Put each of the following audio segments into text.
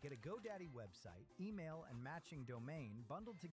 Get a GoDaddy website, email, and matching domain bundled together.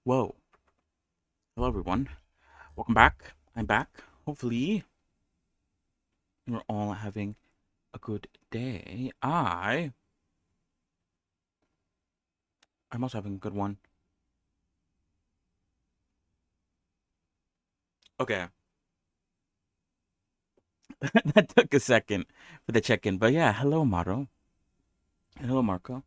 Whoa. Hello, everyone. Welcome back. I'm back. Hopefully, you're all having a good day. I'm also having a good one. Okay. That took a second for the check in. But yeah, hello, Maro. Hello, Marco.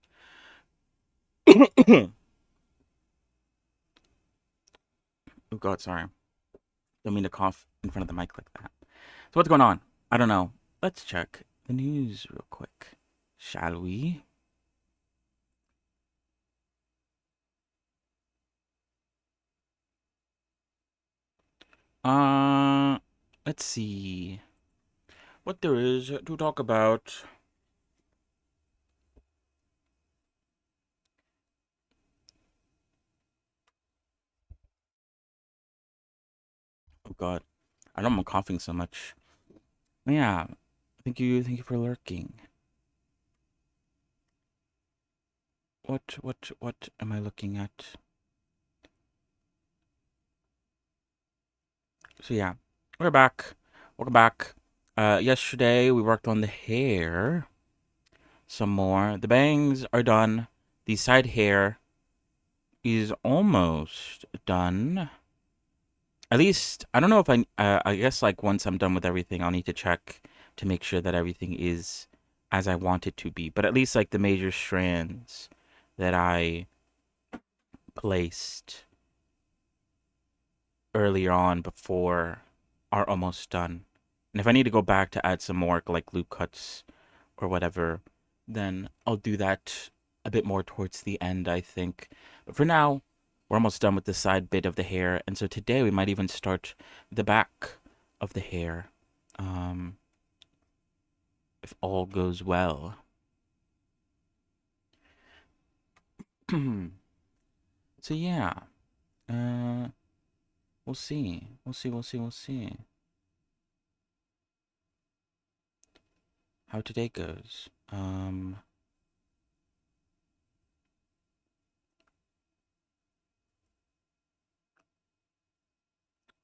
Oh, God, sorry. Don't mean to cough in front of the mic like that. So, what's going on? I don't know. Let's check the news real quick. Shall we? Uh, let's see what there is to talk about. Oh God, I don't know I'm coughing so much. Yeah, thank you for lurking. What am I looking at? So yeah, we're back. Welcome back. Yesterday we worked on the hair some more. The bangs are done. The side hair is almost done. At least I don't know if I guess like once I'm done with everything, I'll need to check to make sure that everything is as I want it to be. But at least like the major strands that I placed earlier on before are almost done. And if I need to go back to add some more like loop cuts or whatever, then I'll do that a bit more towards the end, I think. But for now, we're almost done with the side bit of the hair, and so today we might even start the back of the hair, um, if all goes well. So yeah, uh, we'll see, we'll see how today goes.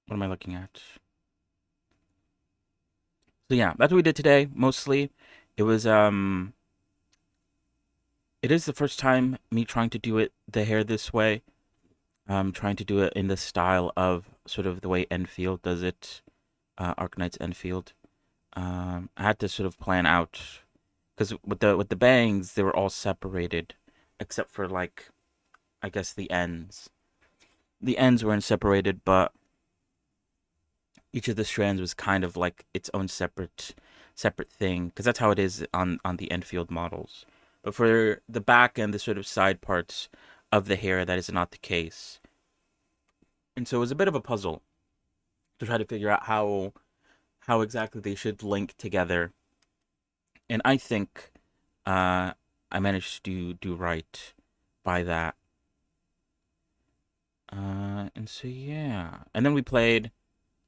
What am I looking at? So yeah, that's what we did today. Mostly, it was it is the first time me trying to do it the hair this way. Trying to do it in the style of sort of the way Enfield does it, Arknight's Enfield. I had to sort of plan out because with the bangs they were all separated, except for like I guess the ends. The ends weren't separated, but each of the strands was kind of like its own separate thing because that's how it is on the Enfield models. But for the back and the sort of side parts of the hair, that is not the case. And so it was a bit of a puzzle to try to figure out how exactly they should link together. And I think I managed to do right by that. And so yeah, and then we played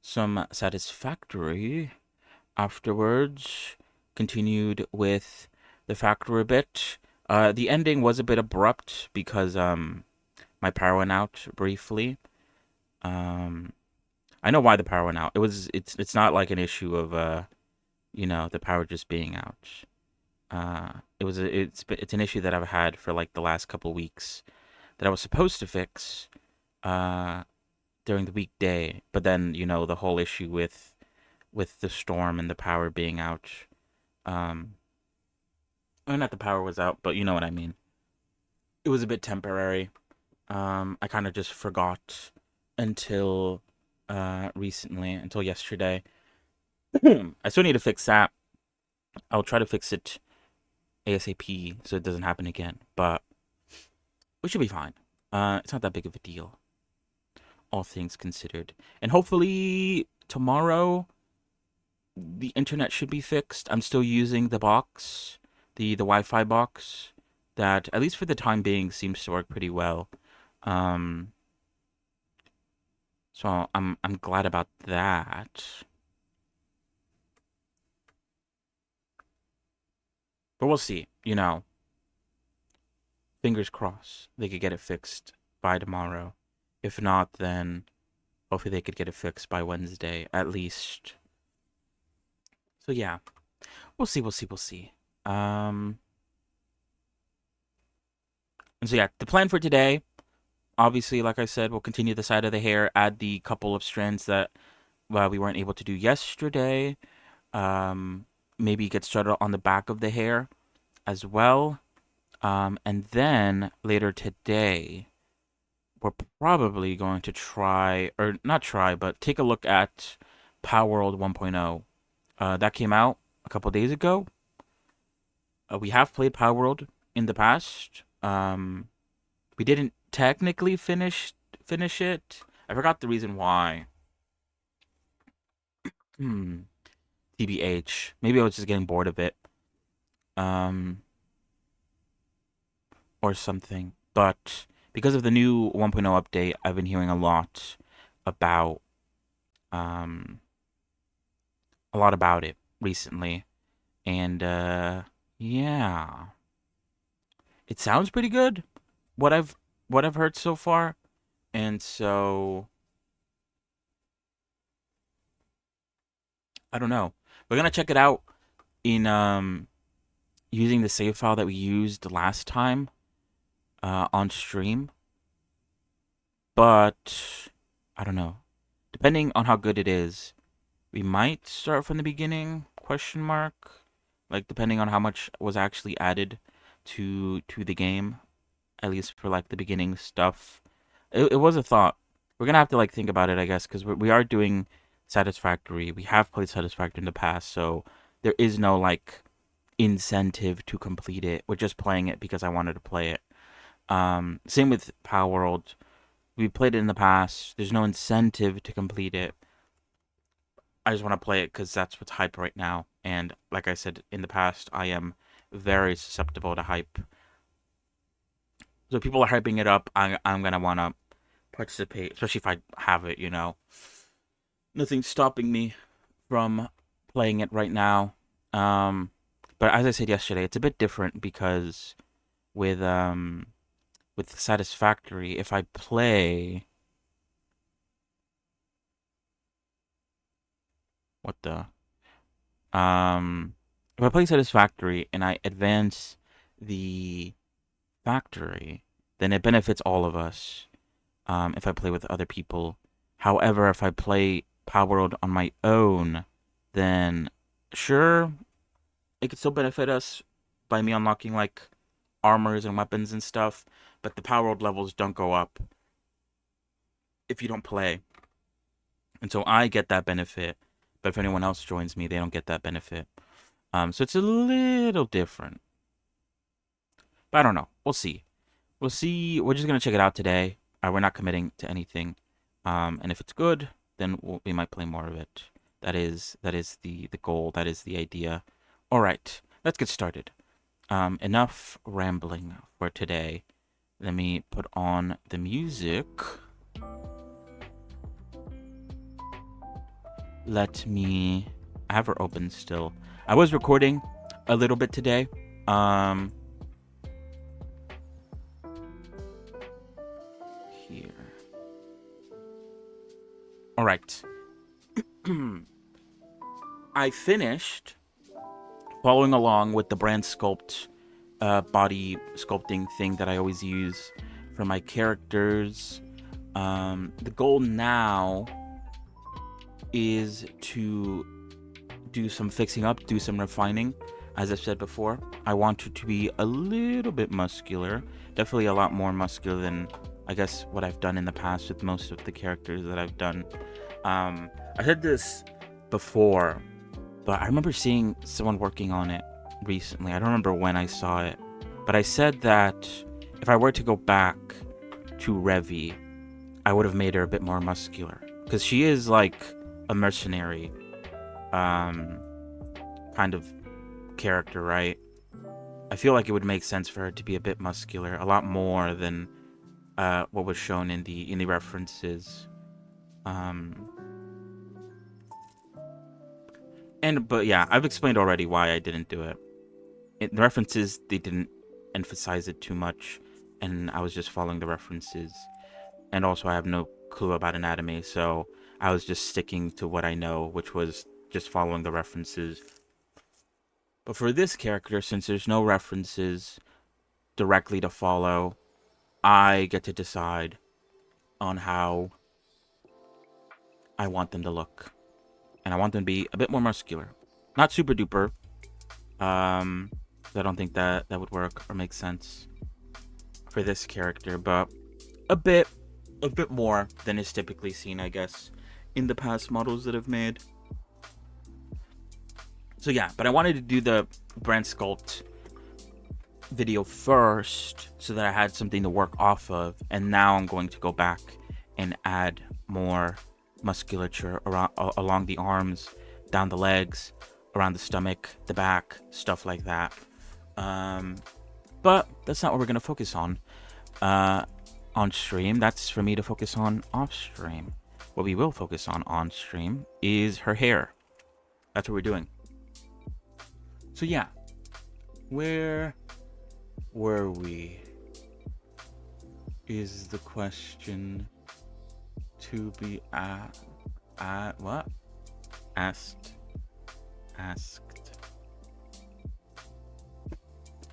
some Satisfactory afterwards. Continued with the Factory a bit. The ending was a bit abrupt because my power went out briefly. Um, I know why the power went out. It's not like an issue of the power just being out. It's an issue that I've had for like the last couple weeks that I was supposed to fix uh during the weekday, but then the whole issue with the storm and the power being out. Um, well, not the power was out, but you know what I mean. It was a bit temporary. I kind of just forgot until recently, until yesterday. I still need to fix that. I'll try to fix it ASAP so it doesn't happen again, but we should be fine. It's not that big of a deal, all things considered. And hopefully tomorrow the internet should be fixed. I'm still using the box, the Wi-Fi box that at least for the time being seems to work pretty well. Um, so I'm glad about that. But we'll see. Fingers crossed they could get it fixed by tomorrow. If not, then hopefully they could get it fixed by Wednesday at least. So yeah, we'll see, we'll see, we'll see. Um, and so yeah, the plan for today, obviously, like I said, we'll continue the side of the hair, add the couple of strands that we weren't able to do yesterday. Um, maybe get started on the back of the hair as well. And then later today, we're probably going to try, or not try, but take a look at Power World 1.0. That came out a couple days ago. We have played Power World in the past. We didn't technically finish it. I forgot the reason why. TBH. Maybe I was just getting bored of it. Um, or something. But because of the new 1.0 update, I've been hearing about um a lot about it recently. And yeah. It sounds pretty good. What I've heard so far. And so I don't know. We're gonna check it out in using the save file that we used last time on stream. But I don't know. Depending on how good it is, we might start from the beginning, question mark. Like depending on how much was actually added to the game, at least for like the beginning stuff. It was a thought. We're gonna have to like think about it, I guess, because we are doing Satisfactory. We have played Satisfactory in the past, so there is no like incentive to complete it. We're just playing it because I wanted to play it. Same with Power World. We played it in the past. There's no incentive to complete it. I just want to play it because that's what's hype right now. And like I said in the past, I am very susceptible to hype. So if people are hyping it up, I'm gonna want to participate, especially if I have it. Nothing's stopping me from playing it right now. Um, but as I said yesterday, it's a bit different because with Satisfactory, if I play what the if I play Satisfactory and I advance the factory, then it benefits all of us. If I play with other people. However, if I play Power World on my own, then sure, it could still benefit us by me unlocking like armors and weapons and stuff, but the Power World levels don't go up if you don't play. And so I get that benefit, but if anyone else joins me, they don't get that benefit. So it's a little different. But I don't know. We'll see. We'll see. We're just gonna check it out today. We're not committing to anything. And if it's good, then we might play more of it. That is the goal. That is the idea. All right, let's get started. Enough rambling for today. Let me put on the music. I have her open still. I was recording a little bit today. Here. All right. I finished following along with the brand sculpt body sculpting thing that I always use for my characters. The goal now is to do some fixing up, do some refining. As I've said before, I want her to be a little bit muscular. Definitely a lot more muscular than, I guess, what I've done in the past with most of the characters that I've done. I said this before, but I remember seeing someone working on it recently. I don't remember when I saw it, but I said that if I were to go back to Revi, I would have made her a bit more muscular. Because she is like a mercenary kind of character, right? I feel like it would make sense for her to be a bit muscular, a lot more than what was shown in the references. But yeah, I've explained already why I didn't do it. The references, they didn't emphasize it too much, and I was just following the references. and also I have no clue about anatomy, so I was just sticking to what I know, which was just following the references. But for this character, since there's no references directly to follow, I get to decide on how I want them to look. And I want them to be a bit more muscular. Not super duper. I don't think that would work or make sense for this character, but a bit more than is typically seen, I guess, in the past models that I've made. So yeah, but I wanted to do the brand sculpt video first so that I had something to work off of, and now I'm going to go back and add more musculature around along the arms, down the legs, around the stomach, the back, stuff like that. But that's not what we're going to focus on stream. That's for me to focus on off stream. What we will focus on stream is her hair. That's what we're doing. So yeah, where were we? Is the question to be what? Asked.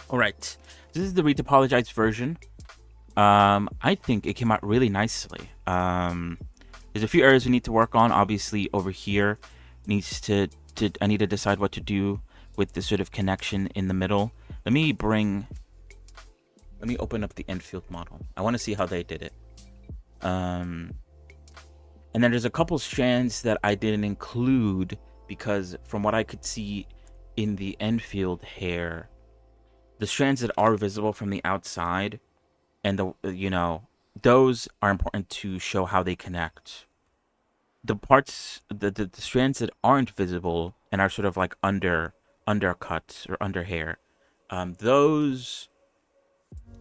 Alright. This is the Read Apologized version. I think it came out really nicely. There's a few areas we need to work on. Obviously, over here I need to decide what to do with the sort of connection in the middle. Let me open up the Enfield model. I want to see how they did it. And then there's a couple strands that I didn't include because from what I could see in the Enfield hair, the strands that are visible from the outside and those are important to show how they connect. The parts, the strands that aren't visible and are sort of like undercuts or under hair, those,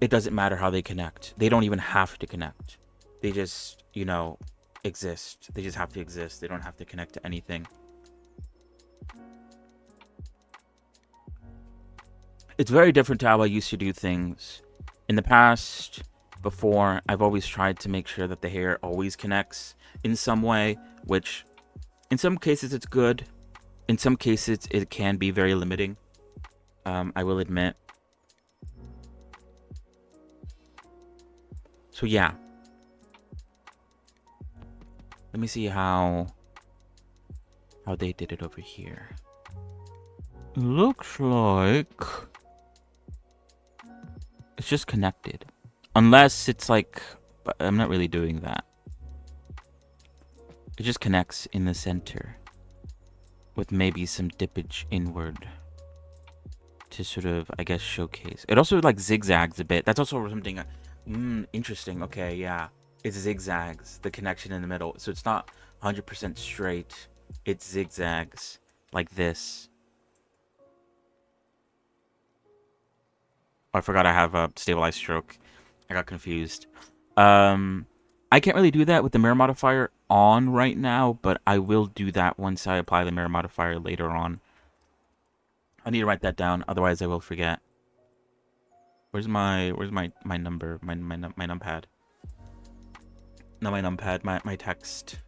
it doesn't matter how they connect. They don't even have to connect. They just, exist. They just have to exist. They don't have to connect to anything. It's very different to how I used to do things. In the past, before, I've always tried to make sure that the hair always connects in some way, which in some cases it's good. In some cases it can be very limiting. I will admit. So yeah. Let me see how they did it over here. Looks like it's just connected. Unless it's like, but I'm not really doing that. It just connects in the center with maybe some dippage inward to sort of, I guess, showcase. It also like zigzags a bit. That's also something interesting. Okay, yeah. It zigzags the connection in the middle. So it's not 100% straight. It zigzags like this. Oh, I forgot I have a stabilized stroke. I got confused. I can't really do that with the mirror modifier on right now, but I will do that once I apply the mirror modifier later on. I need to write that down, otherwise I will forget. Where's my number, my numpad? Not my numpad, my text.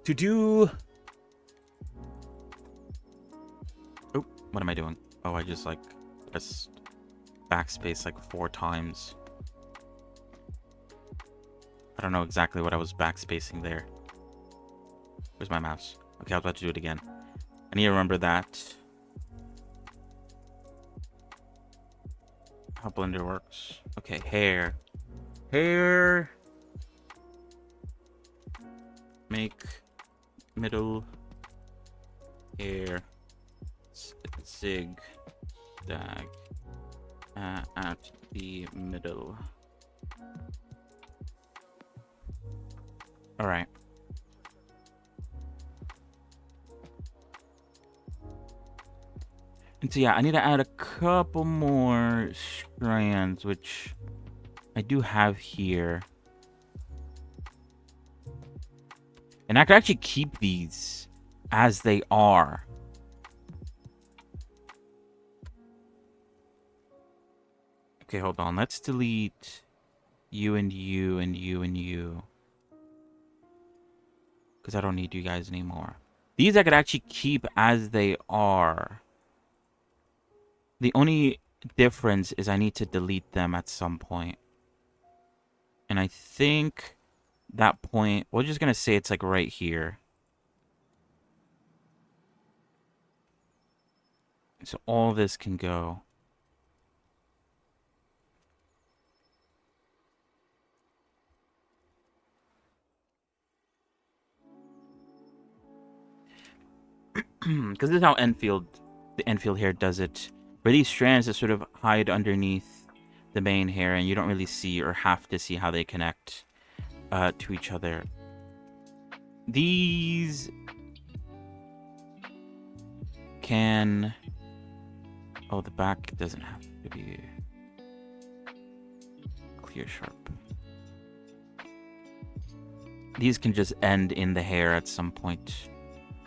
To do. Oh, what am I doing? Oh, I just like pressed backspace like 4 times. I don't know exactly what I was backspacing there. Where's my mouse? Okay, I was about to do it again. I need to remember that. How Blender works. Okay, hair. Hair. Make middle hair zigzag at the middle. All right. And so yeah, I need to add a couple more strands, which I do have here. And I could actually keep these as they are. Okay, hold on. Let's delete You and you and you and you. Because I don't need you guys anymore. These I could actually keep as they are. The only difference is I need to delete them at some point. And I think that point, we're just going to say it's like right here. So all this can go. Because this is how the Enfield hair does it. For these strands that sort of hide underneath the main hair, and you don't really see or have to see how they connect to each other. These can... Oh, the back doesn't have to be clear sharp. These can just end in the hair at some point.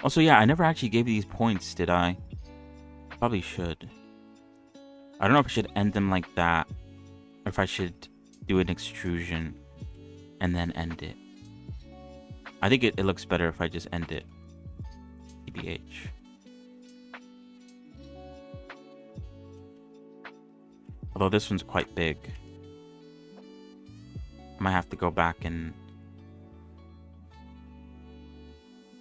Also, yeah, I never actually gave you these points, did I? Probably should. I don't know if I should end them like that, or if I should do an extrusion and then end it. I think it looks better if I just end it. TBH. Although this one's quite big. I might have to go back and...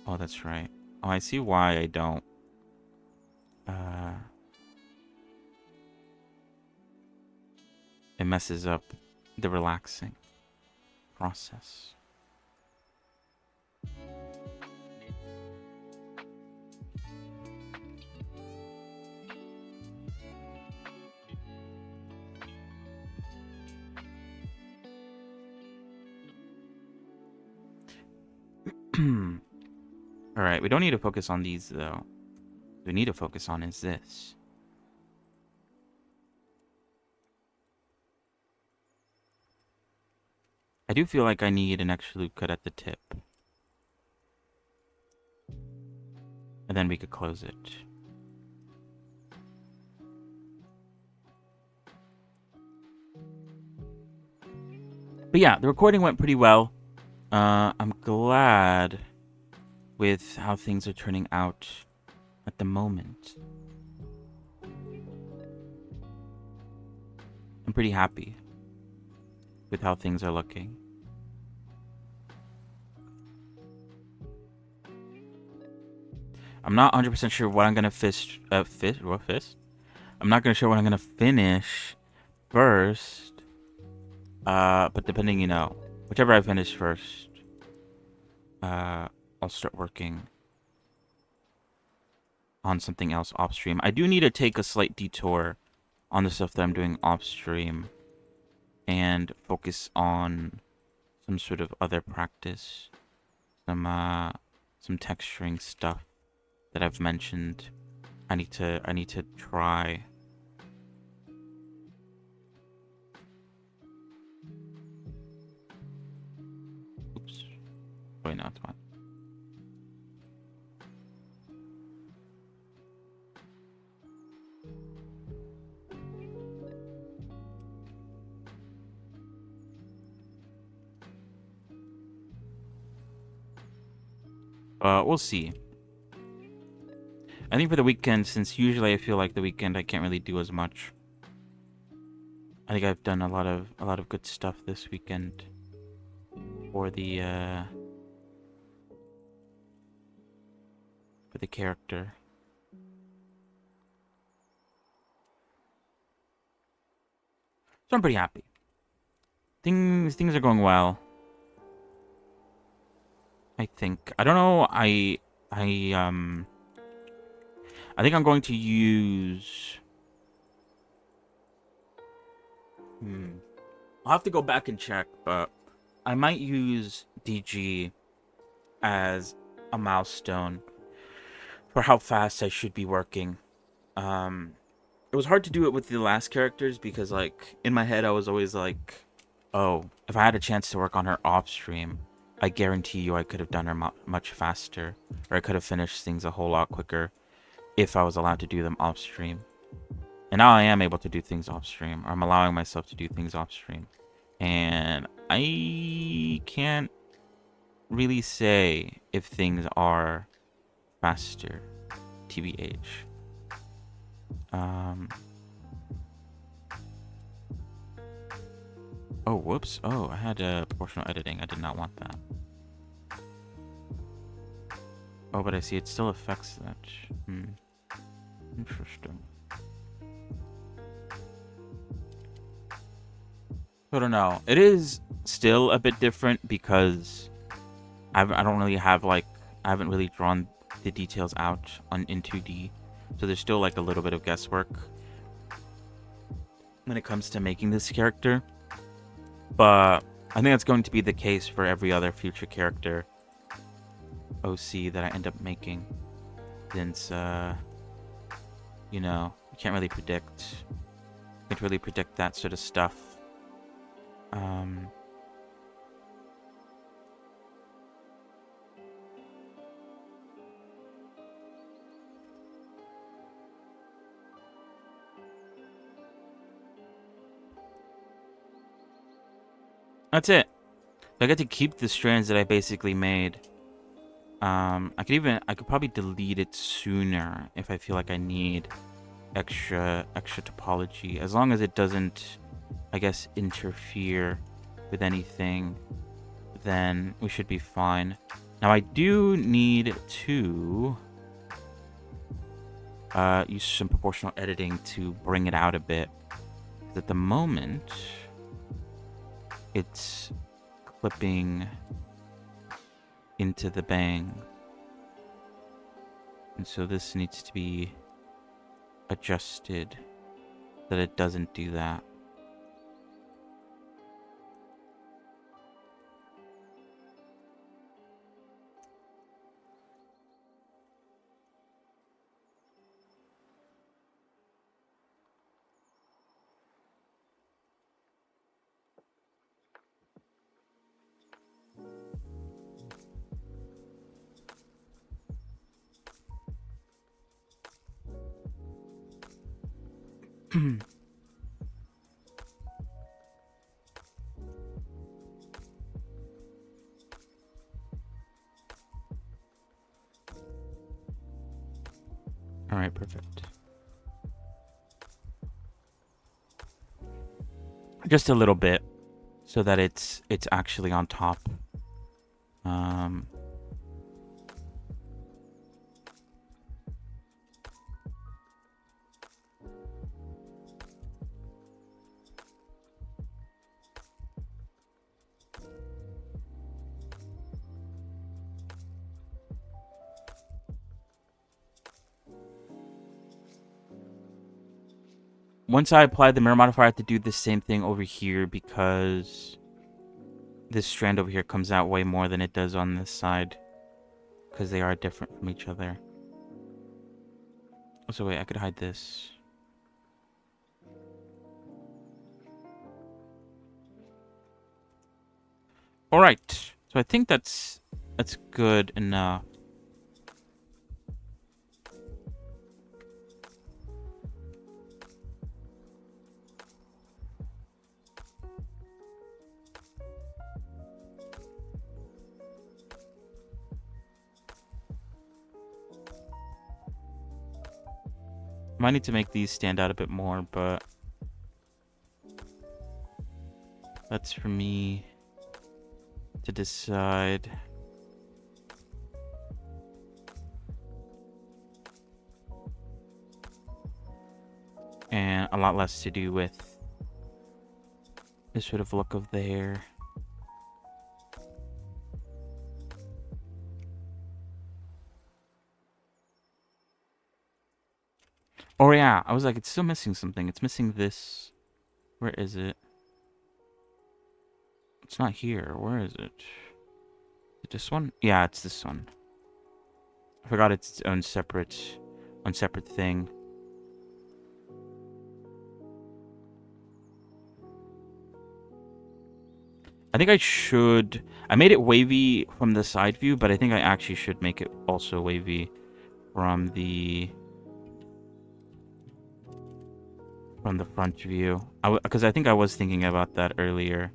Oh, that's right. Oh, I see why I don't. It messes up the relaxing process. Alright, we don't need to focus on these, though. What we need to focus on is this. I do feel like I need an extra loop cut at the tip. And then we could close it. But yeah, the recording went pretty well. I'm glad with how things are turning out at the moment. I'm pretty happy with how things are looking. I'm not 100% sure what I'm gonna I'm not gonna sure what I'm gonna finish first. But depending, whichever I finish first, I'll start working on something else off stream. I do need to take a slight detour on the stuff that I'm doing off stream and focus on some sort of other practice, some texturing stuff that I've mentioned. I need to try. Oops. Wait, no, it's fine. We'll see. I think for the weekend, since usually I feel like the weekend I can't really do as much. I think I've done a lot of good stuff this weekend for the character. So I'm pretty happy. Things are going well. I think. I don't know. I think I'm going to use... I'll have to go back and check, but I might use DG as a milestone for how fast I should be working. It was hard to do it with the last characters because, like, in my head I was always like, oh, if I had a chance to work on her off stream, I guarantee you I could have done her much faster, or I could have finished things a whole lot quicker if I was allowed to do them off stream. And now I am able to do things off stream, or I'm allowing myself to do things off stream. And I can't really say if things are faster, TBH. Oh, whoops. Oh, I had proportional editing. I did not want that. Oh, but I see it still affects that. Interesting. I don't know. It is still a bit different because I don't really have I haven't really drawn the details out in 2D, so there's still like a little bit of guesswork when it comes to making this character. But I think that's going to be the case for every other future character OC that I end up making, since you know, you can't really predict that sort of stuff. That's it. I get to keep the strands that I basically made. I could probably delete it sooner if I feel like I need extra topology, as long as it doesn't, I guess, interfere with anything, then we should be fine. Now I do need to use some proportional editing to bring it out a bit, because at the moment it's clipping into the bang, and so this needs to be adjusted so that it doesn't do that. All right, perfect. Just a little bit, so that it's actually on top. Once I apply the mirror modifier, I have to do the same thing over here, because this strand over here comes out way more than it does on this side, because they are different from each other. So wait, I could hide this. All right, so I think that's good enough. Might need to make these stand out a bit more, but that's for me to decide. And a lot less to do with this sort of look of the hair. Oh yeah, I was like, it's still missing something. It's missing this. Where is it? It's not here. Where is it? Is it this one? Yeah, it's this one. I forgot it's its own separate thing. I think I should... I made it wavy from the side view, but I think I actually should make it also wavy from the front view. Because I think I was thinking about that earlier.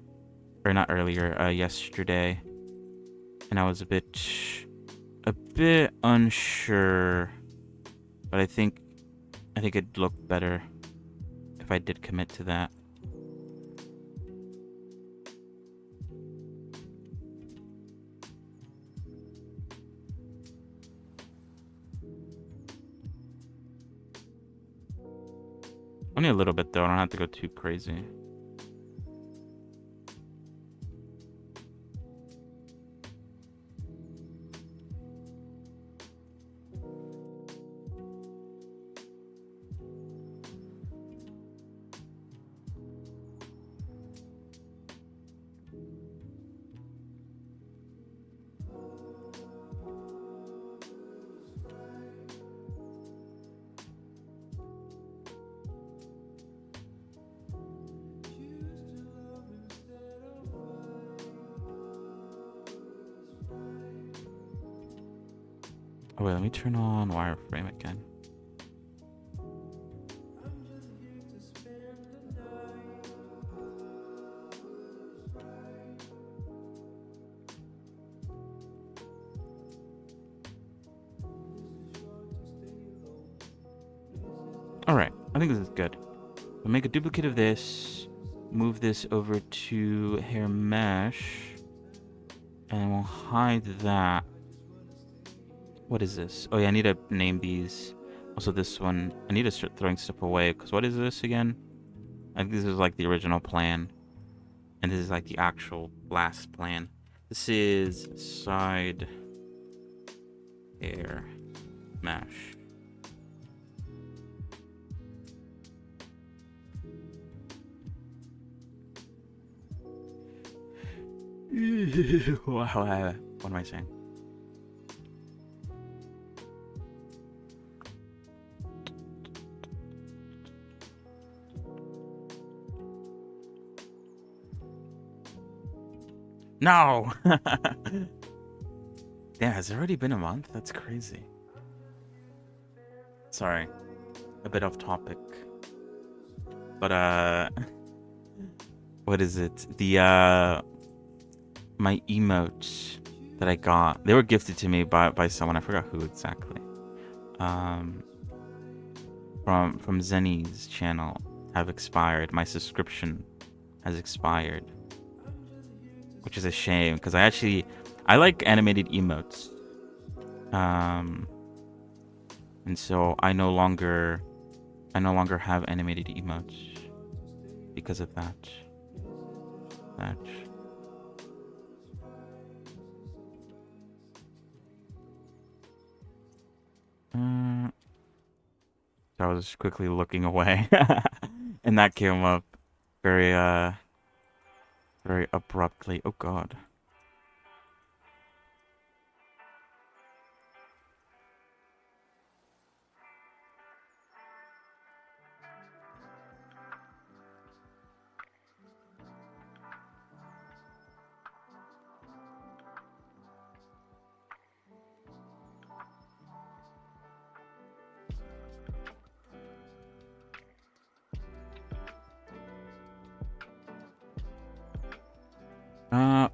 or not earlier, yesterday, and I was a bit unsure, but I think it'd look better if I did commit to that. Only a little bit though, I don't have to go too crazy. Oh wait, let me turn on wireframe again. Alright, I think this is good. I'll make a duplicate of this, move this over to hair mesh, and we'll hide that. What is this? Oh yeah, I need to name these. Also this one, I need to start throwing stuff away, because what is this again? I think this is like the original plan, and this is like the actual last plan. This is side hair mesh. What am I saying? No! Damn, has it already been a month? That's crazy. Sorry. A bit off topic. But, what is it? My emotes that I got, they were gifted to me by someone, I forgot who exactly. From Zenny's channel have expired. My subscription has expired. Which is a shame, because I like animated emotes. And so I no longer have animated emotes because of that. So I was quickly looking away, and that came up very abruptly. Oh God.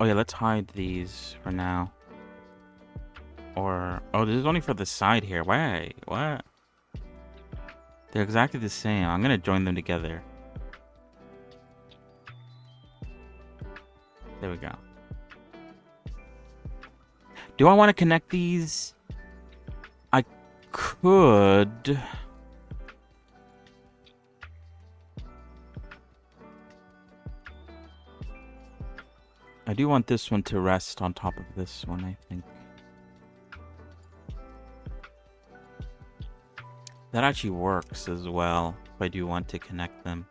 Oh yeah, let's hide these for now. Or, oh, this is only for the side here. Wait, what? They're exactly the same. I'm gonna join them together. There we go. Do I want to connect these? I could. I do want this one to rest on top of this one, I think. That actually works as well, if I do want to connect them.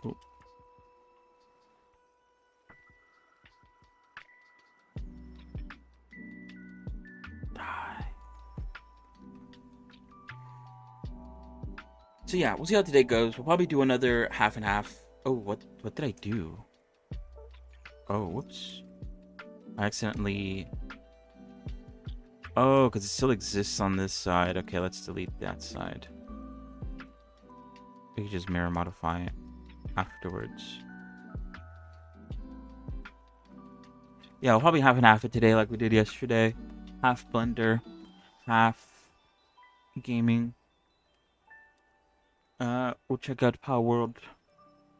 Cool. Die. So yeah, we'll see how today goes. We'll probably do another half and half. Oh, what did I do? Oh, whoops. I accidentally Oh, because it still exists on this side. Okay, let's delete that side. We can just mirror modify it afterwards. Yeah, we'll probably half it today like we did yesterday. Half Blender, half gaming. We'll check out Power World.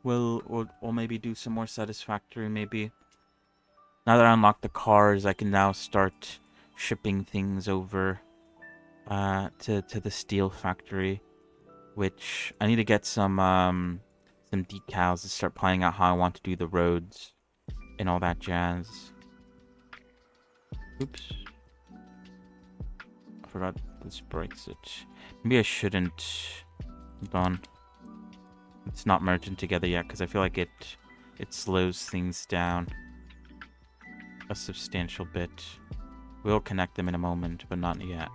We'll maybe do some more Satisfactory, maybe. Now that I unlocked the cars, I can now start shipping things over to the steel factory, which I need to get some decals to start planning out how I want to do the roads and all that jazz. Oops. I forgot this breaks it. Maybe I shouldn't. Hold on. It's not merging together yet because I feel like it slows things down a substantial bit. We'll connect them in a moment, but not yet.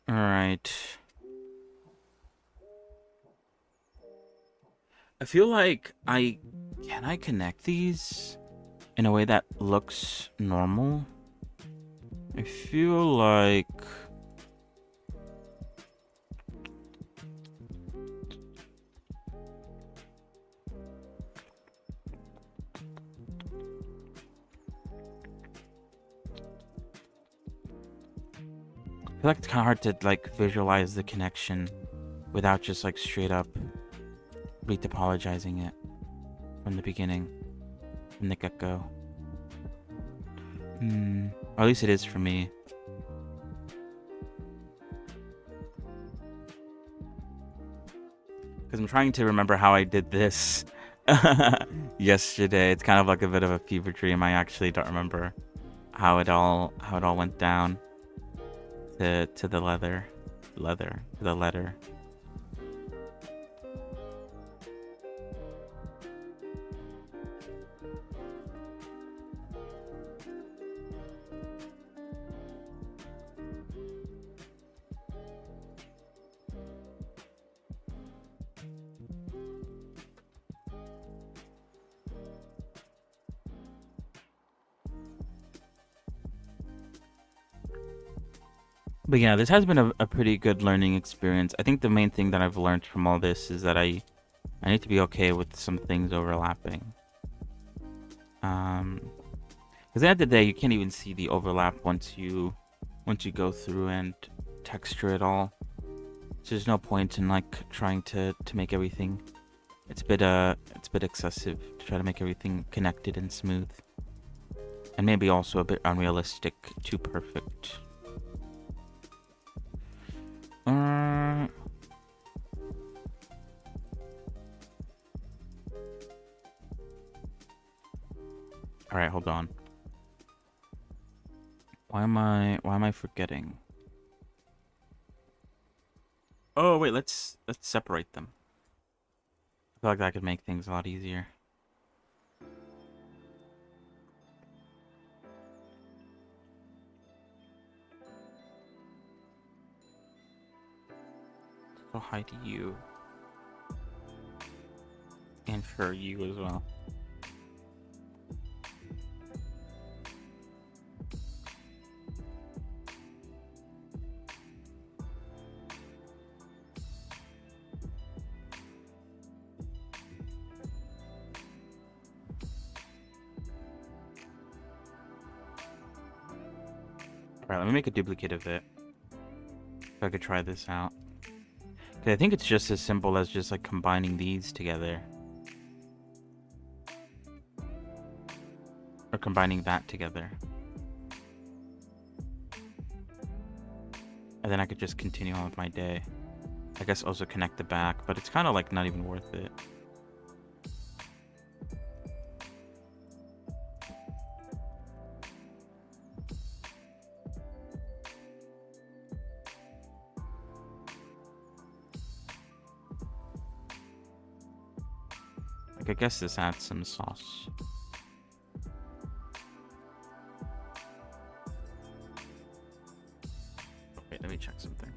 Alright. I feel like can I connect these in a way that looks normal? I feel like it's kind of hard to like visualize the connection without just like straight up retopologizing it from the beginning, from the get-go. Or at least it is for me. Because I'm trying to remember how I did this yesterday. It's kind of like a bit of a fever dream. I actually don't remember how it all went down to the letter. But yeah, this has been a pretty good learning experience. I think the main thing that I've learned from all this is that I need to be okay with some things overlapping. Because at the end of the day, you can't even see the overlap once you go through and texture it all. So there's no point in like trying to make everything. It's a bit excessive to try to make everything connected and smooth, and maybe also a bit unrealistic, too perfect. Alright, hold on. Why am I forgetting? Oh wait, let's separate them. I feel like that could make things a lot easier. So hi to you. And for you as well. Alright, let me make a duplicate of it. If I could try this out. Okay, I think it's just as simple as just like combining these together. Or combining that together. And then I could just continue on with my day. I guess also connect the back, but it's kind of like not even worth it. Like, I guess this adds some sauce. Wait, let me check something.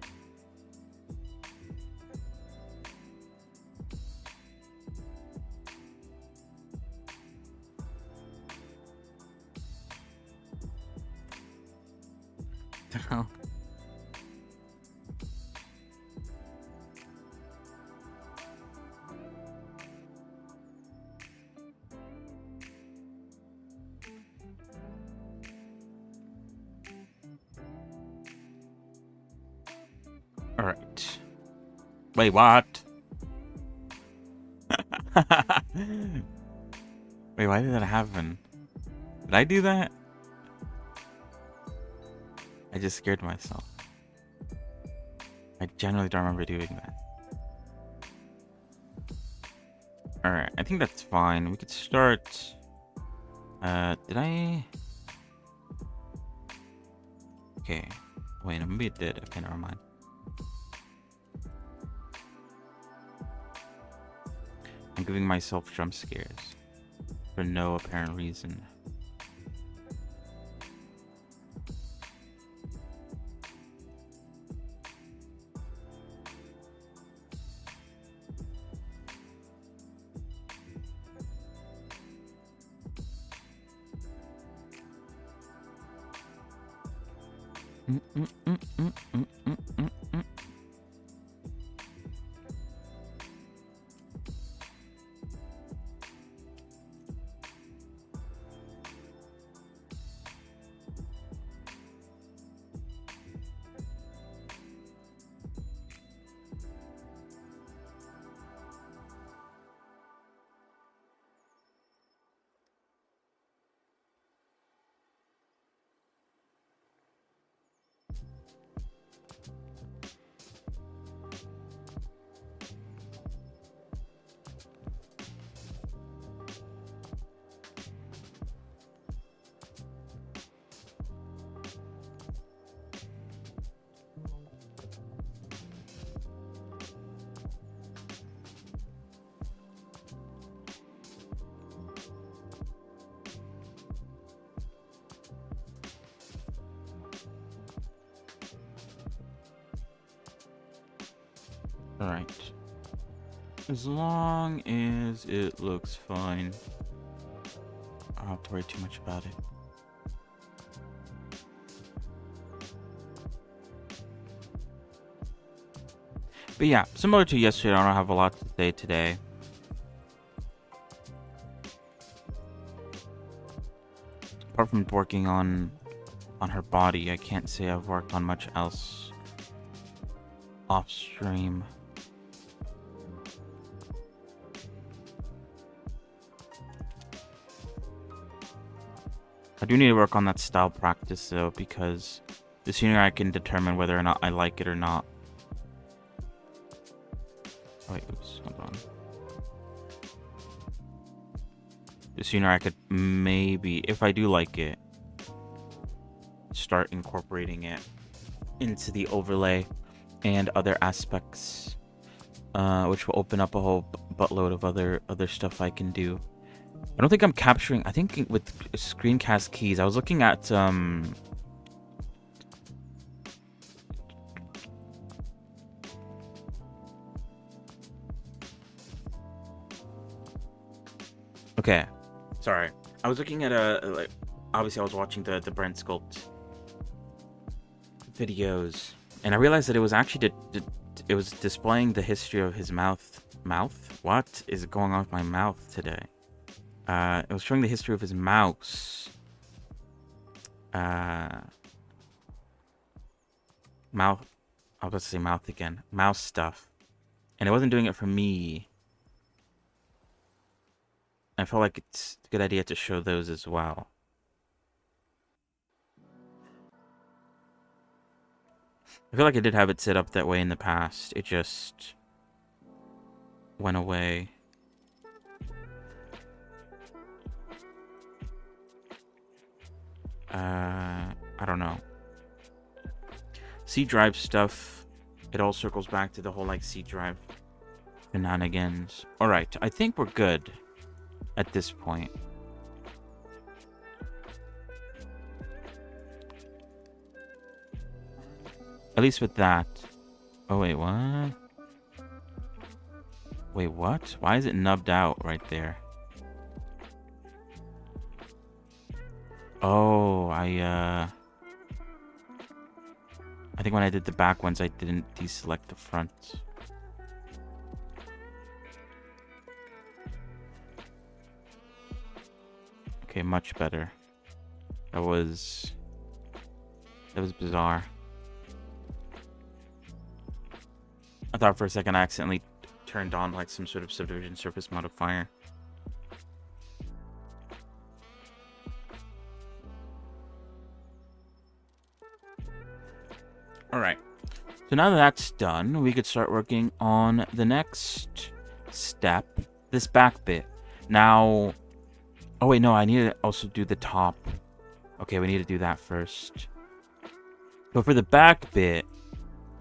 All right. Wait, what? Wait, why did that happen? Did I do that? I just scared myself. I generally don't remember doing that. Alright, I think that's fine. We could start... did I... Okay. Wait, maybe it did. Okay, never mind. I'm giving myself jump scares. For no apparent reason. Alright. As long as it looks fine. I don't have to worry too much about it. But yeah, similar to yesterday, I don't have a lot to say today. Apart from working on her body, I can't say I've worked on much else off stream. I do need to work on that style practice though, because the sooner I can determine whether or not I like it or not. Oh, wait, oops, hold on. The sooner I could maybe, if I do like it, start incorporating it into the overlay and other aspects, which will open up a whole buttload of other stuff I can do. I don't think I'm capturing. I think with screencast keys, I was looking at okay, sorry. I was looking at like, obviously I was watching the Brent Sculpt videos, and I realized that it was actually it was displaying the history of his mouth. What is going on with my mouth today? It was showing the history of his mouse. Mouth. I was about to say mouth again. Mouse stuff. And it wasn't doing it for me. I felt like it's a good idea to show those as well. I feel like I did have it set up that way in the past. It just went away. I don't know. C drive stuff. It all circles back to the whole like C drive shenanigans. Alright, I think we're good. at this point. At least with that. Oh, wait, what? Wait, what? Why is it nubbed out right there? Oh, I think when I did the back ones, I didn't deselect the front. Okay, much better. That was bizarre. I thought for a second I accidentally turned on like some sort of subdivision surface modifier. Alright. So now that that's done, we could start working on the next step, this back bit. Now, oh wait, no, I need to also do the top. Okay, we need to do that first. But for the back bit,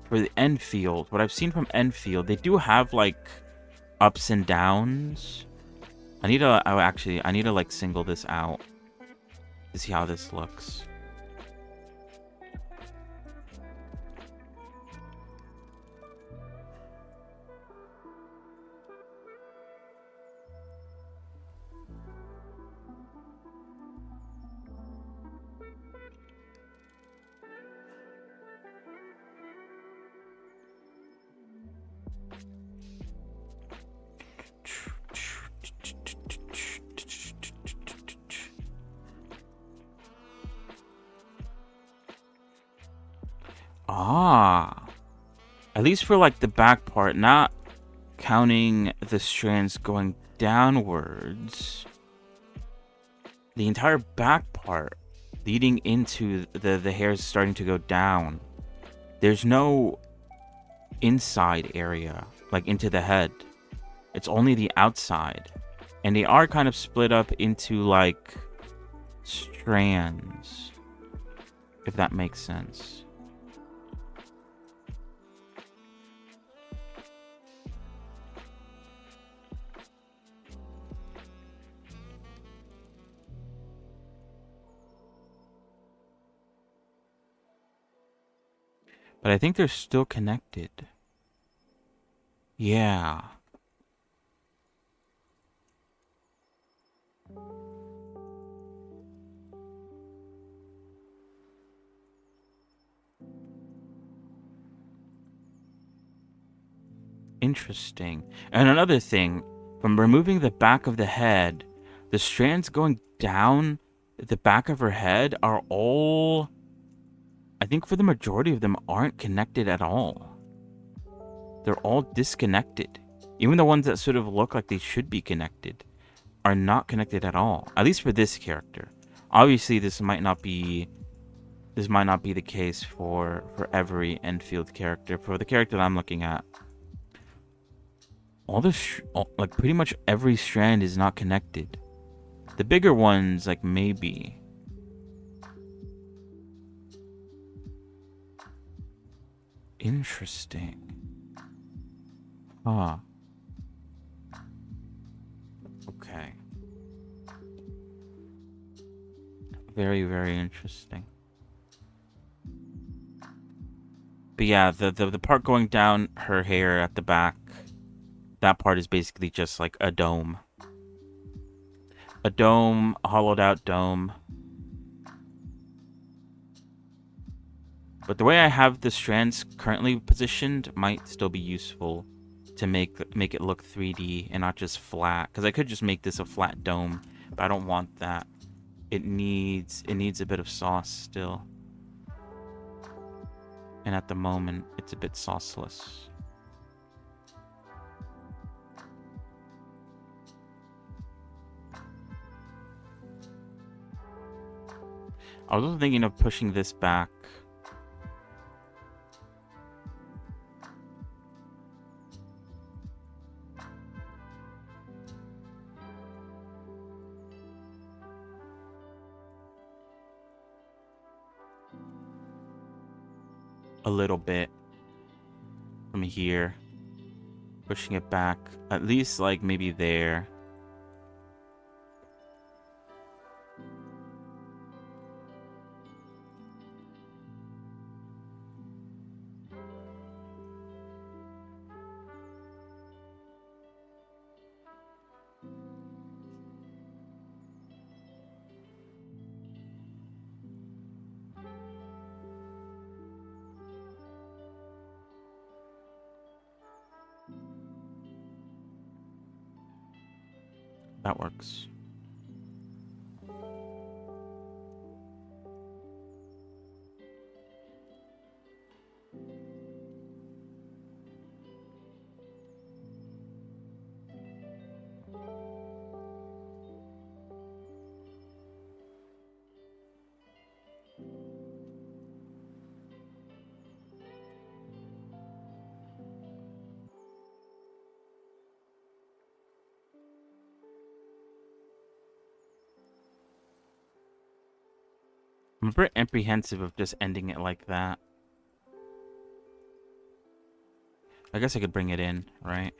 for the Enfield, what I've seen from Enfield, they do have like ups and downs. I need to like single this out to see how this looks. Ah, at least for like the back part, not counting the strands going downwards. The entire back part leading into the hairs starting to go down. There's no inside area, like into the head. It's only the outside. And they are kind of split up into like strands, if that makes sense. But I think they're still connected. Yeah. Interesting. And another thing, from removing the back of the head, the strands going down the back of her head are all, I think for the majority of them, aren't connected at all. They're all disconnected. Even the ones that sort of look like they should be connected are not connected at all. At least for this character. Obviously, this might not be the case for every Enfield character. For the character that I'm looking at, like pretty much every strand is not connected. The bigger ones, like maybe. Interesting. Huh. Okay. Very, very interesting. But yeah, the part going down her hair at the back, that part is basically just like a dome. A dome, a hollowed out dome. But the way I have the strands currently positioned might still be useful to make it look 3D and not just flat. Because I could just make this a flat dome, but I don't want that. It needs a bit of sauce still. And at the moment, it's a bit sauceless. I was also thinking of pushing this back. A little bit from here. Pushing it back. At least like maybe there. That works. I'm a bit apprehensive of just ending it like that. I guess I could bring it in, right?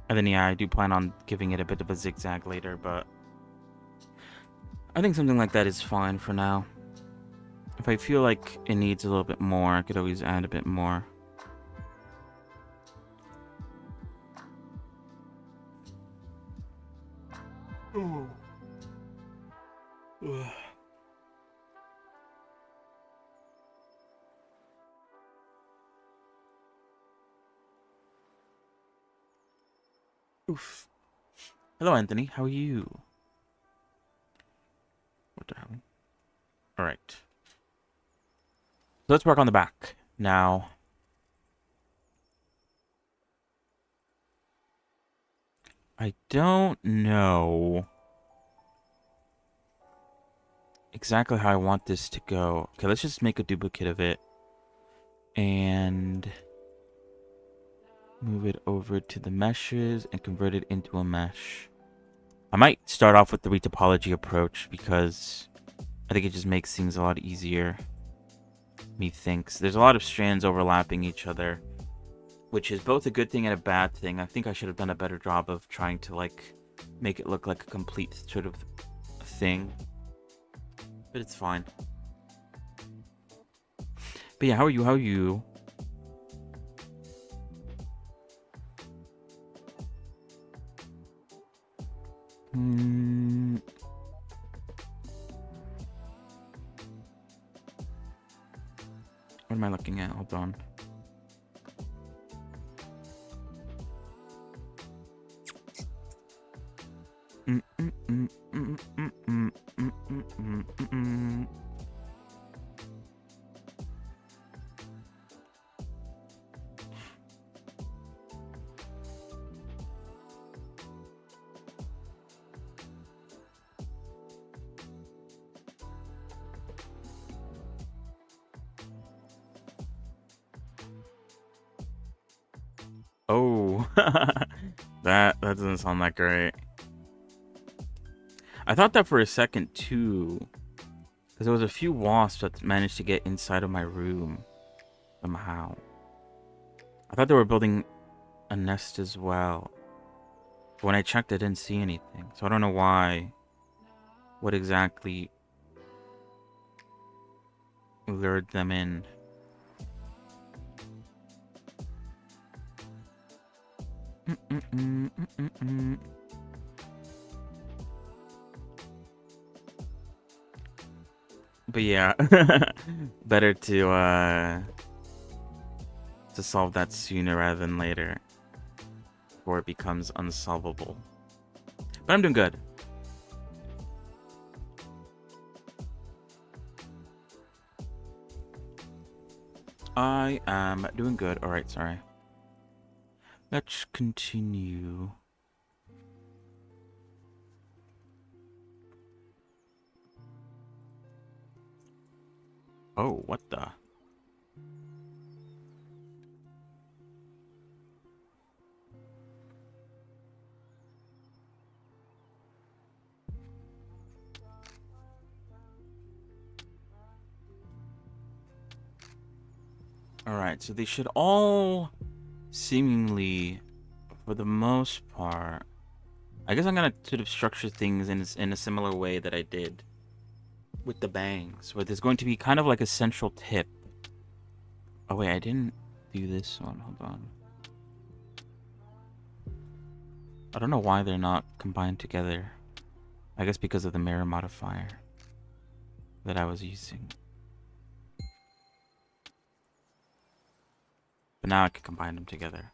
And then, yeah, I do plan on giving it a bit of a zigzag later, but I think something like that is fine for now. If I feel like it needs a little bit more, I could always add a bit more. Ooh. Oof. Hello, Anthony. How are you? What the hell? Alright. So let's work on the back. Now, I don't know exactly how I want this to go. Okay, let's just make a duplicate of it. And move it over to the meshes and convert it into a mesh. I might start off with the retopology approach because I think it just makes things a lot easier. Methinks. There's a lot of strands overlapping each other, which is both a good thing and a bad thing. I think I should have done a better job of trying to, like, make it look like a complete sort of thing. But it's fine. But yeah, how are you? How are you? What am I looking at? Hold on. Oh, that doesn't sound that great. I thought that for a second too, because there was a few wasps that managed to get inside of my room somehow. I thought they were building a nest as well. But when I checked, I didn't see anything, so I don't know why. What exactly lured them in? But yeah, better to solve that sooner rather than later, before it becomes unsolvable. But I'm doing good. I am doing good. All right, sorry. Let's continue. Oh, what the? Alright, so they should all seemingly, for the most part... I guess I'm gonna sort of structure things in a similar way that I did with the bangs, where there's going to be kind of like a central tip. Oh wait, I didn't do this one. Hold on. I don't know why they're not combined together. I guess because of the mirror modifier. that I was using. But now I can combine them together.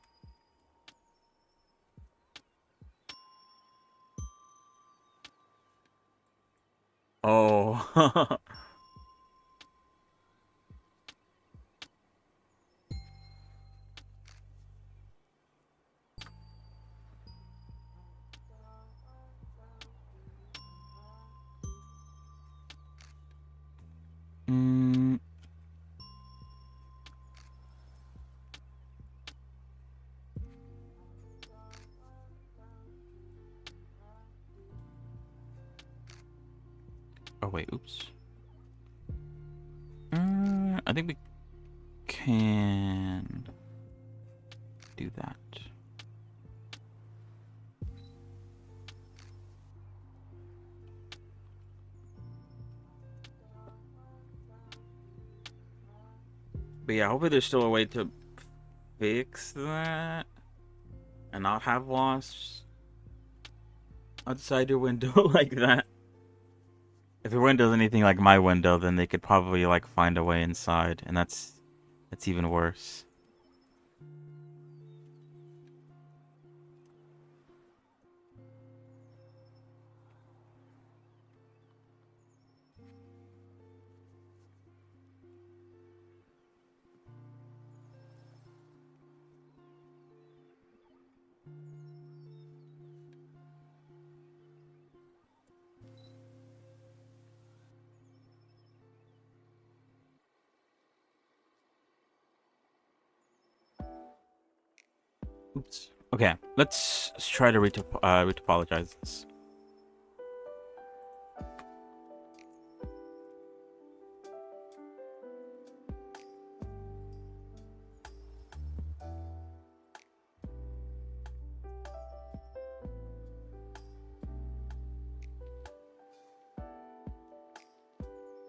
Oh. mm. Oh wait, oops. I think we can do that. But yeah, hopefully there's still a way to fix that and not have wasps outside your window like that. If your window's anything like my window, then they could probably like find a way inside, and that's even worse. Oops. Okay, let's try to retopologize this.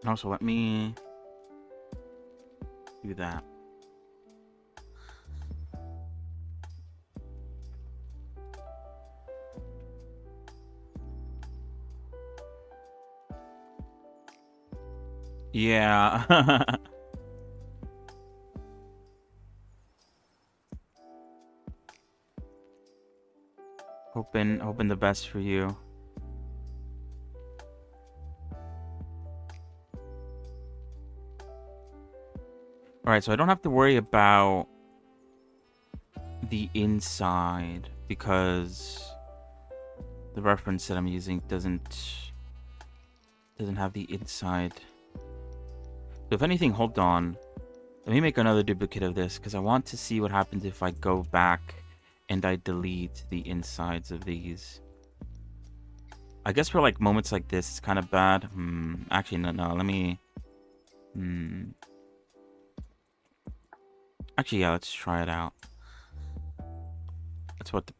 And also, let me do that. Yeah. hoping the best for you. Alright, so I don't have to worry about the inside because the reference that I'm using doesn't have the inside. So if anything, hold on. Let me make another duplicate of this because I want to see what happens if I go back and I delete the insides of these. I guess for like moments like this, it's kind of bad. Actually, no. Let me. Actually, yeah. Let's try it out. That's what the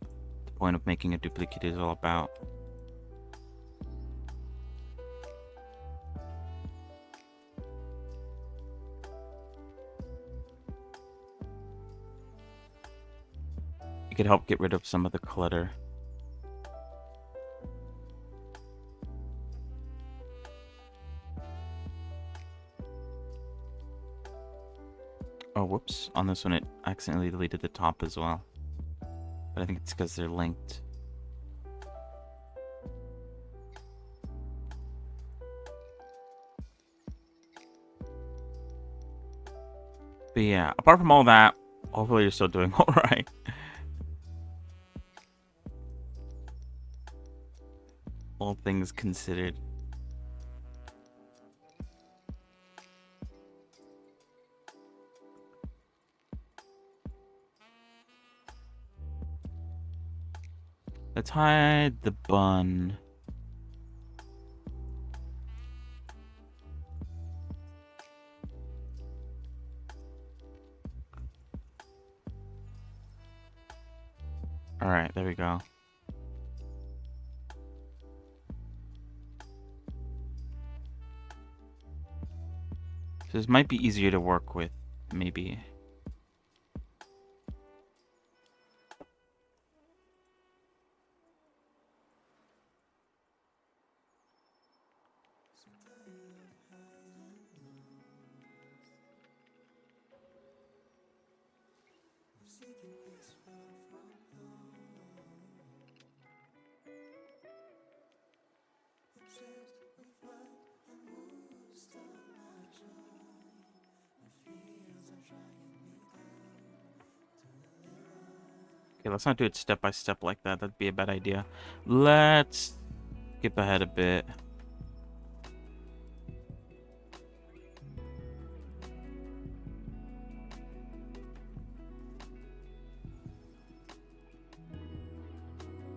point of making a duplicate is all about. It could help get rid of some of the clutter. Oh, whoops. On this one, it accidentally deleted the top as well. But I think it's because they're linked. But yeah, apart from all that, hopefully you're still doing alright. All things considered. Let's hide the bun. Alright, there we go. So this might be easier to work with, maybe. Okay, let's not do it step by step like that. That'd be a bad idea. Let's skip ahead a bit.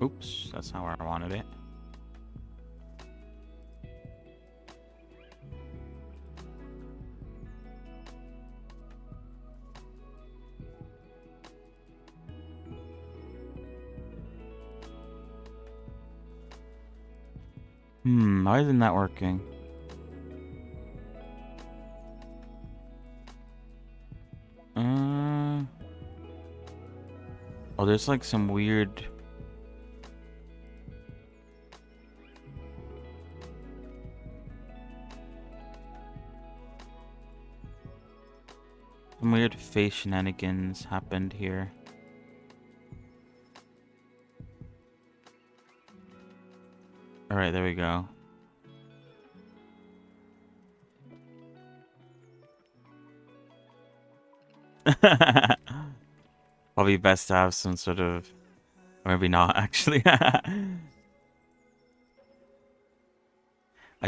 Oops, that's not where I wanted it. Why isn't that working? Oh, there's like some weird... Some weird face shenanigans happened here. Alright, there we go. Probably best to have some sort of... Or maybe not, actually. I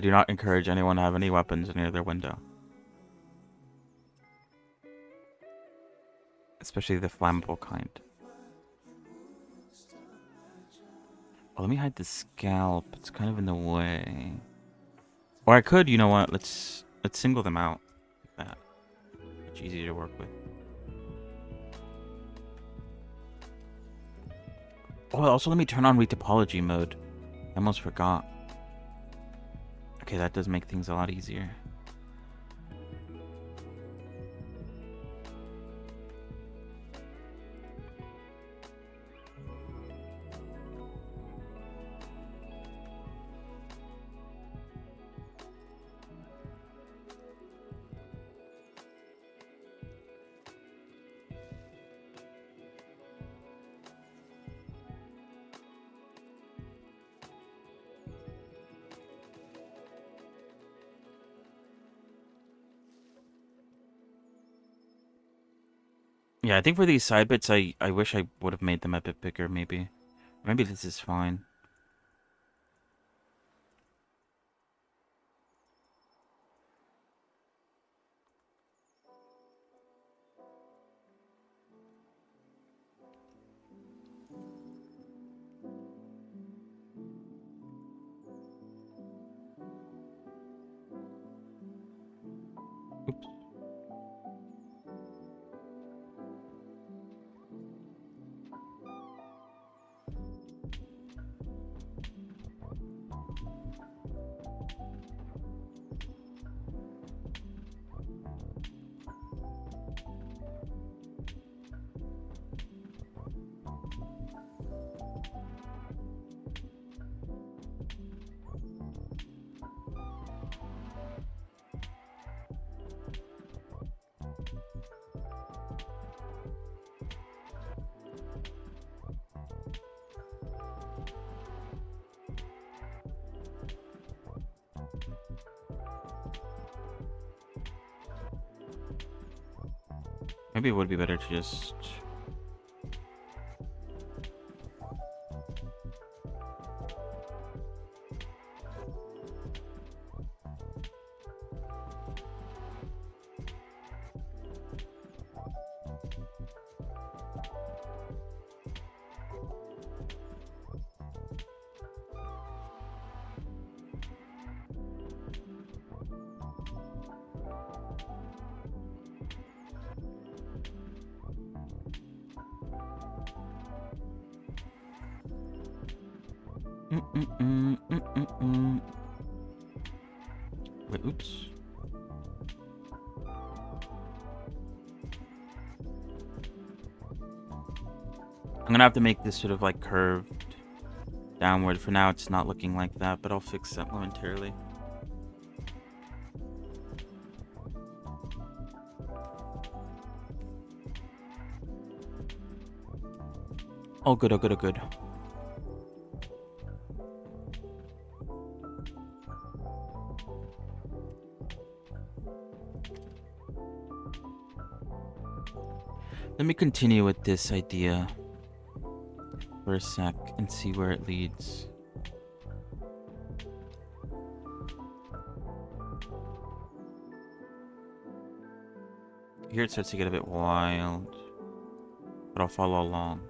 do not encourage anyone to have any weapons near their window. Especially the flammable kind. Oh, let me hide the scalp. It's kind of in the way. Or I could, you know what? Let's single them out. Like that. Much easier to work with. Oh, also let me turn on retopology mode. I almost forgot. Okay, that does make things a lot easier. Yeah, I think for these side bits, I wish I would have made them a bit bigger, maybe. Maybe this is fine. Oops. Maybe it would be better to just... Wait, oops. I'm gonna have to make this sort of like curved downward. For now, it's not looking like that, but I'll fix that momentarily. Oh, good, oh, good, oh, good. Let me continue with this idea. for a sec and see where it leads. Here it starts to get a bit wild, but I'll follow along.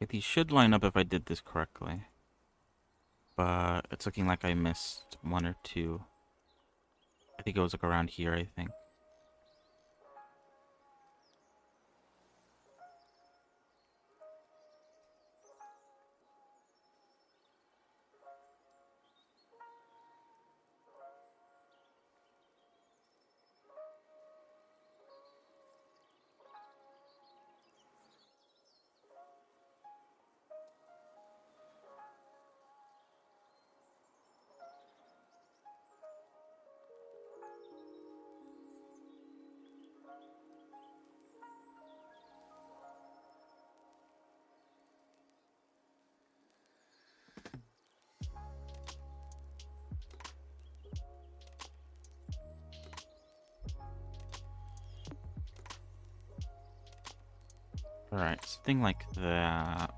These should line up if I did this correctly. But it's looking like I missed one or two. I think it was like around here, I think. Alright, something like that.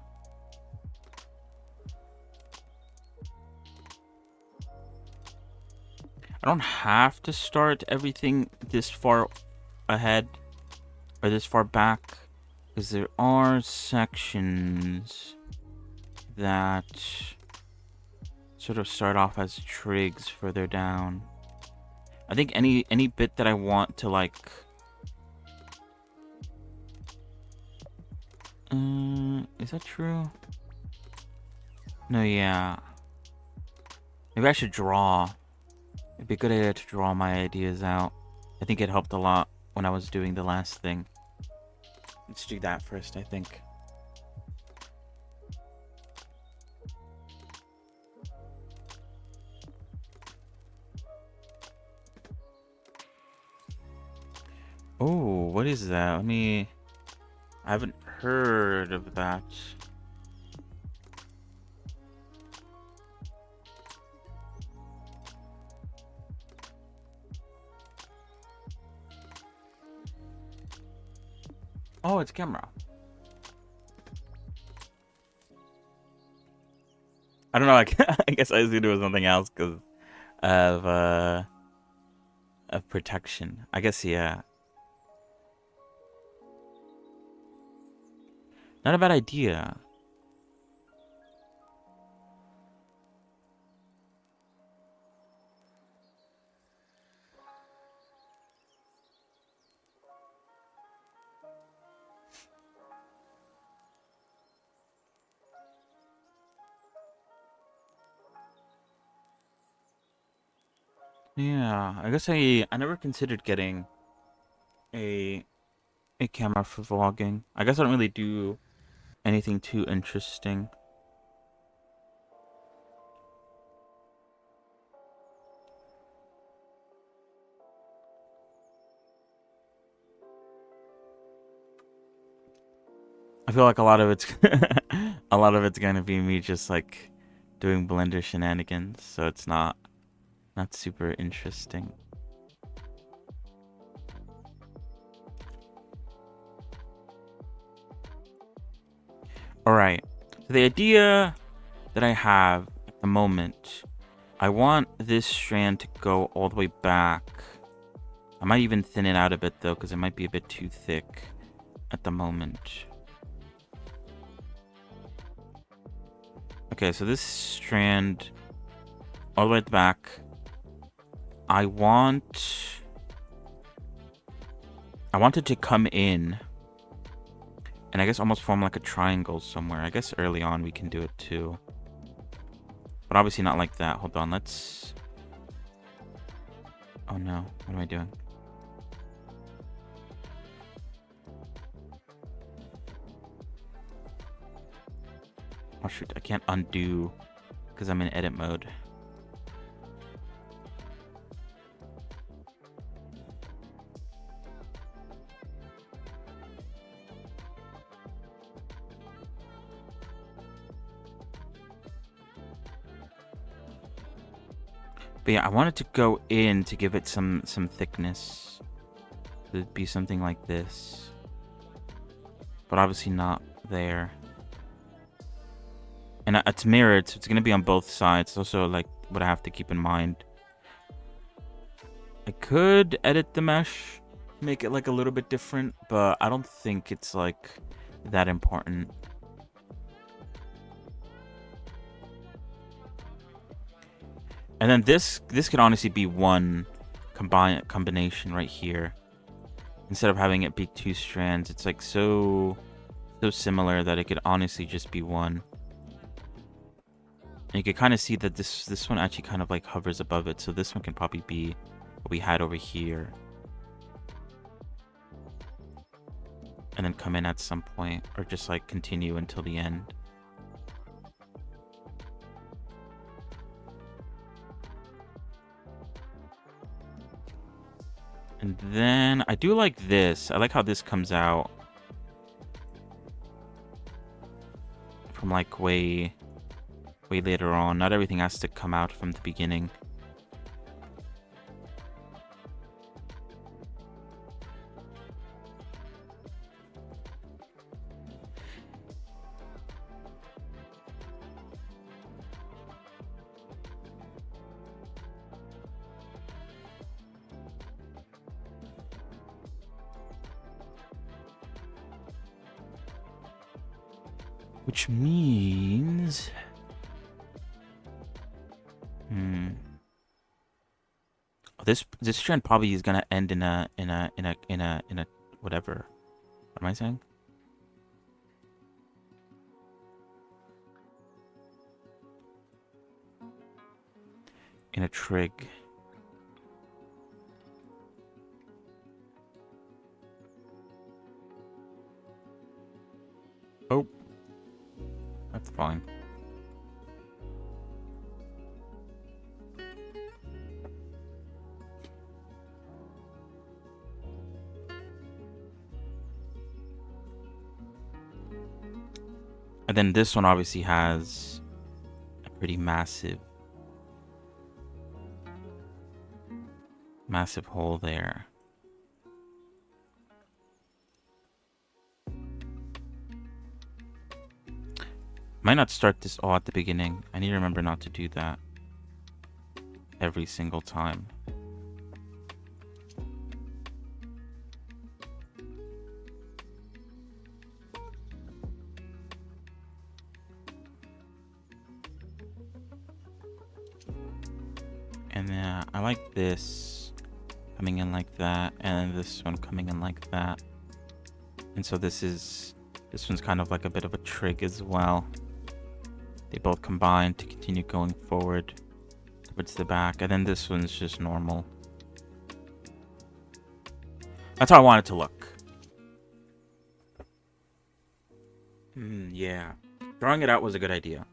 I don't have to start everything this far ahead or this far back, because there are sections that sort of start off as trigs further down. I think any bit that I want to like is that true? No, yeah. Maybe I should draw. It'd be a good idea to draw my ideas out. I think it helped a lot when I was doing the last thing. Let's do that first, I think. Oh, what is that? I haven't heard of that. Oh, it's camera. I don't know. I guess I assumed it was something else because of protection. I guess, yeah. Not a bad idea. Yeah, I guess I never considered getting a camera for vlogging. I guess I don't really do anything too interesting. I feel like a lot of it's gonna be me just like doing Blender shenanigans, so it's not super interesting. Alright. So the idea that I have at the moment, I want this strand to go all the way back. I might even thin it out a bit though, because it might be a bit too thick at the moment. Okay, so this strand all the way at the back. I want it to come in and I guess almost form like a triangle somewhere. I guess early on we can do it too. But obviously not like that. Hold on, let's... Oh no, what am I doing? Oh shoot, I can't undo because I'm in edit mode. But yeah, I want it to go in to give it some thickness. It'd be something like this. But obviously not there. And it's mirrored, so it's going to be on both sides. Also, like, what I have to keep in mind. I could edit the mesh, make it, like, a little bit different, but I don't think it's, like, that important. And then this could honestly be one combination right here. Instead of having it be two strands, it's, like, so similar that it could honestly just be one. And you can kind of see that this one actually kind of like hovers above it. So this one can probably be what we had over here. And then come in at some point. Or just like continue until the end. And then I do like this. I like how this comes out. From like way later on. Not everything has to come out from the beginning. Which means... This strand probably is gonna end in a whatever. What am I saying? In a trig. Oh. That's fine. And then this one obviously has a pretty massive hole there. Might not start this all at the beginning. I need to remember not to do that every single time. And then I like this coming in like that, and this one coming in like that. And so this one's kind of like a bit of a trig as well. They both combine to continue going forward towards the back, and then this one's just normal. That's how I want it to look. Yeah. Drawing it out was a good idea.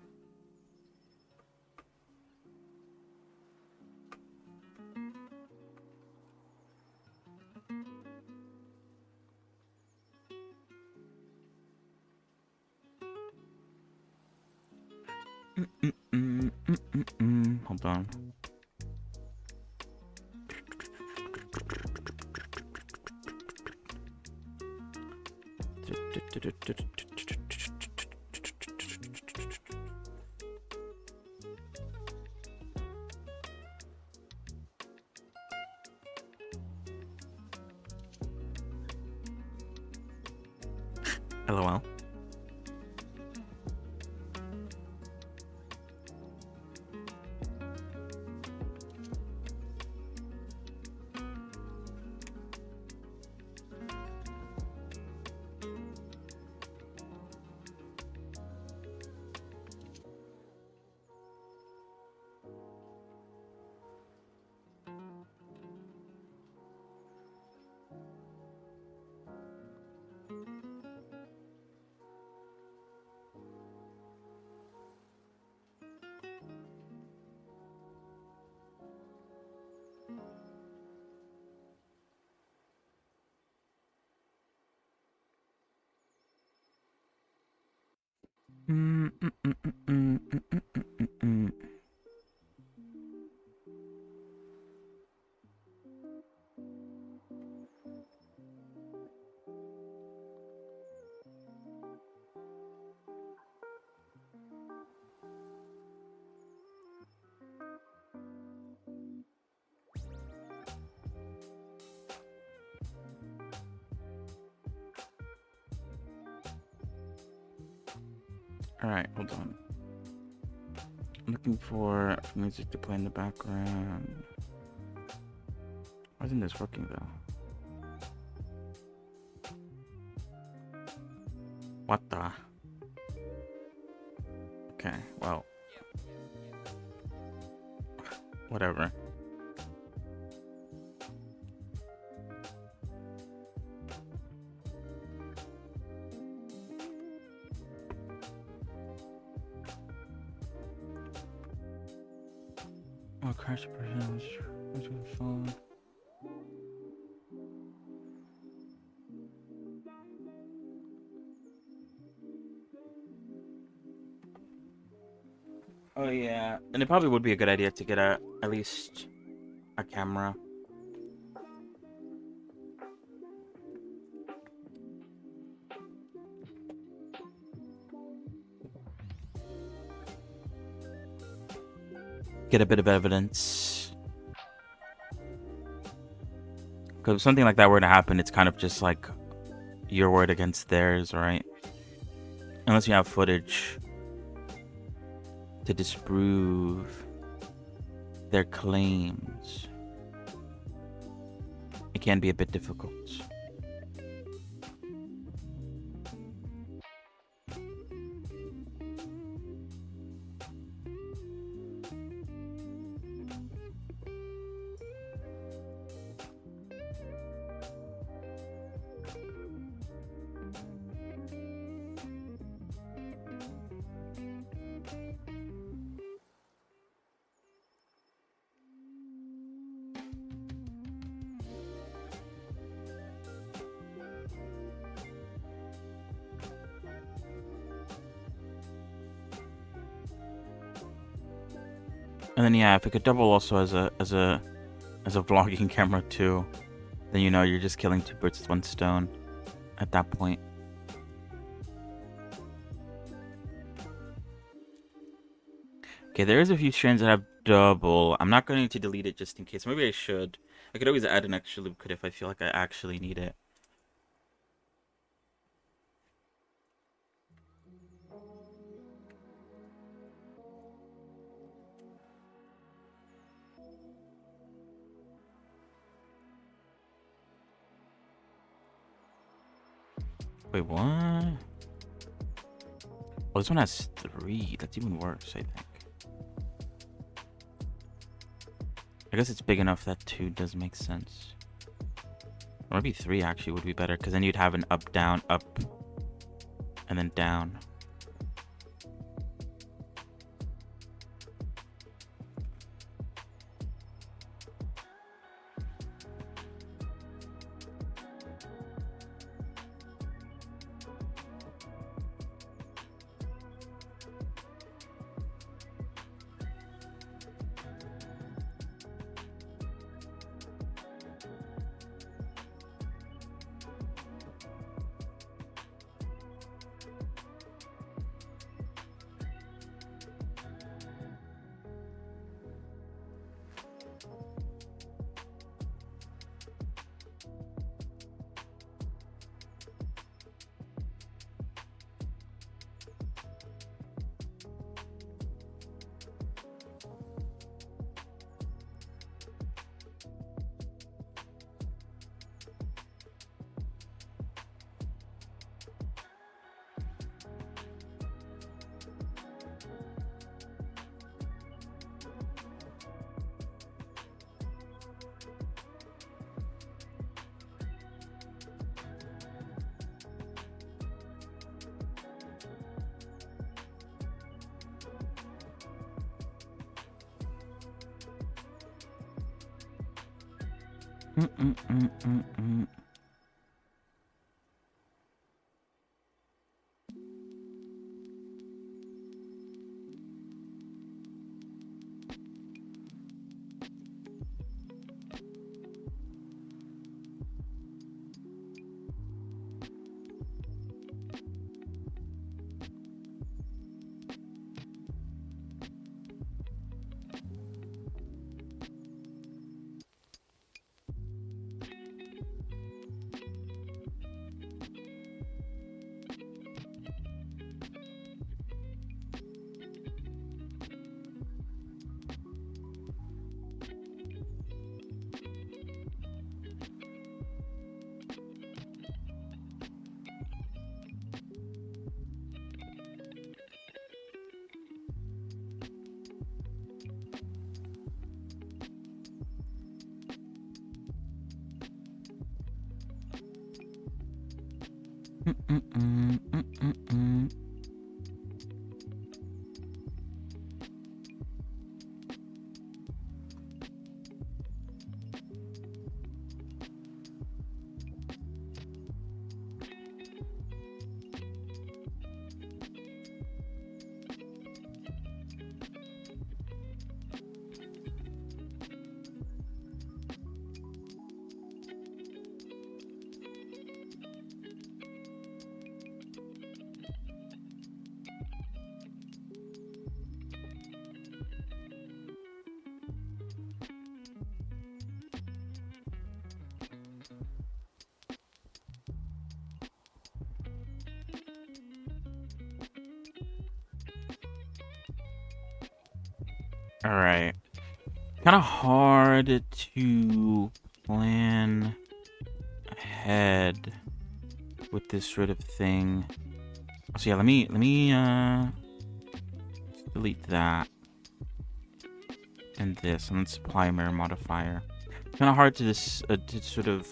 Hold on. LOL. Alright, hold on. I'm looking for music to play in the background. Why isn't this working though? What the? Okay, well. Whatever. Oh, crash percentage. What's your phone? Oh yeah, and it probably would be a good idea to get at least a camera. Get a bit of evidence. Because if something like that were to happen, it's kind of just like your word against theirs, right? Unless you have footage to disprove their claims, it can be a bit difficult. And then yeah, if it could double also as a vlogging camera too, then you know you're just killing two birds with one stone at that point. Okay, there is a few strands that have double. I'm not going to delete it just in case. Maybe I should. I could always add an extra loop cut if I feel like I actually need it. Wait, what? Oh, this one has 3. That's even worse, I think. I guess it's big enough that 2 does make sense. Or maybe 3 actually would be better, because then you'd have an up, down, up, and then down. Mm-mm-mm-mm-mm. Mm-mm-mm-mm-mm-mm. All right. Kind of hard to plan ahead with this sort of thing. So yeah, let me delete that and this, and then supply mirror modifier. Kind of hard to to sort of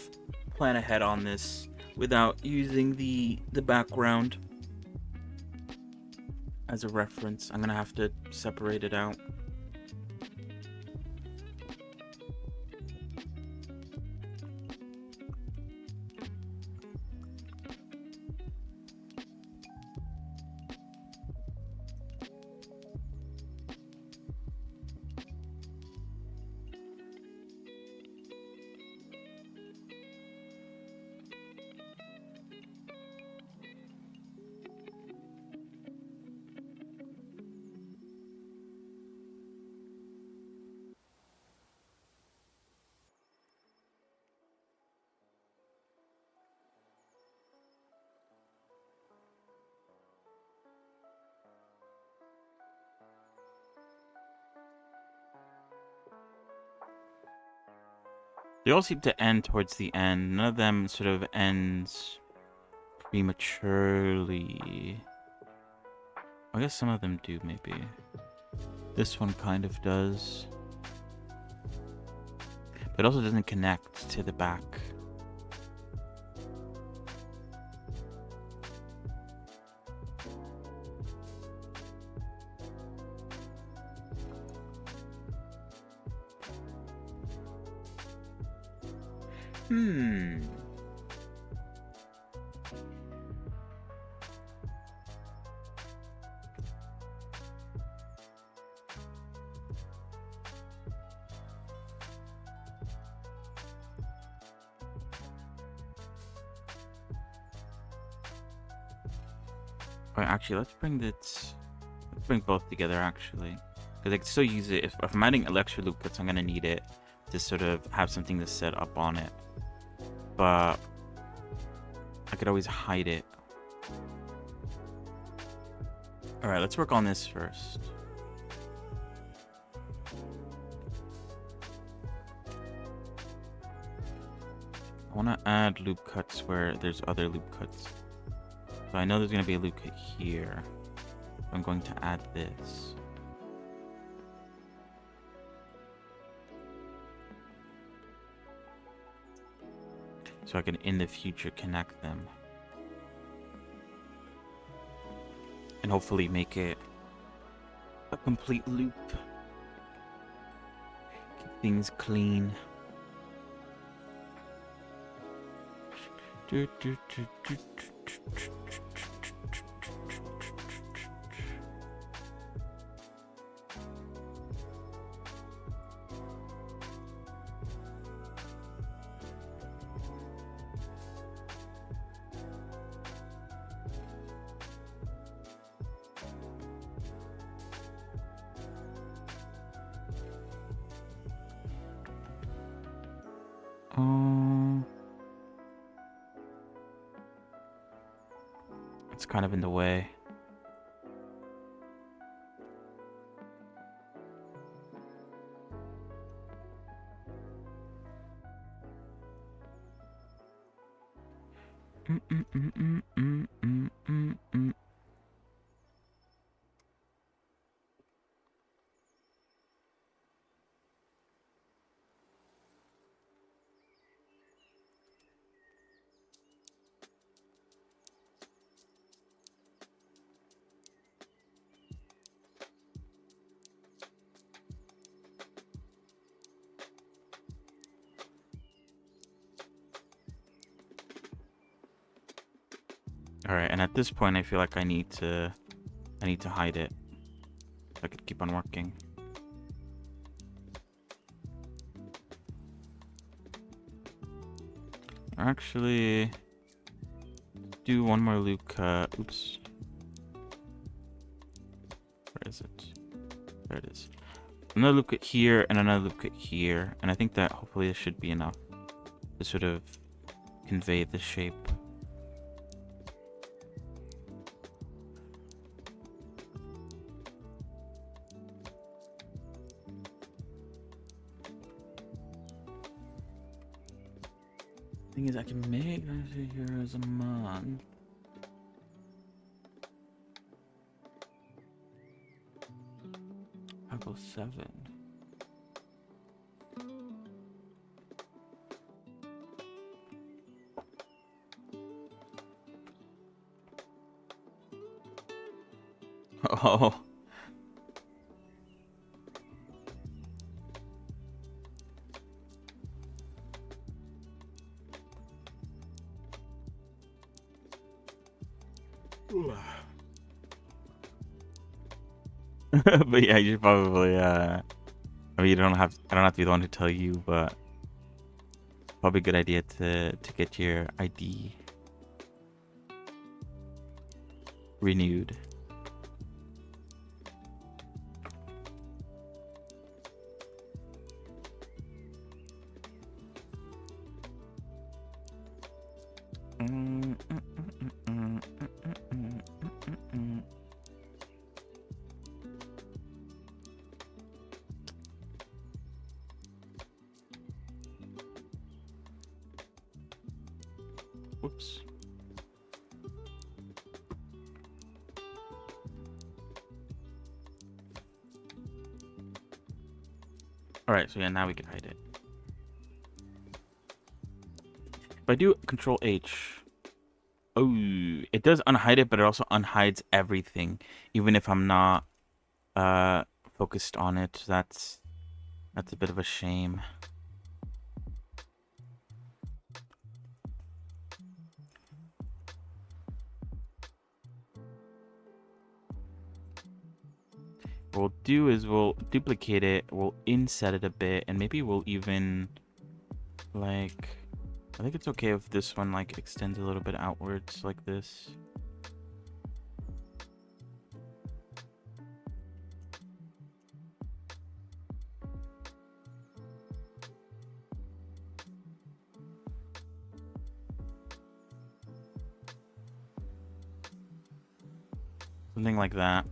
plan ahead on this without using the background as a reference. I'm gonna have to separate it out. They all seem to end towards the end. None of them sort of ends prematurely. I guess some of them do, maybe. This one kind of does. But it also doesn't connect to the back. Alright, actually, let's bring both together, actually. Because I can still use it. If I'm adding extra loop cuts, I'm going to need it to sort of have something to set up on it. But I could always hide it. Alright, let's work on this first. I want to add loop cuts where there's other loop cuts. So I know there's going to be a loop cut here. I'm going to add this. So I can, in the future, connect them. And hopefully make it a complete loop. Keep things clean. It's kind of in the way. All right, and at this point, I feel like I need to hide it. So I could keep on working. Actually, do one more loop cut. Oops. Where is it? There it is. Another loop cut here and another loop cut here, and I think that hopefully this should be enough to sort of convey the shape. Thing is, I can make €90 a month. Level 7. Oh. But yeah, you should probably I mean, I don't have to be the one to tell you, but probably a good idea to get your ID renewed. Whoops. Alright, so yeah, now we can hide it. If I do Control H, oh, it does unhide it, but it also unhides everything, even if I'm not focused on it. That's a bit of a shame. What we'll do is we'll duplicate it, we'll inset it a bit, and maybe we'll even, like, I think it's okay if this one, like, extends a little bit outwards like this. Something like that.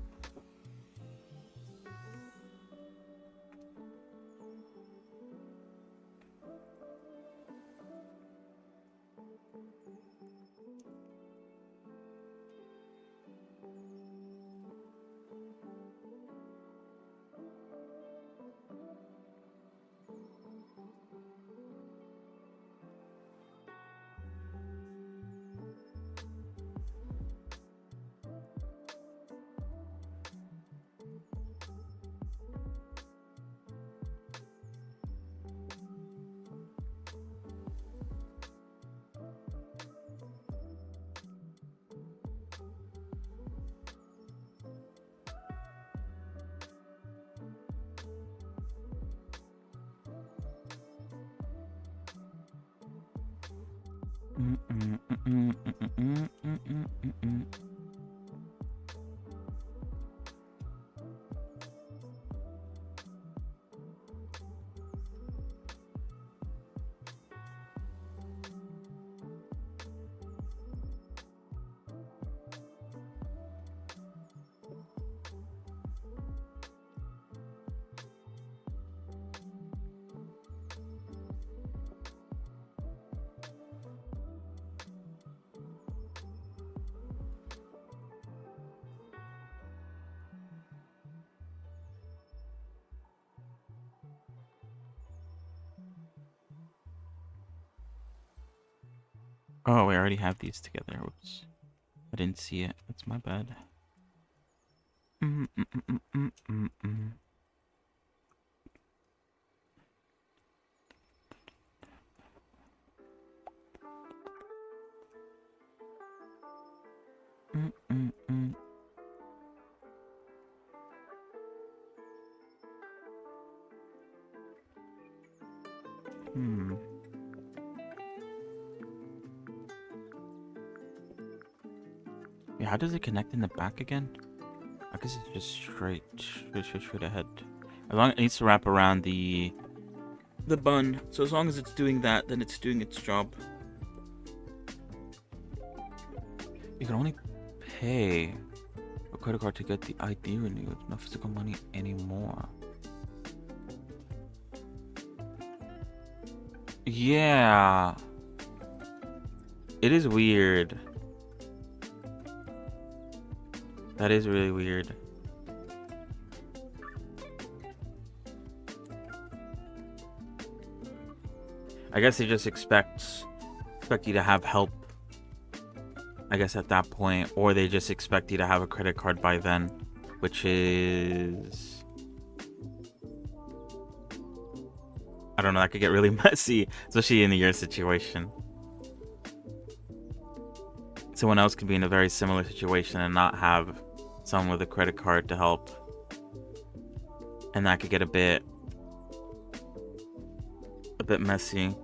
Oh, we already have these together. Oops. I didn't see it. That's my bad. Yeah, how does it connect in the back again? I guess it's just straight ahead. As long as it needs to wrap around the bun. So as long as it's doing that, then it's doing its job. You can only pay a credit card to get the ID renewed. No physical money anymore. Yeah. It is weird. That is really weird. I guess they just expect you to have help, I guess, at that point, or they just expect you to have a credit card by then, which is, I don't know, that could get really messy, especially in your situation. Someone else could be in a very similar situation and not have someone with a credit card to help, and that could get a bit messy.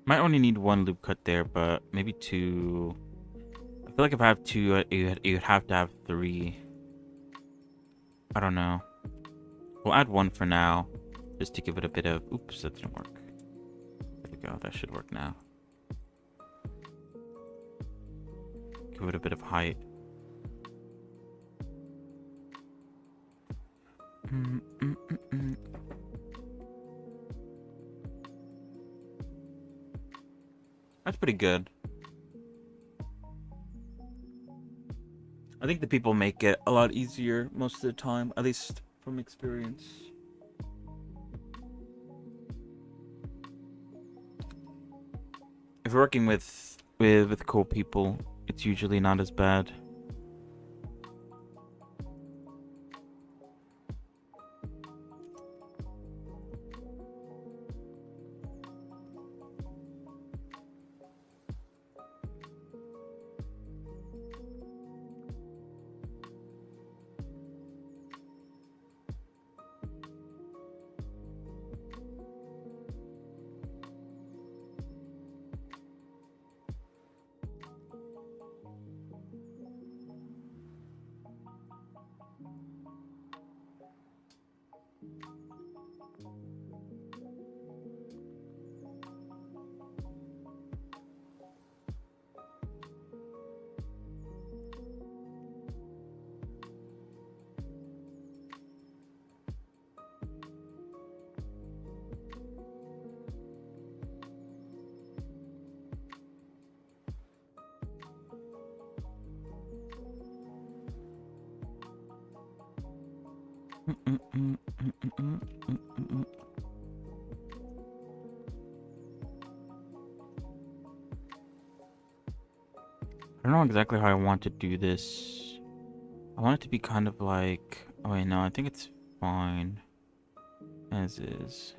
Might only need one loop cut there, but maybe two. I feel like if I have two, you'd have to have three. I don't know. We'll add one for now, just to give it a bit of... Oops, that didn't work. There we go, that should work now. Give it a bit of height. That's pretty good. I think the people make it a lot easier most of the time, at least from experience. if you're working with cool people, it's usually not as bad. I don't know exactly how I want to do this. I want it to be kind of like... Oh wait, no, I think it's fine as is.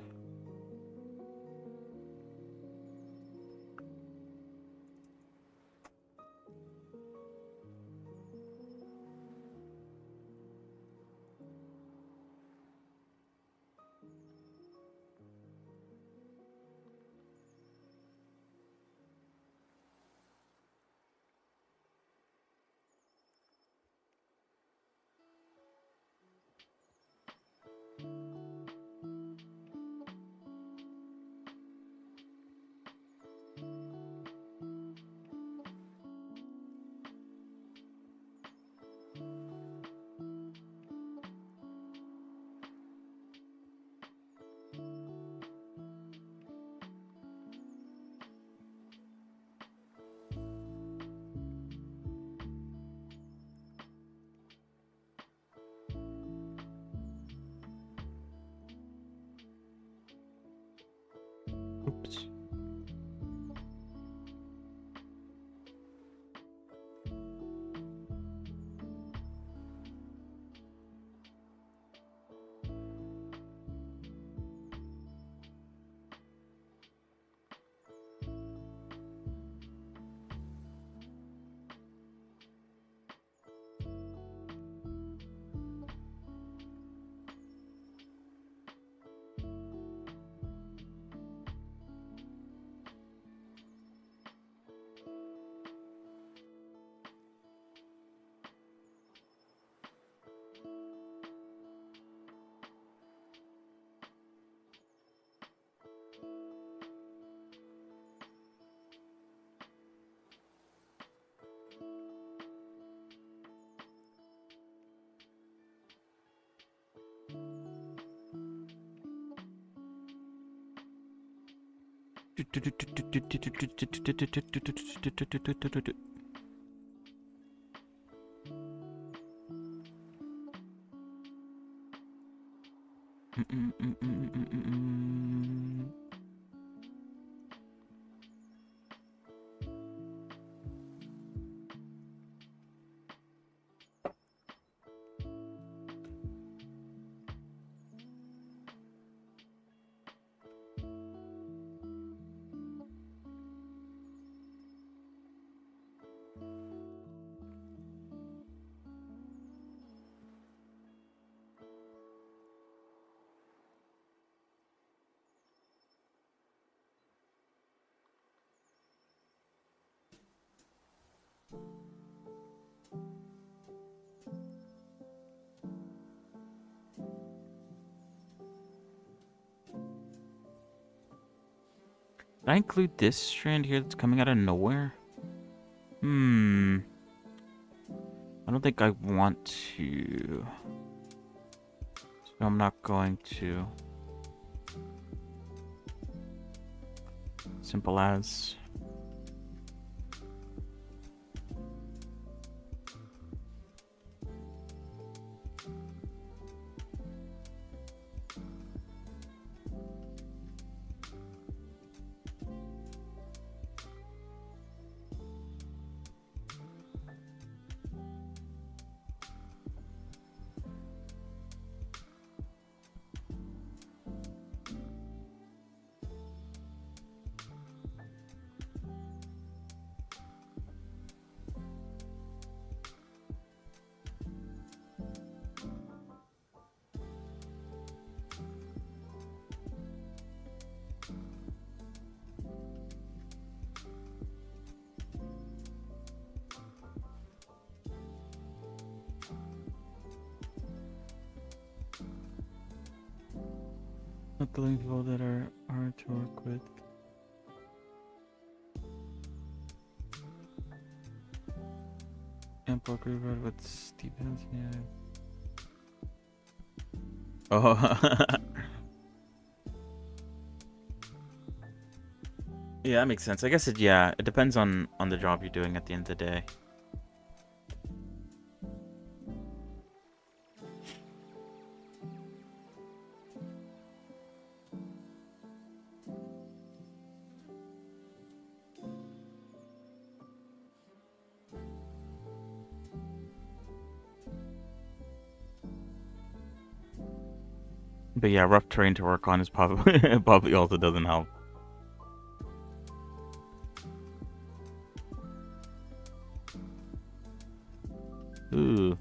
Oops. Did I include this strand here that's coming out of nowhere? I don't think I want to. So I'm not going to. Simple as. Not the only people that are hard to work with. Ample agreement with Stevens, yeah. Oh. Yeah, that makes sense. I guess it depends on the job you're doing at the end of the day. But yeah, rough terrain to work on is probably probably also doesn't help. Ooh.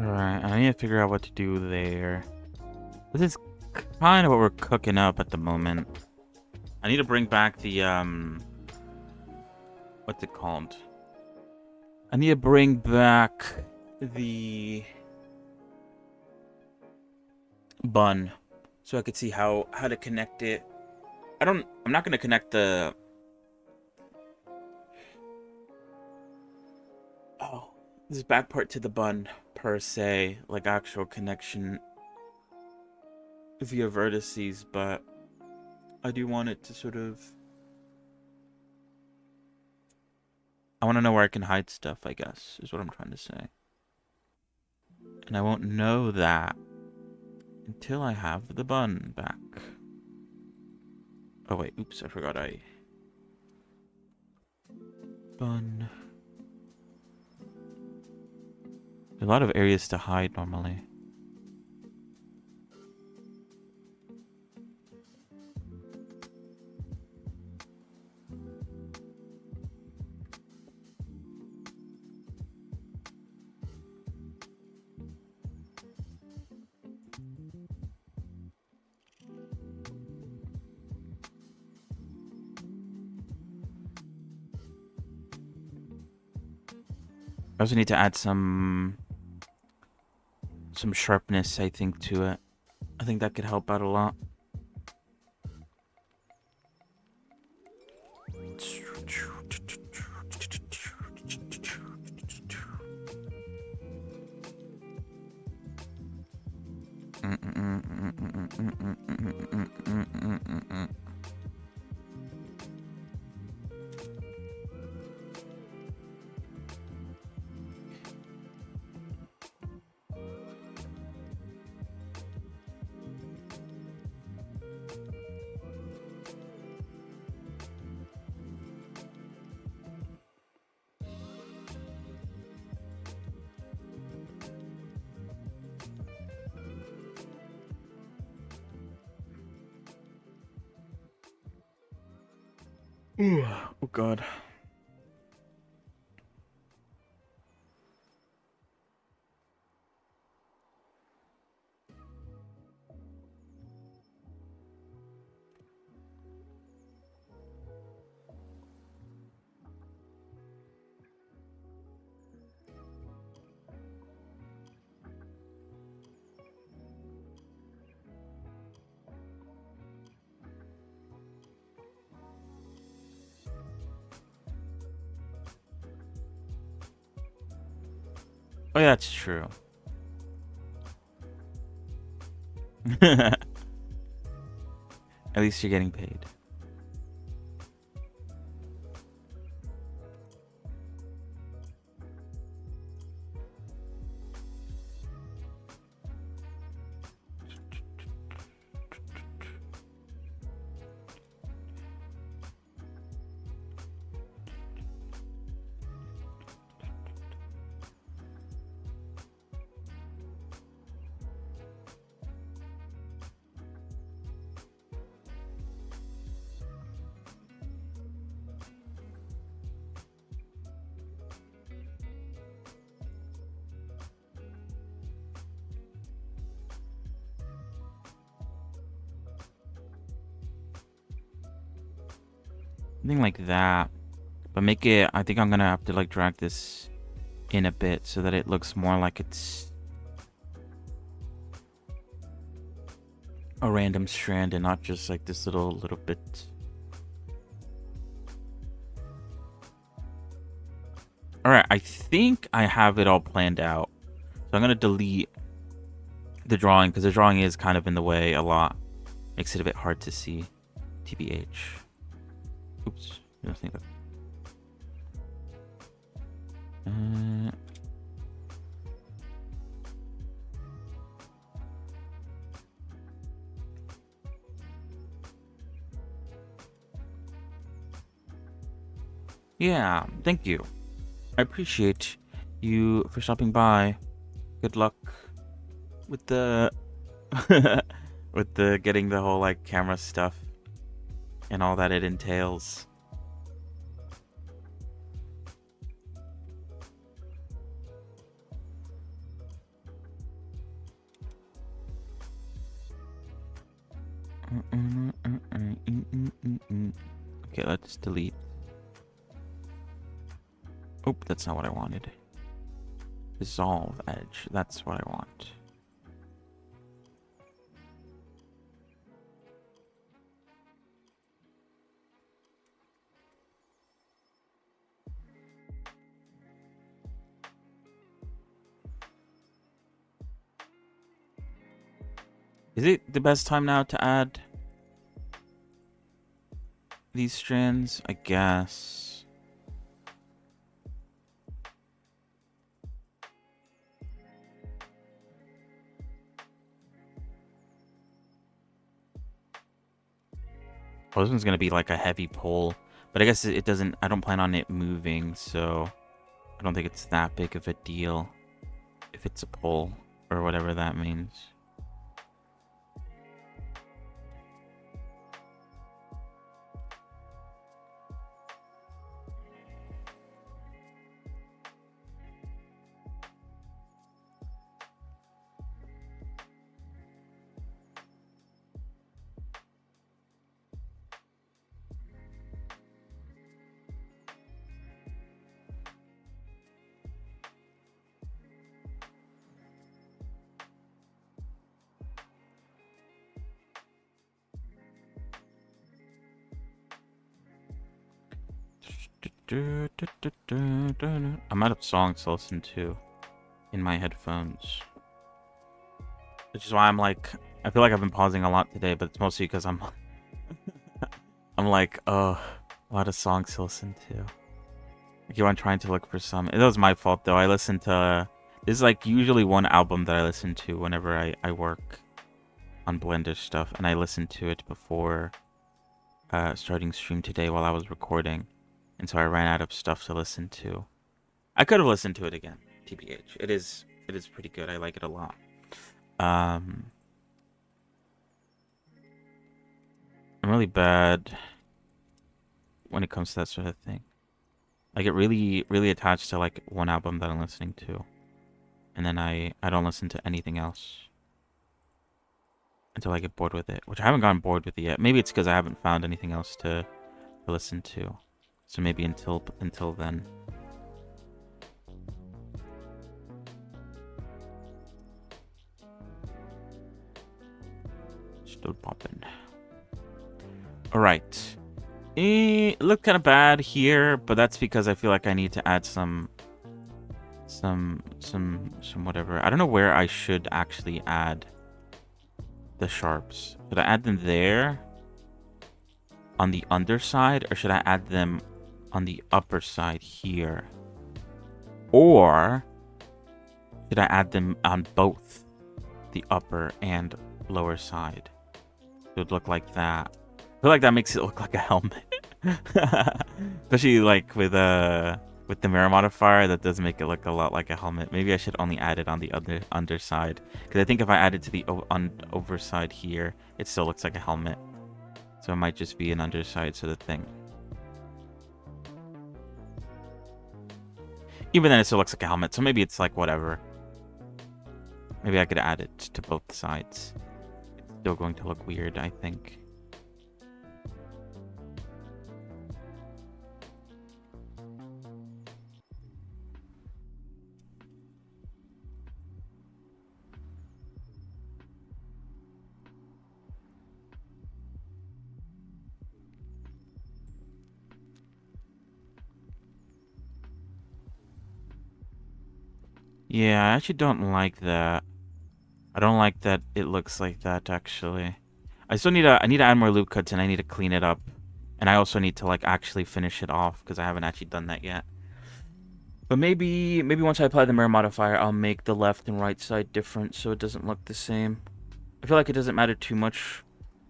Alright, I need to figure out what to do there. This is kind of what we're cooking up at the moment. I need to bring back the, what's it called? I need to bring back the bun so I could see how to connect it. I'm not going to connect the... Oh, this back part to the bun, per se, like actual connection via vertices, but I do want it to sort of... I want to know where I can hide stuff, I guess, is what I'm trying to say. And I won't know that until I have the bun back. Oh wait, oops, I forgot Bun. A lot of areas to hide normally. I also need to add some sharpness, I think, to it. I think that could help out a lot. Ooh, oh god. Oh yeah, that's true. At least you're getting paid. Something like that. But make it, I think I'm gonna have to like drag this in a bit so that it looks more like it's a random strand and not just like this little bit. Alright, I think I have it all planned out. So I'm gonna delete the drawing because the drawing is kind of in the way a lot. Makes it a bit hard to see. TBH. Oops. Think that. Yeah, thank you. I appreciate you for stopping by. Good luck with the with the getting the whole like camera stuff and all that it entails. Okay, let's delete. Oh, that's not what I wanted. Dissolve edge. That's what I want. Is it the best time now to add these strands? I guess. Oh, this one's gonna be like a heavy pull, but I guess it doesn't. I don't plan on it moving, so I don't think it's that big of a deal if it's a pull or whatever that means. I'm out of songs to listen to in my headphones. Which is why I'm like, I feel like I've been pausing a lot today, but it's mostly because I'm like, oh, a lot of songs to listen to. I keep on trying to look for some. It was my fault though. I listened to, there's like usually one album that I listen to whenever I work on Blender stuff, and I listened to it before starting stream today while I was recording, and so I ran out of stuff to listen to. I could have listened to it again, TBH. It is pretty good. I like it a lot. I'm really bad when it comes to that sort of thing. I get really, really attached to like one album that I'm listening to, and then I don't listen to anything else until I get bored with it, which I haven't gotten bored with it yet. Maybe it's because I haven't found anything else to listen to, so maybe until then. Still popping. All right. It looked kind of bad here, but that's because I feel like I need to add some whatever. I don't know where I should actually add the sharps. Should I add them there on the underside, or should I add them on the upper side here? Or should I add them on both the upper and lower side? It would look like that. I feel like that makes it look like a helmet. Especially like with the mirror modifier, that does make it look a lot like a helmet. Maybe I should only add it on the other underside, because I think if I add it to the overside here, it still looks like a helmet. So it might just be an underside sort of thing. Even then, it still looks like a helmet, so maybe it's like whatever. Maybe I could add it to both sides. It's still going to look weird, I think. Yeah, I actually don't like that. I don't like that it looks like that, actually. I need to add more loop cuts, and I need to clean it up. And I also need to like actually finish it off, because I haven't actually done that yet. But maybe once I apply the mirror modifier, I'll make the left and right side different so it doesn't look the same. I feel like it doesn't matter too much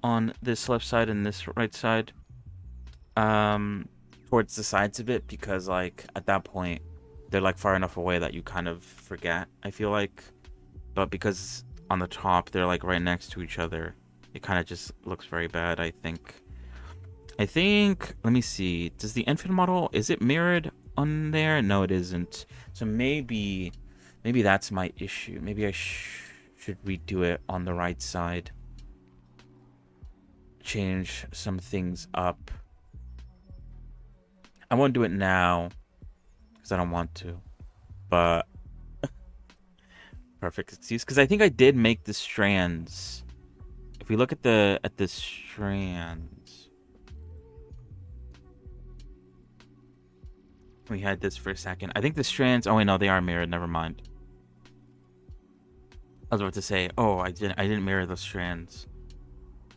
on this left side and this right side. Towards the sides of it, because like at that point they're like far enough away that you kind of forget, I feel like. But because on the top they're like right next to each other, it kind of just looks very bad, I think. Let me see, does the infant model, is it mirrored on there? No, it isn't. So maybe that's my issue. Maybe I should redo it on the right side, change some things up. I won't do it now because I don't want to, but perfect excuse, because I think I did make the strands. If we look at the strands, we had this for a second. I think the strands, oh wait, no, they are mirrored, never mind. I was about to say, oh, I didn't mirror the strands.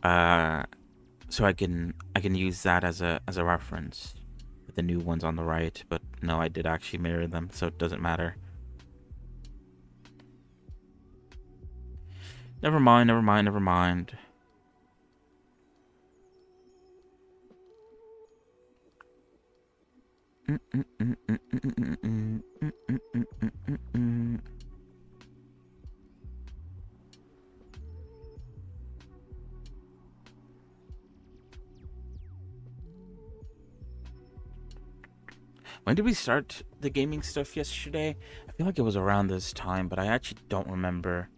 So I can use that as a reference with the new ones on the right, but no, I did actually mirror them, so it doesn't matter. Never mind. When did we start the gaming stuff yesterday? I feel like it was around this time, but I actually don't remember.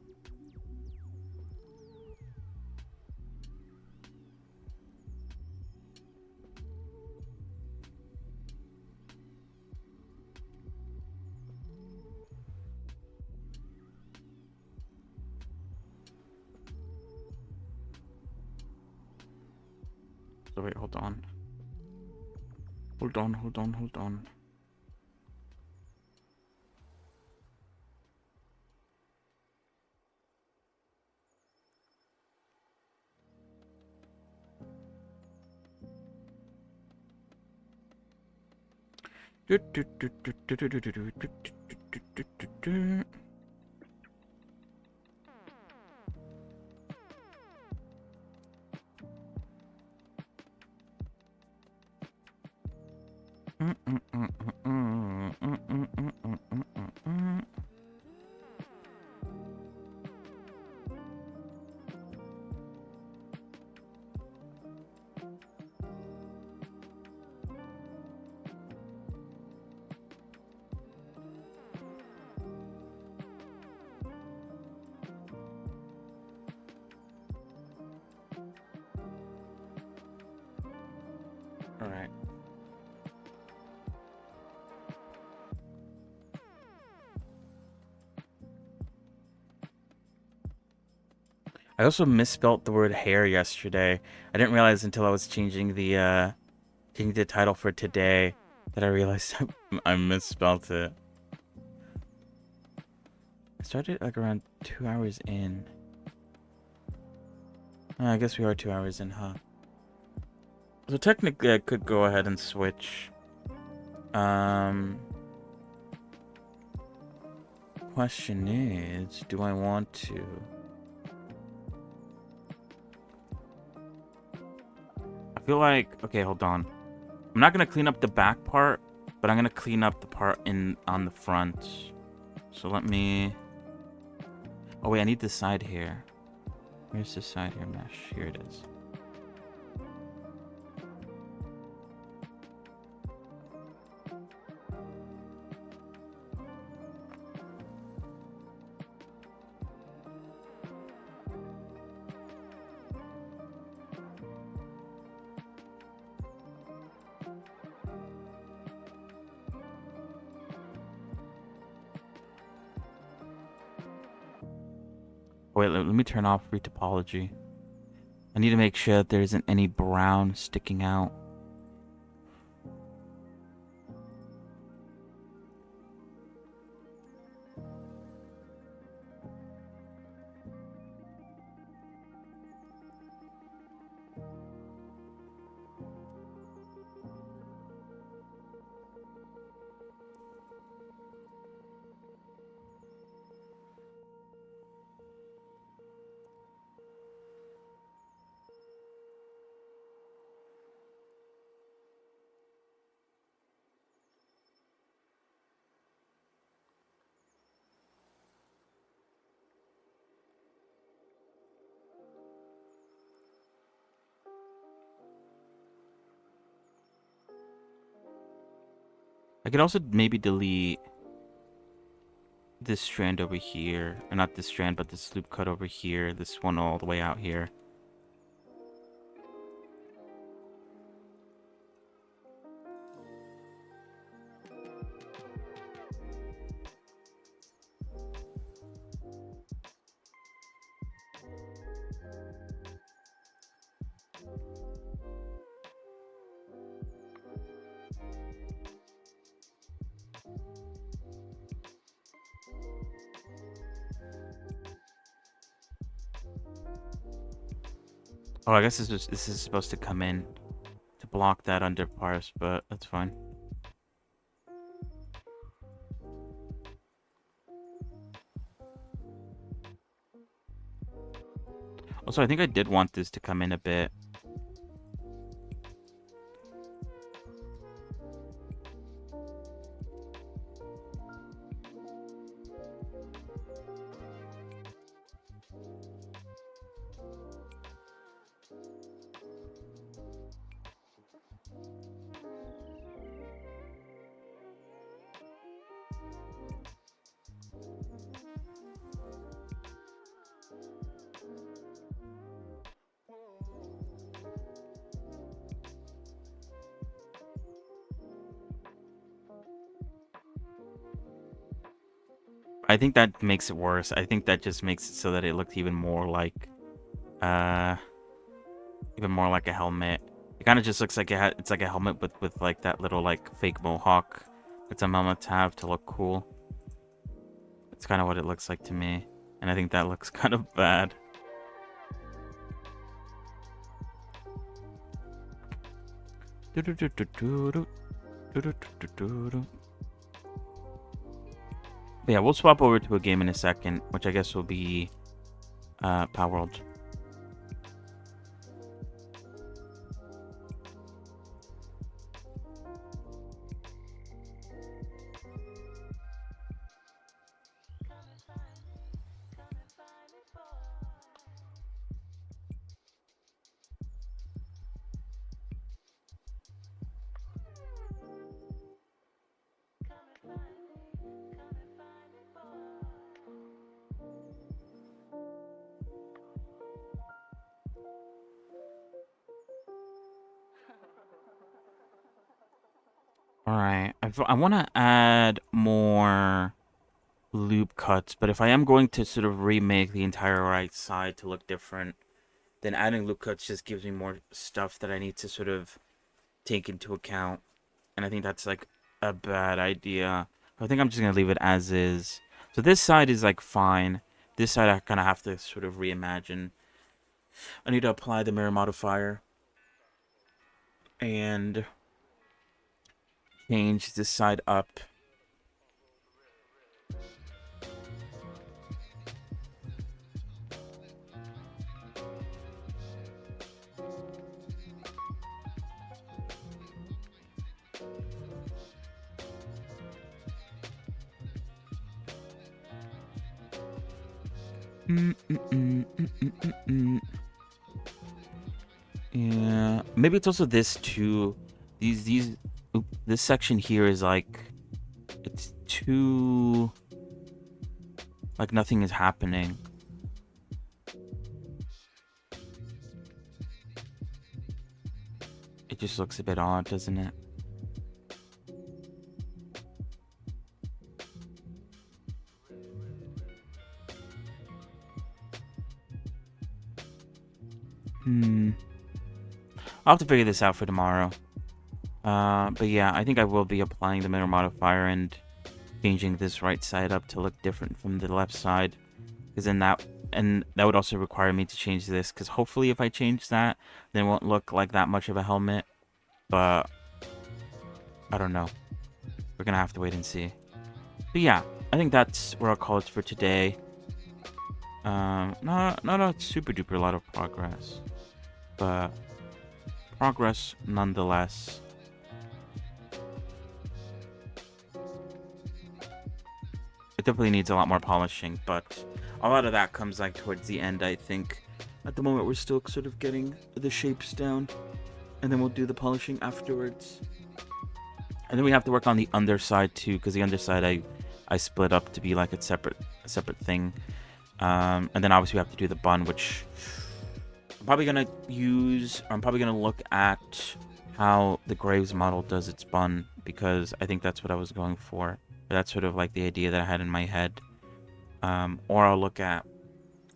So wait, hold on. Hold on, hold on, hold on. All right. I also misspelt the word hair yesterday. I didn't realize until I was changing the title for today that I realized I misspelt it. I started like around 2 hours in. I guess we are 2 hours in, huh? So technically I could go ahead and switch. Question is, do I want to? I feel like, okay, hold on. I'm not gonna clean up the back part, but I'm gonna clean up the part on the front. So let me. Oh wait, I need the side hair. Where's the side hair mesh? Here it is. Wait, let me turn off retopology. I need to make sure that there isn't any brown sticking out. I could also maybe delete this strand over here. Or not this strand, but this loop cut over here. This one all the way out here. Oh, I guess this is supposed to come in to block that under parse, but that's fine. Also, I think I did want this to come in a bit. I think that makes it worse. I think that just makes it so that it looked even more like a helmet. It kind of just looks like it's like a helmet with like that little like fake mohawk that some helmets have to look cool. It's kind of what it looks like to me, and I think that looks kind of bad. But yeah, we'll swap over to a game in a second, which I guess will be Power World. Alright, I want to add more loop cuts, but if I am going to sort of remake the entire right side to look different, then adding loop cuts just gives me more stuff that I need to sort of take into account, and I think that's like a bad idea. I think I'm just going to leave it as is. So this side is like fine. This side I kind of have to sort of reimagine. I need to apply the mirror modifier and change this side up. Yeah, maybe it's also this too. This section here is like, it's too, like nothing is happening. It just looks a bit odd, doesn't it? I'll have to figure this out for tomorrow. But yeah, I think I will be applying the mirror modifier and changing this right side up to look different from the left side. Because then that would also require me to change this. Because hopefully if I change that, then it won't look like that much of a helmet. But I don't know. We're going to have to wait and see. But yeah, I think that's where I'll call it for today. Not a super duper lot of progress. But progress nonetheless. It definitely needs a lot more polishing, but a lot of that comes like towards the end, I think. At the moment, we're still sort of getting the shapes down, and then we'll do the polishing afterwards. And then we have to work on the underside too, because the underside I split up to be like a separate thing. And then obviously we have to do the bun, which I'm probably gonna use. I'm probably gonna look at how the Graves model does its bun, because I think that's what I was going for. That's sort of like the idea that I had in my head. Or I'll look at,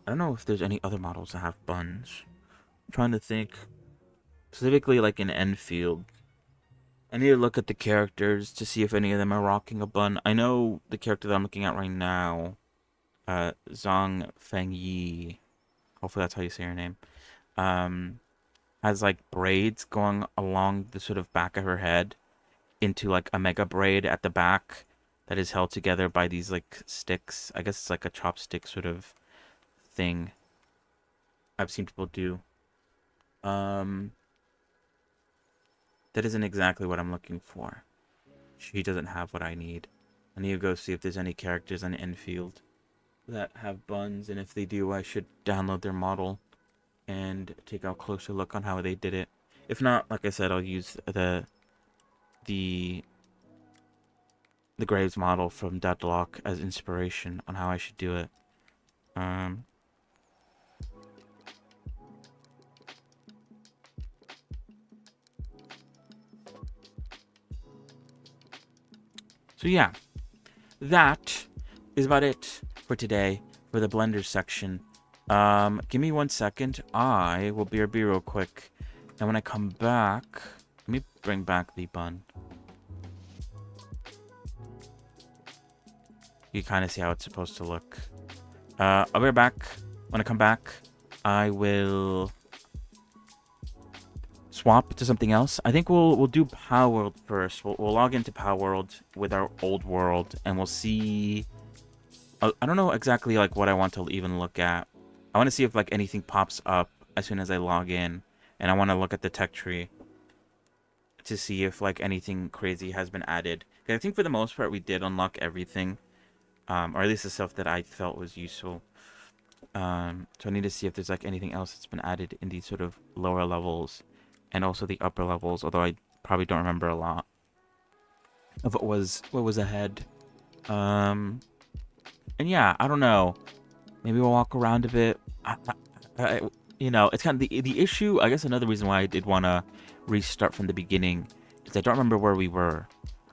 I don't know if there's any other models that have buns. I'm trying to think. Specifically like in Enfield. I need to look at the characters to see if any of them are rocking a bun. I know the character that I'm looking at right now, Zhang Fengyi, hopefully that's how you say her name, has like braids going along the sort of back of her head into like a mega braid at the back that is held together by these like sticks. I guess it's like a chopstick sort of thing I've seen people do. That isn't exactly what I'm looking for. She doesn't have what I need. I need to go see if there's any characters on Enfield that have buns, and if they do, I should download their model and take a closer look on how they did it. If not, like I said, I'll use the Graves model from Deadlock as inspiration on how I should do it. So yeah, that is about it for today for the blender section. Give me 1 second. I will BRB real quick Then when I come back, let me bring back the bun. You kind of see how it's supposed to look. I'll be right back. When I come back, I will swap to something else. I think we'll do Power World first. We'll log into Power World with our old world, and we'll see. I don't know exactly like what I want to even look at. I want to see if like anything pops up as soon as I log in, and I want to look at the tech tree to see if like anything crazy has been added. 'Cause I think for the most part we did unlock everything, or at least the stuff that I felt was useful. So I need to see if there's like anything else that's been added in these sort of lower levels, and also the upper levels. Although I probably don't remember a lot of what was ahead. Um, and yeah, I don't know. Maybe we'll walk around a bit. I, you know, it's kind of the issue. I guess another reason why I did want to restart from the beginning is I don't remember where we were.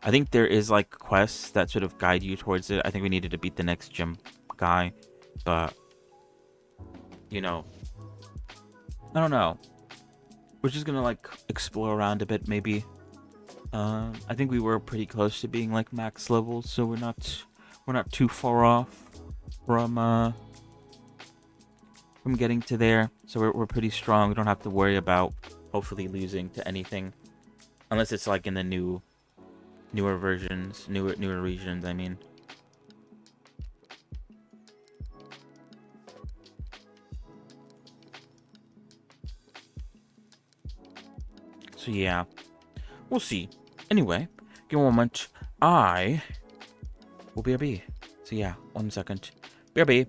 I think there is like quests that sort of guide you towards it. I think we needed to beat the next gym guy, but you know, I don't know. We're just gonna like explore around a bit, maybe. I think we were pretty close to being like max level, so we're not too far off from getting to there. So we're pretty strong. We don't have to worry about hopefully losing to anything, unless it's like in the newer versions, newer regions. I mean. So yeah, we'll see. Anyway, give me a moment. I will BRB. So yeah, 1 second. BRB.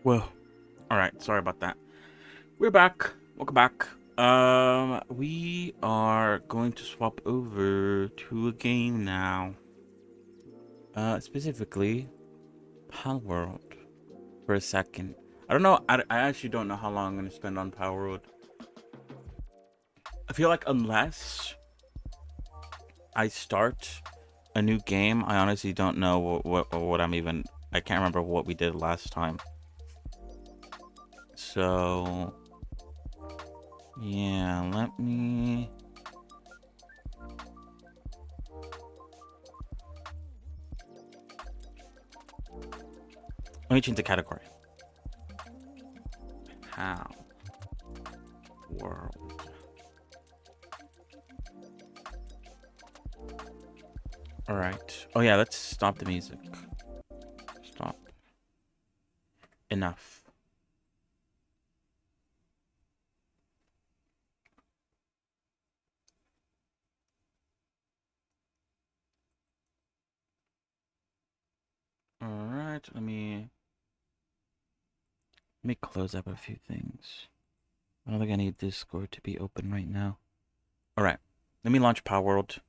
Well, alright, sorry about that. We're back. Welcome back. We are going to swap over to a game now. Specifically, Power World for a second. I don't know. I actually don't know how long I'm going to spend on Power World. I feel like unless I start a new game, I honestly don't know what I'm even. I can't remember what we did last time. So yeah, let me change the category. How world. All right. Oh yeah, let's stop the music. Stop. Enough. All right. Let me close up a few things. I don't think I need Discord to be open right now. All right. Let me launch Power World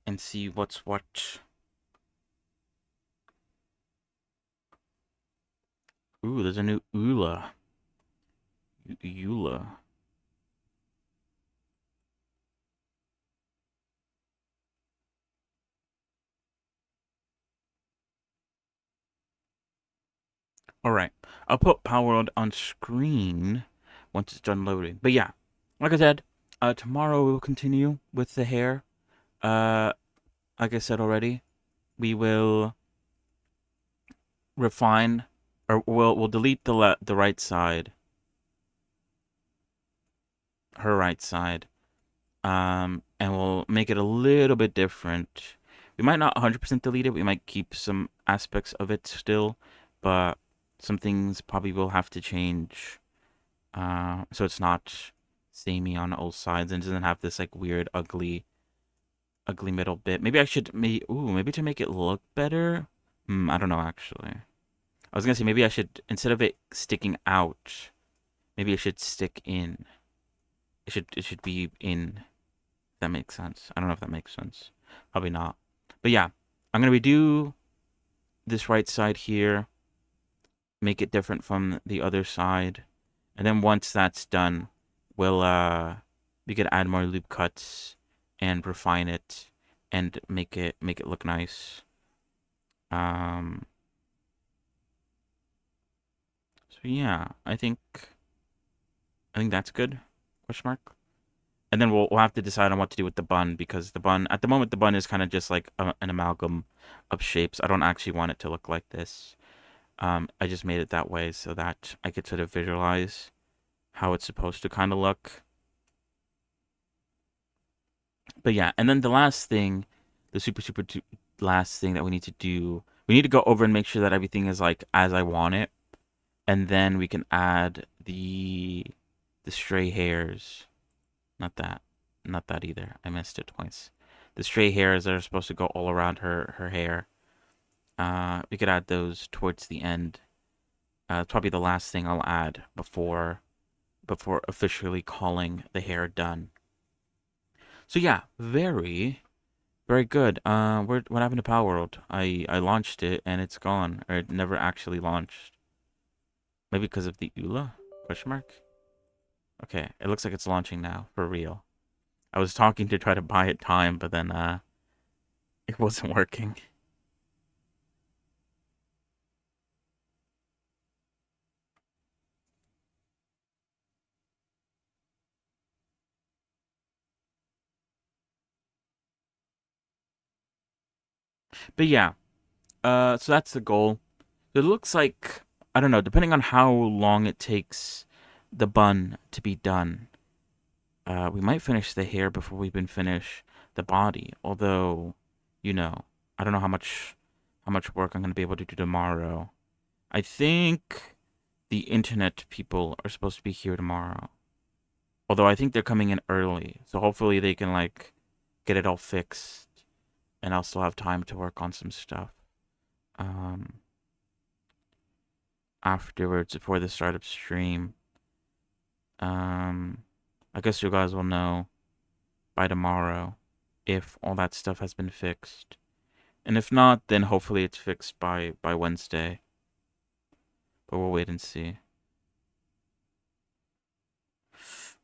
and see what's what. Ooh, there's a new Eula. Eula. All right. I'll put Power World on screen once it's done loading. But yeah, like I said, tomorrow we will continue with the hair. Uh, like I said already, we will refine, or we'll delete the right side, her right side, and we'll make it a little bit different. We might not 100% delete it. We might keep some aspects of it still, but some things probably will have to change. So it's not samey on all sides and doesn't have this like weird, ugly middle bit. Maybe I should maybe to make it look better. I don't know actually. I was gonna say maybe I should, instead of it sticking out, maybe it should stick in. It should be in. If that makes sense. I don't know if that makes sense. Probably not. But yeah, I'm gonna redo this right side here, make it different from the other side, and then once that's done, we could add more loop cuts and refine it and make it look nice. Um. So yeah, I think that's good. Question mark. And then we'll have to decide on what to do with the bun, because the bun at the moment, the bun is kind of just like an amalgam of shapes. I don't actually want it to look like this. I just made it that way so that I could sort of visualize how it's supposed to kind of look. But yeah, and then the last thing, the last thing that we need to do, we need to go over and make sure that everything is like as I want it, and then we can add the stray hairs. Not that. Not that either. I missed it twice. The stray hairs that are supposed to go all around her hair. We could add those towards the end. Probably the last thing I'll add before officially calling the hair done. So yeah, very good. What happened to Power World? I launched it and it's gone, or it never actually launched. Maybe because of the EULA? Question mark. Okay, it looks like it's launching now for real. I was talking to try to buy it time, but then it wasn't working. But yeah, so that's the goal. It looks like, I don't know, depending on how long it takes the bun to be done, we might finish the hair before we even finish the body. Although, you know, I don't know how much work I'm gonna be able to do tomorrow. I think the internet people are supposed to be here tomorrow. Although I think they're coming in early, so hopefully they can like get it all fixed, and I'll still have time to work on some stuff. Um, afterwards before the start of stream. I guess you guys will know by tomorrow if all that stuff has been fixed. And if not, then hopefully it's fixed by Wednesday. But we'll wait and see.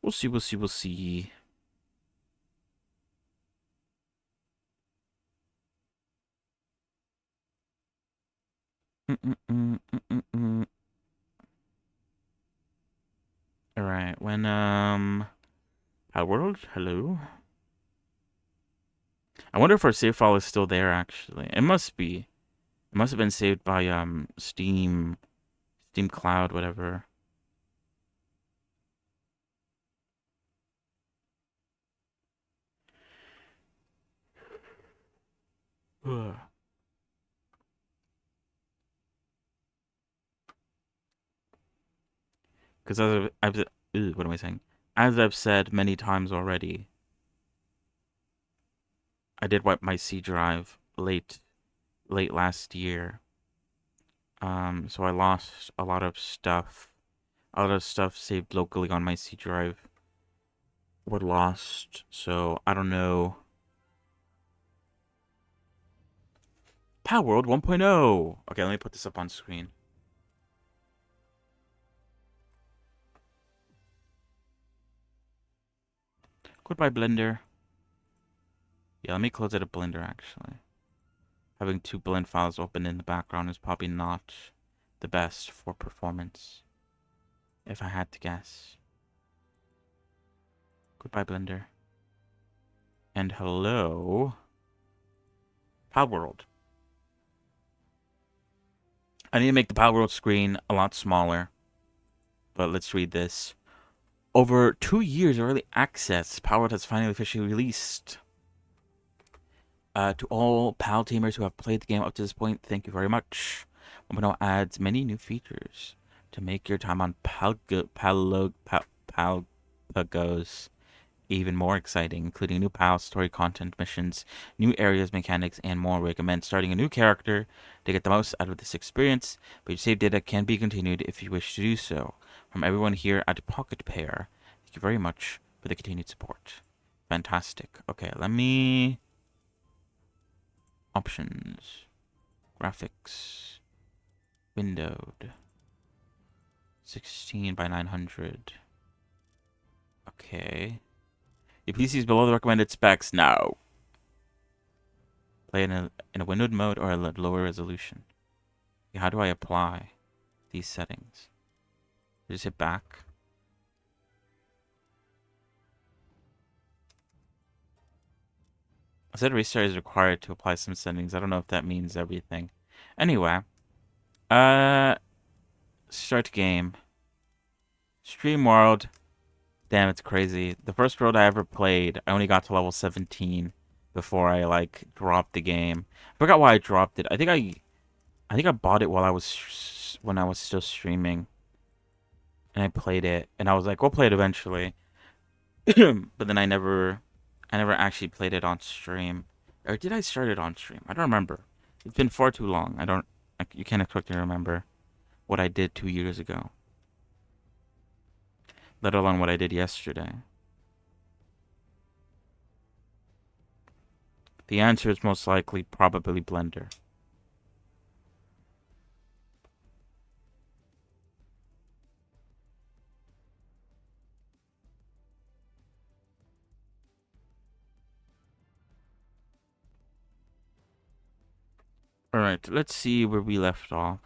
We'll see, we'll see, we'll see. Alright, when, Pal World, hello? I wonder if our save file is still there, actually. It must be. It must have been saved by, Steam Cloud, whatever. Ugh. Because what am I saying? As I've said many times already, I did wipe my C drive late last year. So I lost a lot of stuff. A lot of stuff saved locally on my C drive were lost. So I don't know. Power World 1.0. Okay, let me put this up on screen. Goodbye, Blender. Yeah, let me close out of Blender, actually. Having two blend files open in the background is probably not the best for performance, if I had to guess. Goodbye, Blender. And hello, Power World. I need to make the Power World screen a lot smaller, but let's read this. Over 2 years of early access, Power World has finally officially released. To all PAL teamers who have played the game up to this point, thank you very much. 1.0 adds many new features to make your time on Palpagos even more exciting, including new PAL story content missions, new areas, mechanics, and more. We recommend starting a new character to get the most out of this experience, but your save data can be continued if you wish to do so. From everyone here at Pocket Pair, thank you very much for the continued support. Fantastic. Okay, let me... Options. Graphics. Windowed. 16 by 900. Okay. Your PC is below the recommended specs. No. Play in a windowed mode or a lower resolution. Okay, how do I apply these settings? Just hit back. I said restart is required to apply some settings. I don't know if that means everything. Anyway. Start game. Stream world. Damn, it's crazy. The first world I ever played, I only got to level 17 before I like dropped the game. I forgot why I dropped it. I think I bought it while when I was still streaming, and I played it, and I was like, we'll play it eventually. But then I never actually played it on stream. Or did I start it on stream? I don't remember. It's been far too long. You can't expect me to remember what I did 2 years ago, let alone what I did yesterday. The answer is most likely probably Blender. Alright, let's see where we left off.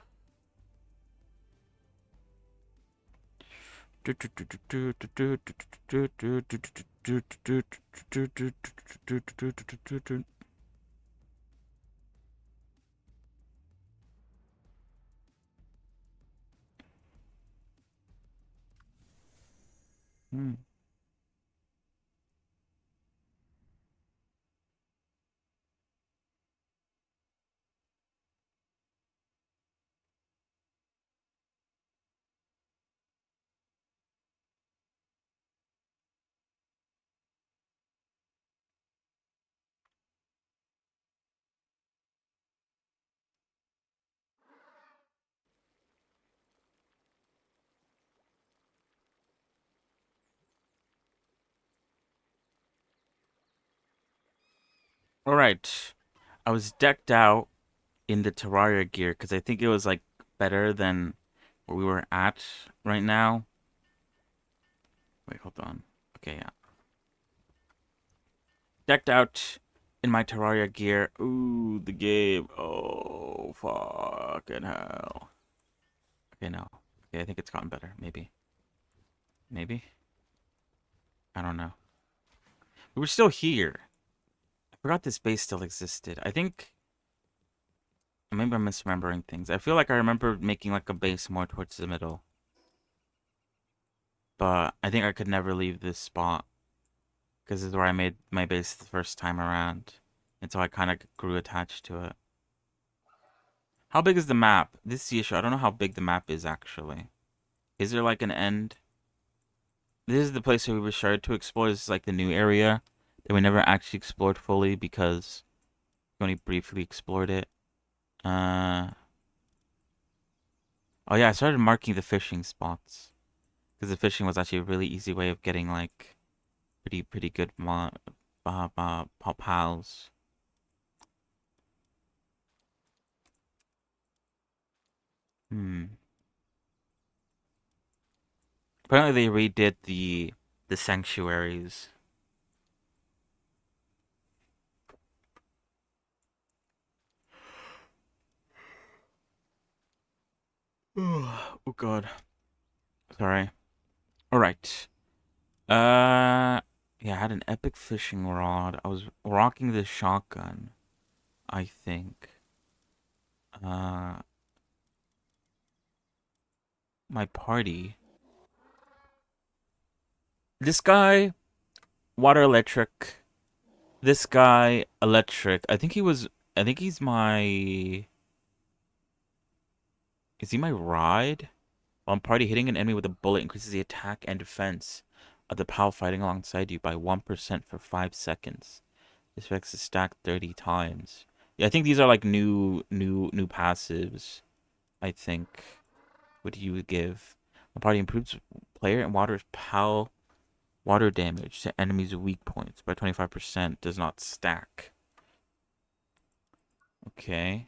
Hmm. All right. I was decked out in the Terraria gear because I think it was like better than where we were at right now. Wait, hold on. Okay, yeah. Decked out in my Terraria gear. Ooh, the game. Oh, fucking hell. Okay, no. Okay, I think it's gotten better. Maybe. Maybe? I don't know. We were still here. I forgot this base still existed. I think maybe I'm misremembering things. I feel like I remember making like a base more towards the middle. But I think I could never leave this spot because this is where I made my base the first time around. And so I kind of grew attached to it. How big is the map? This is the issue. I don't know how big the map is actually. Is there like an end? This is the place that we were started to explore. This is like the new area that we never actually explored fully because we only briefly explored it. Uh oh yeah, I started marking the fishing spots because the fishing was actually a really easy way of getting like pretty good pals. Hmm. Apparently they redid the sanctuaries. Oh god. Sorry. All right. Yeah, I had an epic fishing rod. I was rocking the shotgun, I think. Uh, my party. This guy, water electric. This guy, electric. I think he's my. Is he my ride? While party, hitting an enemy with a bullet increases the attack and defense of the pal fighting alongside you by 1% for 5 seconds. This affects the stack 30 times. Yeah, I think these are like new passives, I think. What you would give. The party improves player and water's pal water damage to enemies' weak points by 25%. Does not stack. Okay.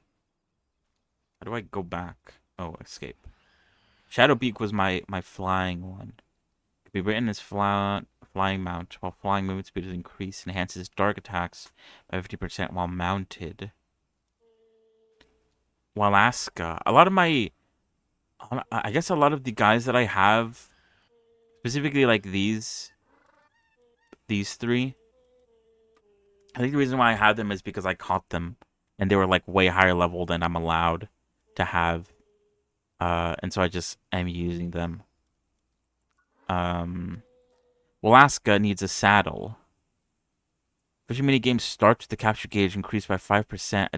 How do I go back? Oh, escape. Shadowbeak was my flying one. Could be written as flying mount. While flying movement speed is increased, enhances dark attacks by 50% while mounted. Walaska. A lot of my I guess a lot of the guys that I have, specifically like these three, I think the reason why I have them is because I caught them and they were like way higher level than I'm allowed to have. And so I just am using them. Um, Alaska needs a saddle. Fishing mini game starts with the capture gauge increased by 5%.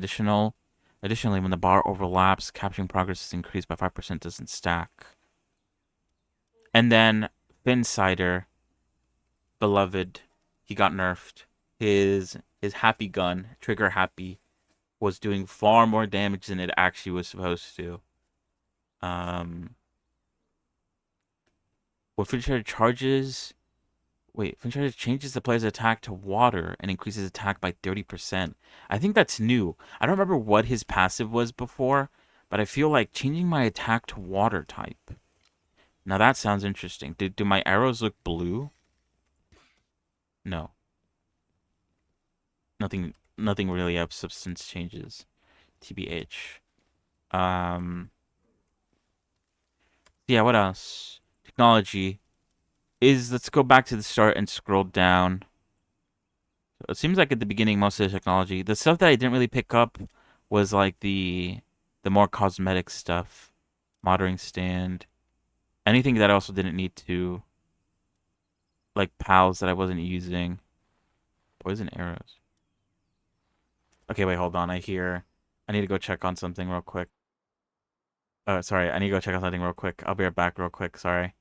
Additionally, when the bar overlaps, capturing progress is increased by 5%. Doesn't stack. And then Finsider, beloved, he got nerfed. His happy gun, trigger happy, was doing far more damage than it actually was supposed to. Um, when Finsider charges Finchard changes the player's attack to water and increases attack by 30%. I think that's new. I don't remember what his passive was before, but I feel like changing my attack to water type. Now that sounds interesting. Do my arrows look blue? No. Nothing really of substance changes. TBH. Yeah, what else? Technology is let's go back to the start and scroll down. It seems like at the beginning, most of the technology, the stuff that I didn't really pick up was like the more cosmetic stuff, monitoring stand, anything that I also didn't need to, like pals that I wasn't using, poison arrows. Okay, wait, hold on. I need to go check on something real quick. Sorry, I need to go check on something real quick. I'll be right back real quick. Sorry.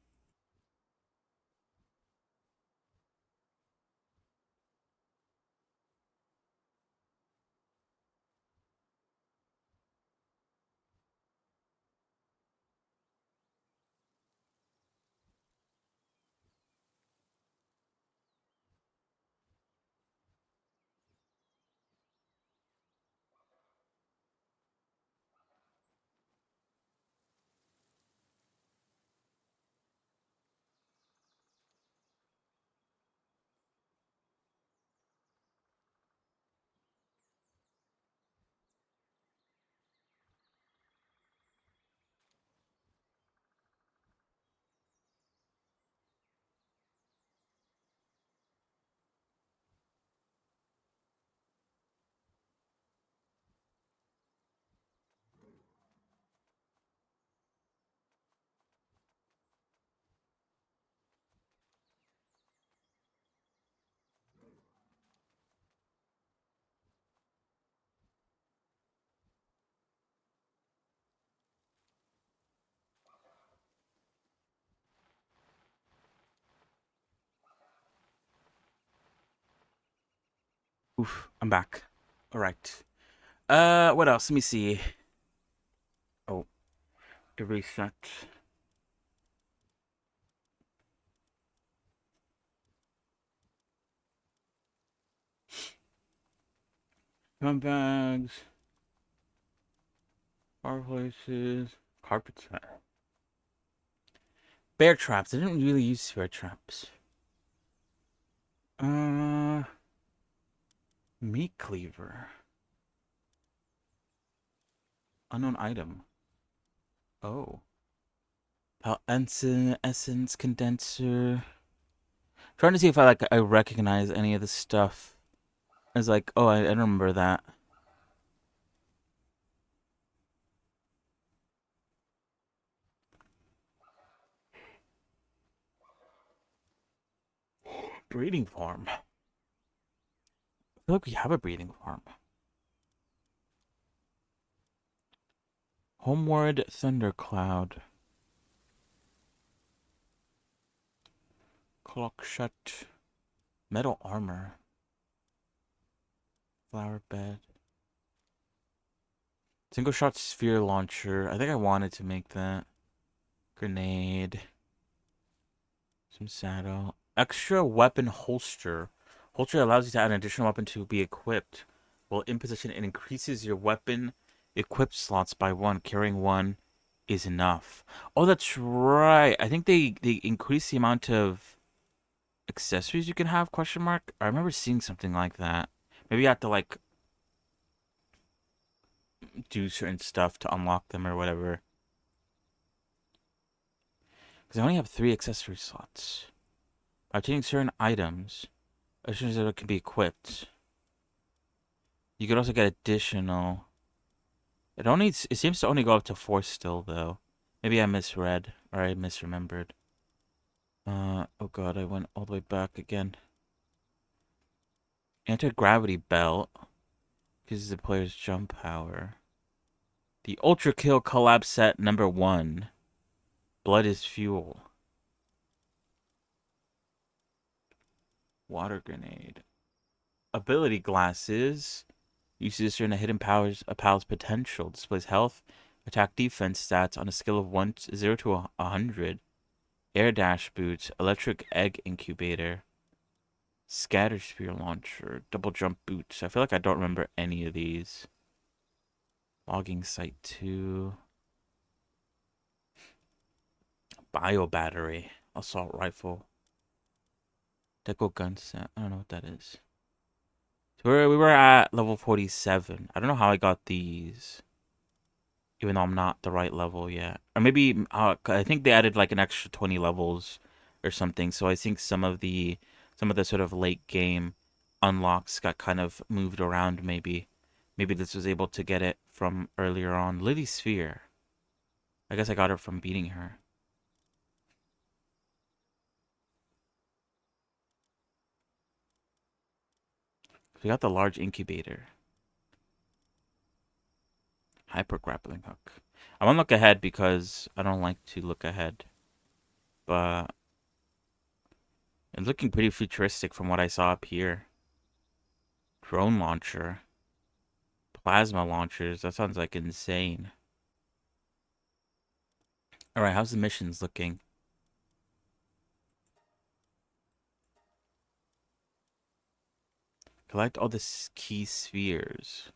Oof, I'm back. All right. What else? Let me see. Oh, it reset. Gun bags, fireplaces, carpet set. Bear traps. I didn't really use bear traps. Uh, meat cleaver. Unknown item. Oh. Essence condenser. Trying to see if I recognize any of this stuff. I was like, oh, I remember that. Breeding farm. I feel like we have a breeding farm. Homeward thundercloud. Clock shut. Metal armor. Flower bed. Single shot sphere launcher. I think I wanted to make that. Grenade. Some saddle. Extra weapon holster. Holster allows you to add an additional weapon to be equipped. While in position, it increases your weapon equipped slots by one. Carrying one is enough. Oh, that's right. I think they increase the amount of accessories you can have, question mark? I remember seeing something like that. Maybe you have to like do certain stuff to unlock them or whatever. Because I only have 3 accessory slots. By obtaining certain items, as soon as it can be equipped. You could also get additional. It seems to only go up to 4 still though. Maybe I misread or I misremembered. Oh god, I went all the way back again. Anti-gravity belt gives the player's jump power. The Ultra Kill collab set number 1. Blood is fuel. Water grenade. Ability glasses. Uses certain hidden powers, a pal's potential. Displays health, attack, defense stats on a scale of 0 to 100. Air dash boots, electric egg incubator, scatter spear launcher, double jump boots. I feel like I don't remember any of these. Logging site 2. Bio battery, assault rifle, deco gun set. I don't know what that is. So we were at level 47. I don't know how I got these, even though I'm not the right level yet. Or maybe I think they added like an extra 20 levels or something. So I think some of the sort of late game unlocks got kind of moved around. Maybe this was able to get it from earlier on. Lily Sphere. I guess I got it from beating her. We got the large incubator. Hyper grappling hook. I won't look ahead because I don't like to look ahead. But it's looking pretty futuristic from what I saw up here. Drone launcher. Plasma launchers. That sounds like insane. Alright, how's the missions looking? Collect all the key spheres.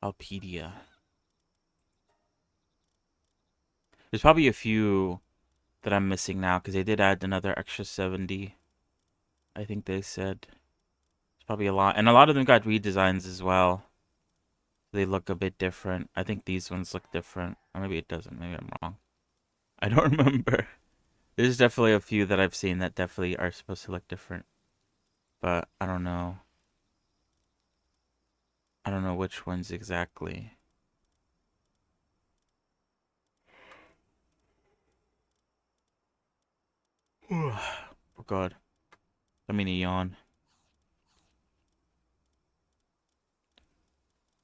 Alpedia. There's probably a few that I'm missing now because they did add another extra 70. I think they said. It's probably a lot. And a lot of them got redesigns as well. They look a bit different. I think these ones look different. Or maybe it doesn't. Maybe I'm wrong. I don't remember. There's definitely a few that I've seen that definitely are supposed to look different. But I don't know. I don't know which ones exactly. Oh god. I mean a yawn.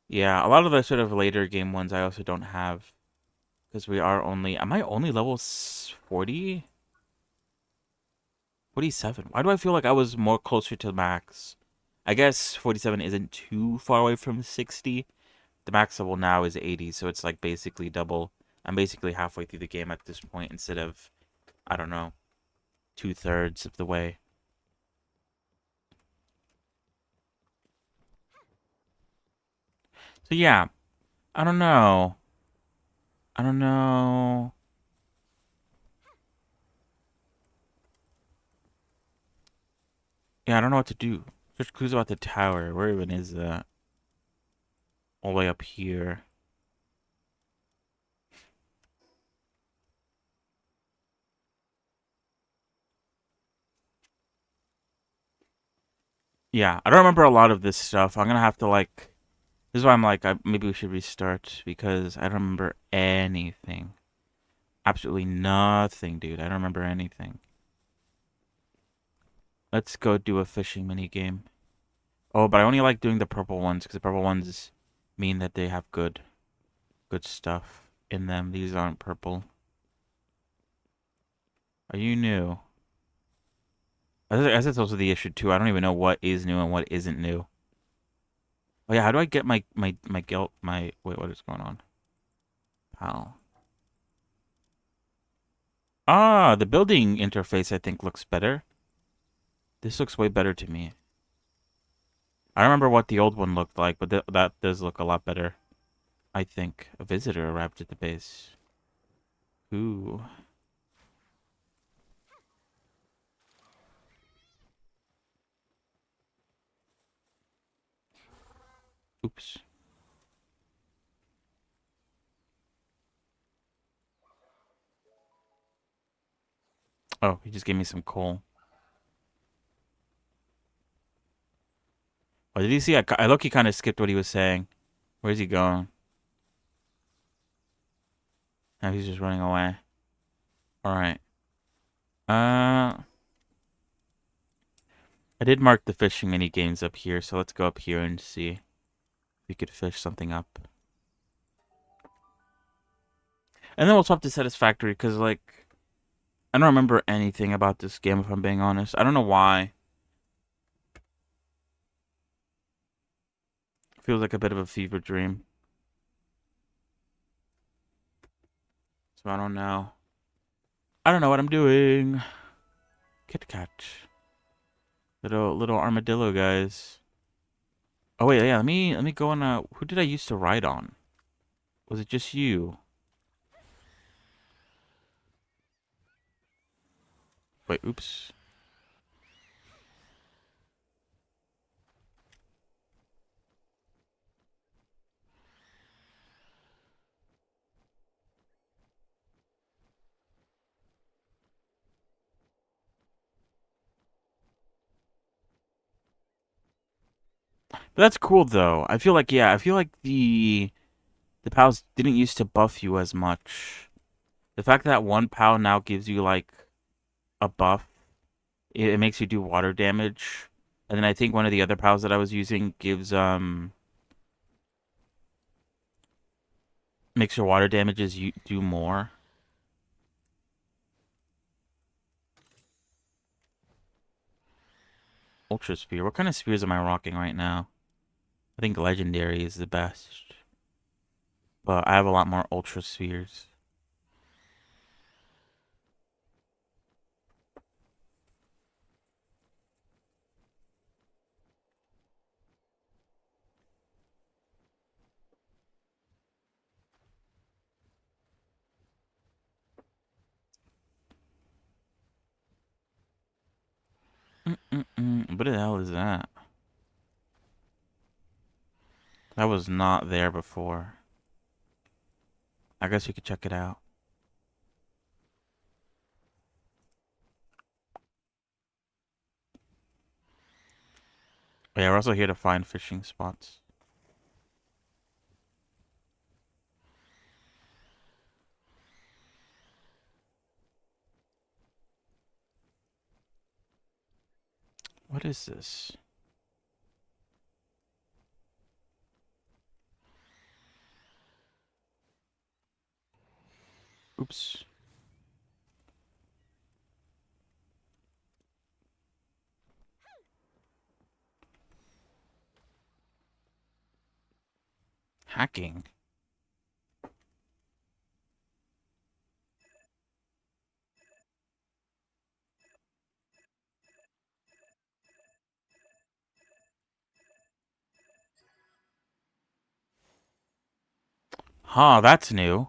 Yeah, a lot of the sort of later game ones I also don't have. Because we are only... Am I only level 40? 47. Why do I feel like I was more closer to the max? I guess 47 isn't too far away from 60. The max level now is 80, so it's like basically double. I'm basically halfway through the game at this point instead of, I don't know, 2/3 of the way. So yeah, I don't know. I don't know. Yeah, I don't know what to do. Just clues about the tower. Where even is that? All the way up here. Yeah, I don't remember a lot of this stuff. I'm gonna have to like. This is why I'm like, maybe we should restart because I don't remember anything. Absolutely nothing, dude. I don't remember anything. Let's go do a fishing mini game. Oh, but I only like doing the purple ones because the purple ones mean that they have good stuff in them. These aren't purple. Are you new? I guess that's also the issue too. I don't even know what is new and what isn't new. Oh yeah, how do I get my guilt my wait, what is going on? Pal. Ah, the building interface I think looks better. This looks way better to me. I don't remember what the old one looked like, but that does look a lot better. I think a visitor arrived at the base. Ooh. Oops. Oh, he just gave me some coal. Oh, did you see? I look. He kind of skipped what he was saying. Where's he going? Now he's just running away. All right. I did mark the fishing mini games up here, so let's go up here and see if we could fish something up. And then we'll swap to Satisfactory because, like, I don't remember anything about this game if I'm being honest. I don't know why. It feels like a bit of a fever dream. So I don't know. I don't know what I'm doing. Kit Kat. Little armadillo guys. Oh wait, yeah, let me go on who did I used to ride on? Was it just you? Wait, oops. But that's cool though. I feel like yeah, I feel like the pals didn't used to buff you as much. The fact that one pal now gives you like a buff, it makes you do water damage. And then I think one of the other pals that I was using gives makes your water damages you do more. Ultra spear. What kind of spears am I rocking right now? I think legendary is the best. But I have a lot more ultra spheres. What the hell is that? That was not there before. I guess we could check it out. Yeah, we're also here to find fishing spots. What is this? Oops. Hacking. Huh, that's new.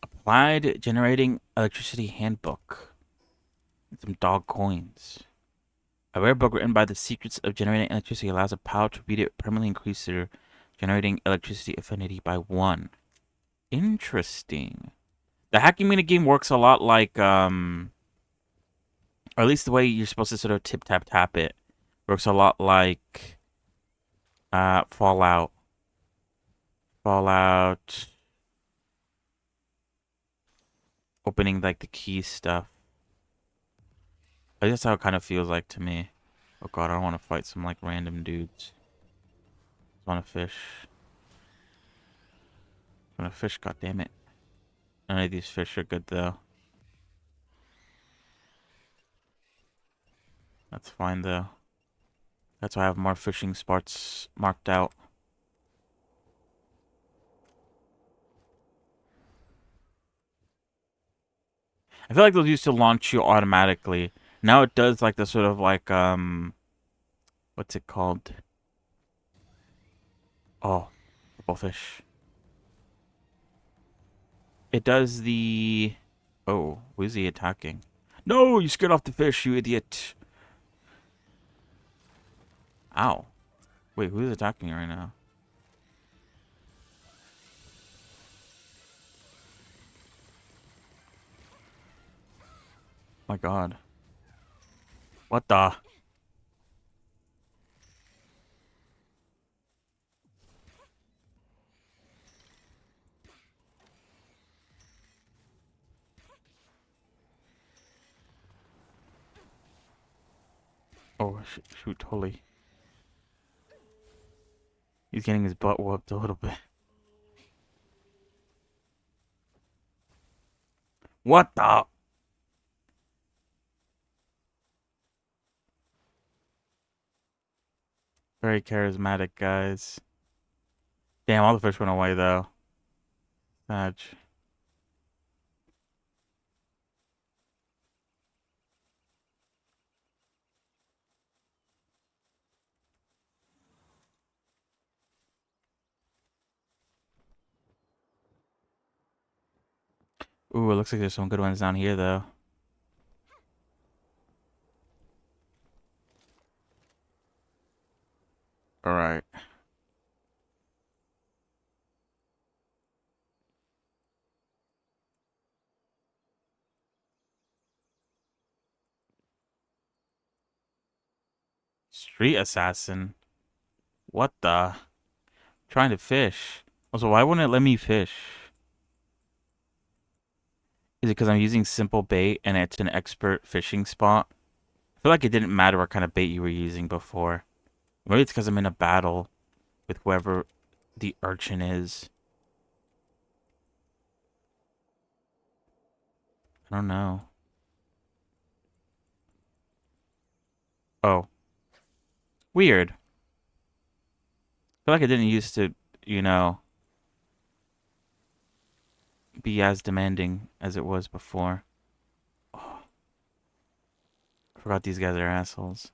Applied Generating Electricity Handbook. Some dog coins. A rare book written by the Secrets of Generating Electricity allows a pal to read it permanently increase their generating electricity affinity by 1. Interesting. The hacking minigame works a lot like, or at least the way you're supposed to sort of tip tap tap it works a lot like Fallout. Fallout opening like the key stuff. I guess that's how it kind of feels like to me. Oh god, I don't want to fight some like random dudes. I want to fish. I want to fish, god damn it. None of these fish are good though. That's fine though. That's why I have more fishing spots marked out. I feel like those used to launch you automatically. Now it does like the sort of like what's it called? Oh, purple fish. It does the oh, who's he attacking? No, you scared off the fish, you idiot. Ow. Wait, who's attacking right now? My god. What the? Oh, shoot, totally. He's getting his butt whooped a little bit. What the? Very charismatic, guys. Damn, all the fish went away, though. Madge. Ooh, it looks like there's some good ones down here, though. Alright. Street assassin? What the? Trying to fish. Also, why wouldn't it let me fish? Is it because I'm using simple bait and it's an expert fishing spot? I feel like it didn't matter what kind of bait you were using before. Maybe it's because I'm in a battle with whoever the urchin is. I don't know. Oh. Weird. I feel like I didn't used to, you know, be as demanding as it was before. Oh, I forgot these guys are assholes.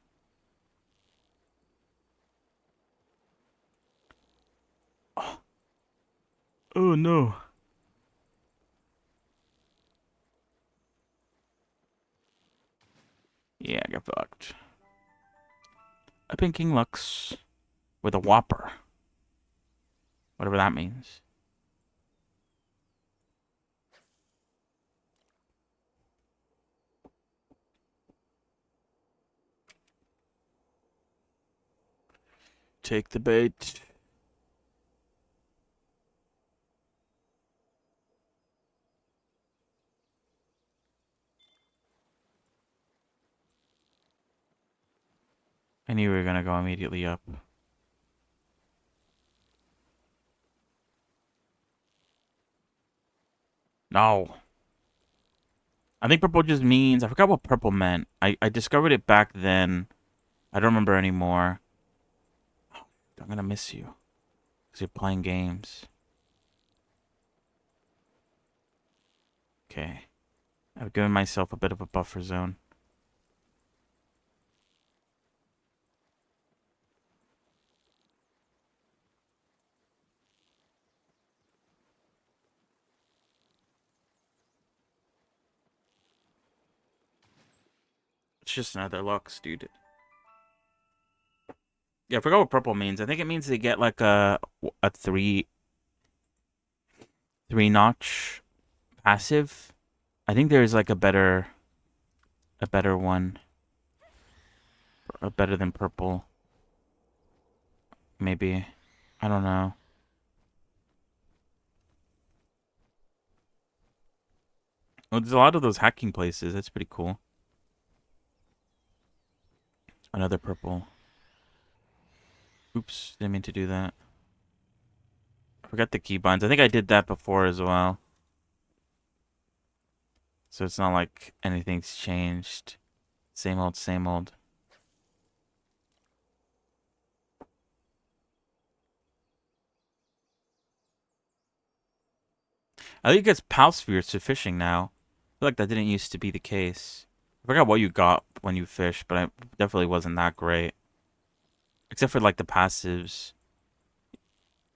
Oh, oh no. Yeah, I got fucked. I've been King Lux with a Whopper. Whatever that means. Take the bait. I knew we were gonna go immediately up. No. I think purple just means... I forgot what purple meant. I discovered it back then. I don't remember anymore. Oh, I'm gonna miss you. Because you're playing games. Okay. I've given myself a bit of a buffer zone. It's just another Lux, dude. Yeah, I forgot what purple means. I think it means they get like a three notch passive. I think there's like a better one. Better than purple. Maybe. I don't know. Well, there's a lot of those hacking places. That's pretty cool. Another purple. Oops, didn't mean to do that. I forgot the keybinds. I think I did that before as well. So it's not like anything's changed. Same old, same old. I think it's PAL spheres to fishing now. I feel like that didn't used to be the case. I forgot what you got when you fished, but it definitely wasn't that great. Except for like the passives.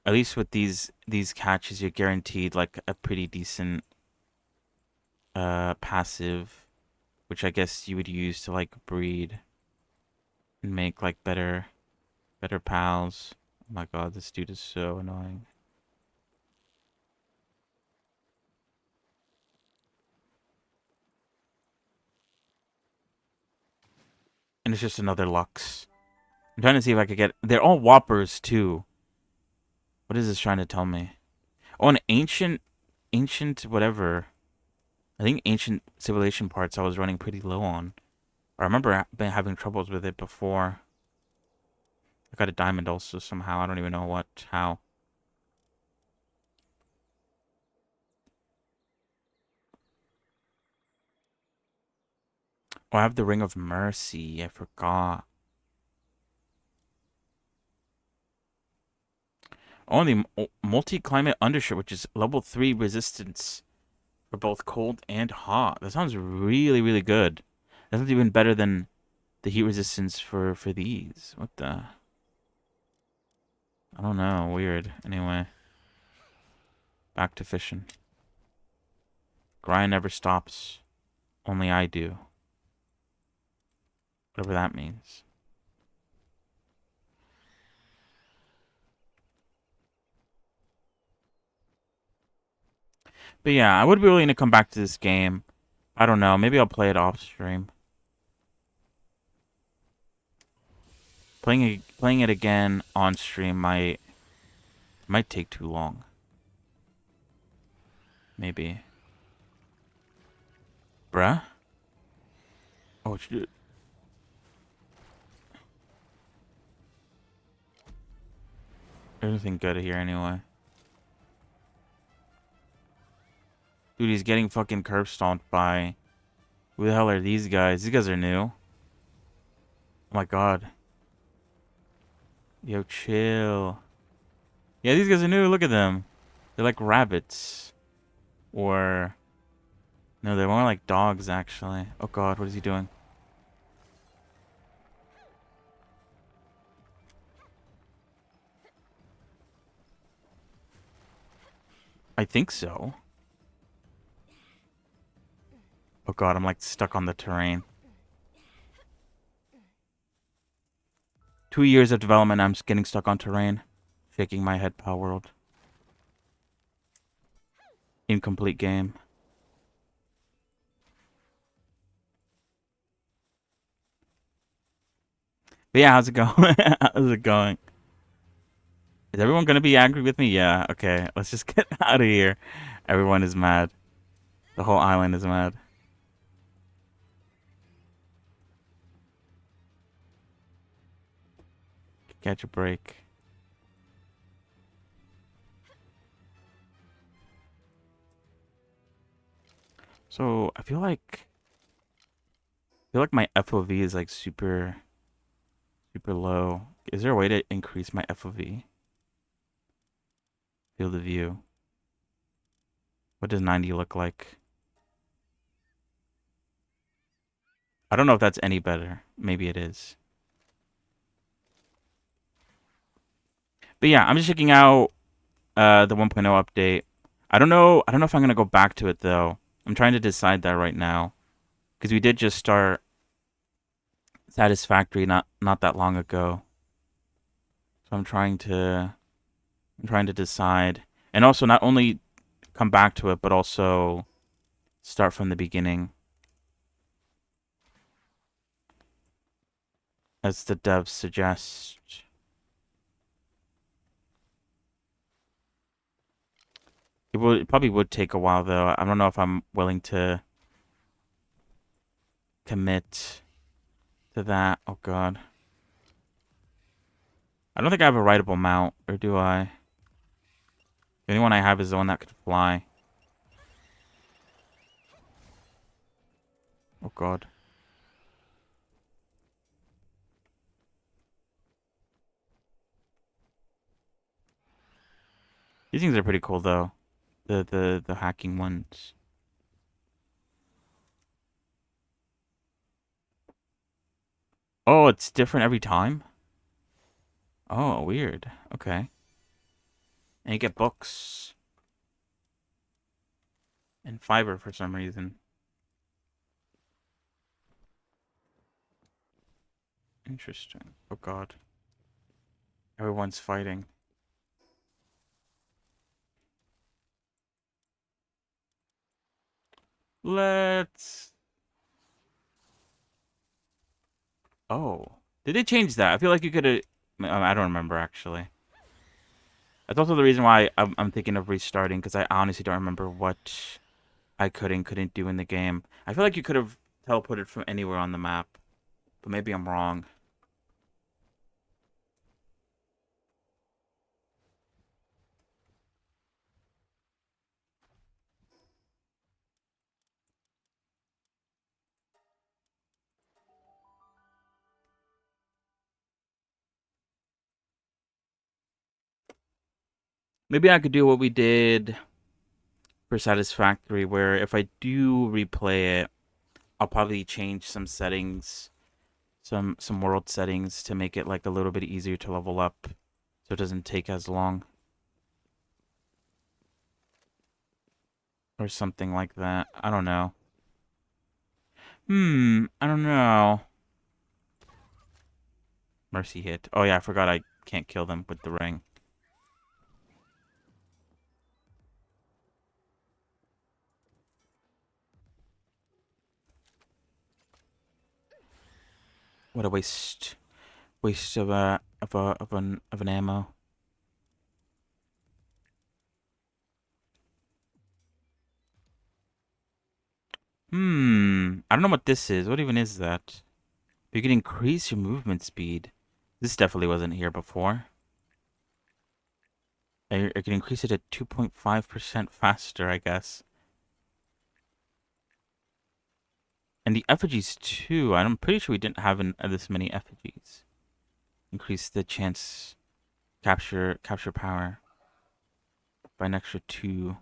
At least with these catches, you're guaranteed like a pretty decent passive, which I guess you would use to like breed and make like better pals. Oh my god, this dude is so annoying. And it's just another Lux. I'm trying to see if I could get... They're all Whoppers, too. What is this trying to tell me? Oh, an ancient whatever. I think ancient civilization parts I was running pretty low on. I remember having troubles with it before. I got a diamond also somehow. I don't even know how. Oh, I have the Ring of Mercy. I forgot. Oh, the multi-climate undershirt, which is level 3 resistance for both cold and hot. That sounds really, really good. That's even better than the heat resistance for these. What the? I don't know. Weird. Anyway, back to fishing. Grind never stops. Only I do. Whatever that means. But yeah, I would be willing to come back to this game. I don't know. Maybe I'll play it off stream. Playing it again on stream might take too long. Maybe. Bruh? Oh shit. There's nothing good here anyway. Dude, he's getting fucking curb stomped by... Who the hell are these guys? These guys are new. Oh my god. Yo, chill. Yeah, these guys are new. Look at them. They're like rabbits. Or... No, they're more like dogs, actually. Oh god, what is he doing? I think so. Oh god, I'm like stuck on the terrain. 2 years of development, I'm just getting stuck on terrain. Shaking my head, Power World. Incomplete game. But yeah, how's it going? How's it going? Is everyone gonna be angry with me? Yeah, okay. Let's just get out of here. Everyone is mad. The whole island is mad. Catch a break. So I feel like my FOV is like super low. Is there a way to increase my FOV? Field of view. What does 90 look like? I don't know if that's any better. Maybe it is. But yeah, I'm just checking out the 1.0 update. I don't know if I'm gonna go back to it though. I'm trying to decide that right now. Because we did just start Satisfactory not that long ago. So I'm trying to decide. And also not only come back to it, but also start from the beginning. As the devs suggest. It probably would take a while though. I don't know if I'm willing to commit to that. Oh god. I don't think I have a rideable mount, or do I? The only one I have is the one that could fly. Oh god. These things are pretty cool though. The hacking ones. Oh, it's different every time? Oh, weird. Okay. And you get books. And fiber for some reason. Interesting. Oh god. Everyone's fighting. Let's... Oh. Did they change that? I feel like you could have... I don't remember, actually. That's also the reason why I'm thinking of restarting, because I honestly don't remember what I could and couldn't do in the game. I feel like you could have teleported from anywhere on the map, but maybe I'm wrong. Maybe I could do what we did for Satisfactory, where if I do replay it, I'll probably change some settings, some world settings to make it like a little bit easier to level up, so it doesn't take as long. Or something like that. I don't know. I don't know. Mercy hit. Oh yeah, I forgot I can't kill them with the ring. What a waste. Waste of an ammo. I don't know what this is. What even is that? You can increase your movement speed. This definitely wasn't here before. I can increase it at 2.5% faster, I guess. And the effigies too. I'm pretty sure we didn't have this many effigies. Increase the chance capture power by an extra 2.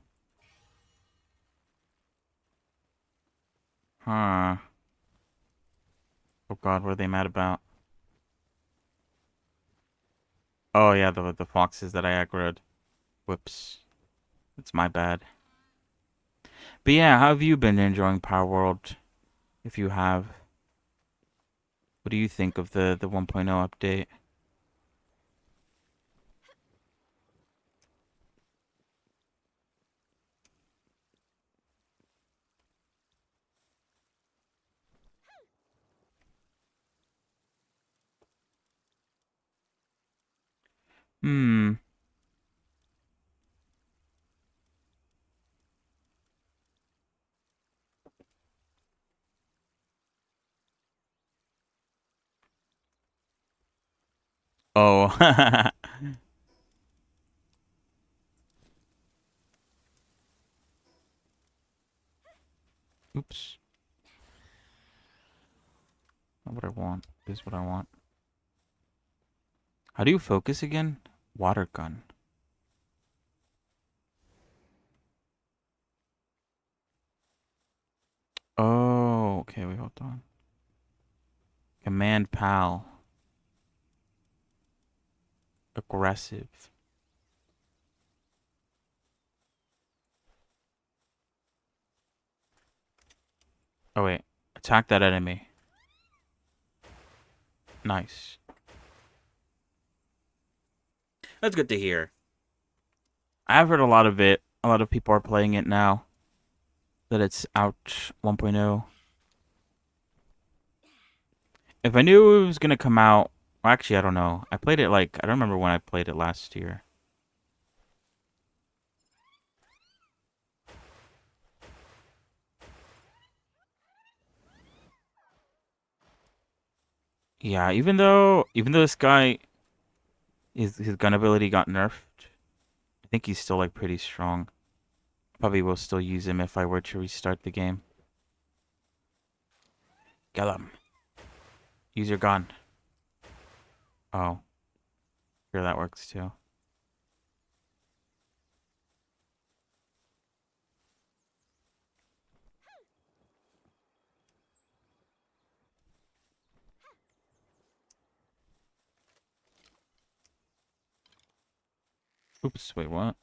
Huh. Oh god, what are they mad about? Oh yeah, the foxes that I aggroed. Whoops. It's my bad. But yeah, how have you been enjoying Power World? If you have. What do you think of the 1.0 update? Hmm. Oh. Oops. Not what I want. This is what I want. How do you focus again? Water gun. Okay, wait, hold on. Command PAL. Aggressive. Oh, wait. Attack that enemy. Nice. That's good to hear. I've heard a lot of it. A lot of people are playing it now. That it's out 1.0. If I knew it was gonna come out... Well, actually, I don't know. I played it like... I don't remember when I played it last year. Yeah, even though this guy... His gun ability got nerfed. I think he's still like pretty strong. Probably will still use him if I were to restart the game. Get him. Use your gun. Oh. Sure, that works too. Oops, wait, what?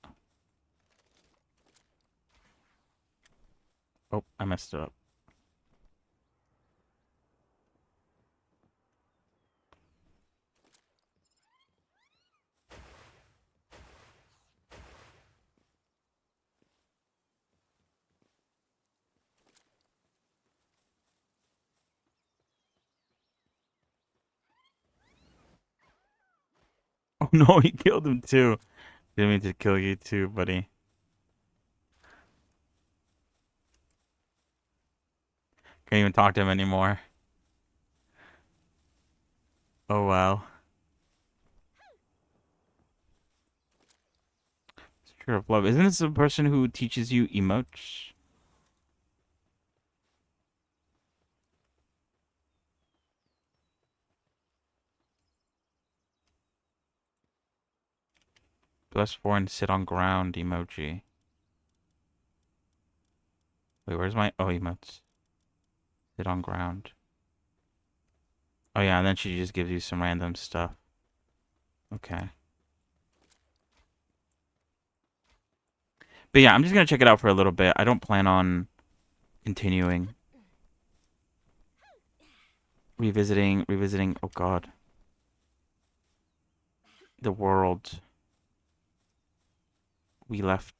Oh, I messed it up. Oh no, he killed him too. Didn't mean to kill you too, buddy. Can't even talk to him anymore. Oh wow. Spirit of love. Isn't this the person who teaches you emotes? Plus 4 and sit on ground emoji. Wait, where's my... Oh, emotes. Sit on ground. Oh yeah, and then she just gives you some random stuff. Okay. But yeah, I'm just gonna check it out for a little bit. I don't plan on continuing. Revisiting, oh god. The world. We left...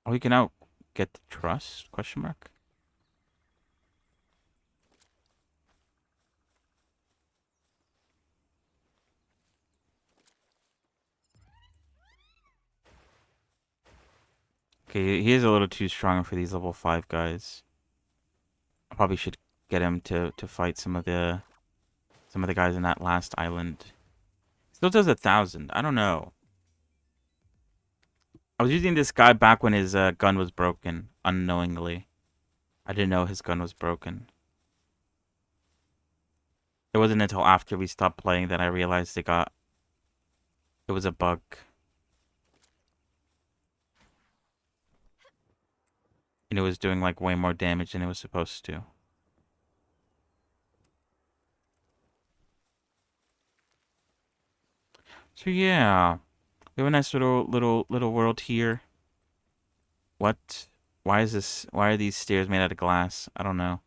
Oh, we can now get the trust? Question mark? Okay, he is a little too strong for these level 5 guys. I probably should get him to fight some of the guys in that last island. Still does 1,000. I don't know. I was using this guy back when his gun was broken, unknowingly. I didn't know his gun was broken. It wasn't until after we stopped playing that I realized it was a bug. And it was doing like way more damage than it was supposed to. So yeah, we have a nice little world here. What? Why is this? Why are these stairs made out of glass? I don't know.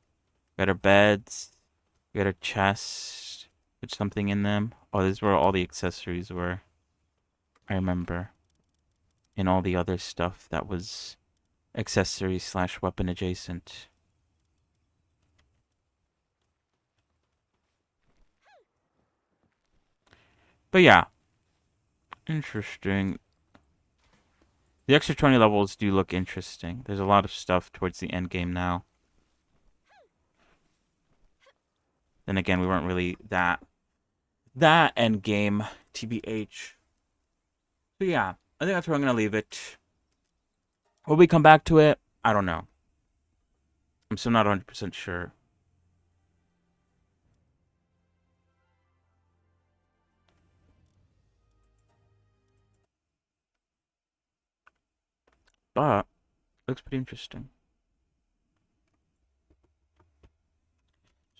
We got our beds. We got our chests with something in them. Oh, this is where all the accessories were. I remember. And all the other stuff that was accessory / weapon adjacent. But yeah. Interesting. The extra 20 levels do look interesting. There's a lot of stuff towards the end game now. Then again, we weren't really that end game, TBH. So yeah, I think that's where I'm gonna leave it. Will we come back to it? I don't know. I'm still not 100% sure. but looks pretty interesting.